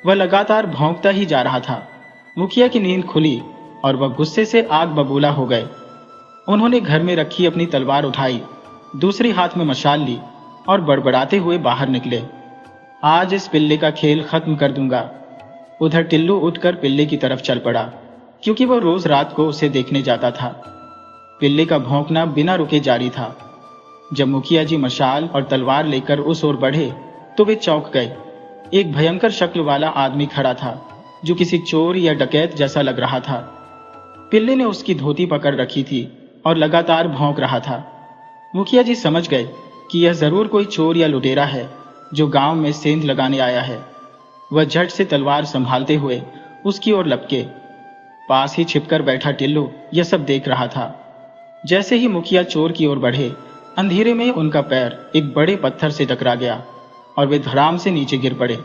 वह लगातार भौंकता ही जा रहा था। मुखिया की नींद खुली और वह गुस्से से आग बबूला हो गए। उन्होंने घर में रखी अपनी तलवार उठाई, दूसरी हाथ में मशाल ली और बड़बड़ाते हुए बाहर निकले। आज इस पिल्ले का खेल खत्म कर दूंगा। उधर टिल्लू उठकर पिल्ले की तरफ चल पड़ा, क्योंकि वह रोज रात को उसे देखने जाता था। पिल्ले का भौंकना बिना रुके जारी था। जब मुखिया जी मशाल और तलवार लेकर उस ओर बढ़े तो वे चौंक गए। एक भयंकर शक्ल वाला आदमी खड़ा था, जो किसी चोर या डकैत जैसा लग रहा था। पिल्ले ने उसकी धोती पकड़ रखी थी और लगातार भौंक रहा था। मुखिया जी समझ गए कि यह जरूर कोई चोर या लुटेरा है, जो गांव में सेंध लगाने आया है। वह झट से तलवार संभालते हुए उसकी ओर लपके। पास ही छिपकर बैठा टिल्लू यह सब देख रहा था। जैसे ही मुखिया चोर की ओर बढ़े, अंधेरे में उनका पैर एक बड़े पत्थर से टकरा गया और वे धड़ाम से नीचे गिर पड़े।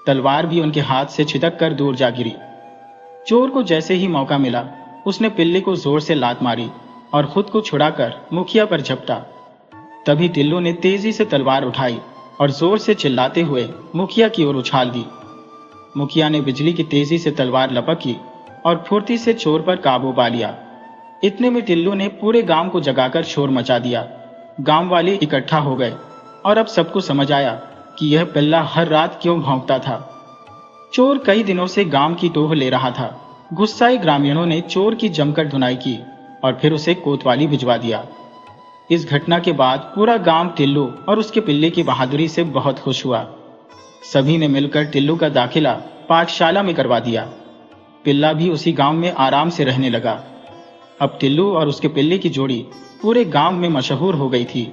तलवार भी उनके हाथ से छिटक कर दूर जा गिरी। चोर को जैसे ही मौका मिला, उसने पिल्ले को जोर से लात मारी और खुद को छुड़ाकर मुखिया पर झपटा। तभी टिल्लू ने तेजी से तलवार उठाई और जोर से चिल्लाते हुए मुखिया की ओर उछाल दी। मुखिया ने बिजली की तेजी से तलवार लपकी और फुर्ती से चोर पर काबू पा लिया। इतने में टिल्लू ने पूरे गांव को जगाकर शोर मचा दिया। गांव वाले इकट्ठा हो गए और अब सबको समझ आया कि यह पिल्ला हर रात क्यों भौंकता था। चोर कई दिनों से गांव की टोह ले रहा था। गुस्साए ग्रामीणों ने चोर की जमकर धुनाई की और फिर उसे कोतवाली भिजवा दिया। इस घटना के बाद पूरा गांव टिल्लू और उसके पिल्ले की बहादुरी से बहुत खुश हुआ। सभी ने मिलकर टिल्लू का दाखिला पाठशाला में करवा दिया। पिल्ला भी उसी गांव में आराम से रहने लगा। अब टिल्लू और उसके पिल्ले की जोड़ी पूरे गांव में मशहूर हो गई थी।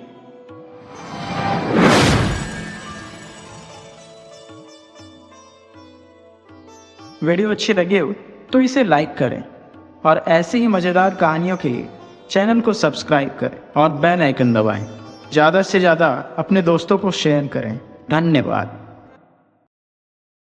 वीडियो अच्छी लगे हो तो इसे लाइक करें और ऐसी ही मज़ेदार कहानियों के लिए चैनल को सब्सक्राइब करें और बेल आइकन दबाएं। ज़्यादा से ज़्यादा अपने दोस्तों को शेयर करें। धन्यवाद।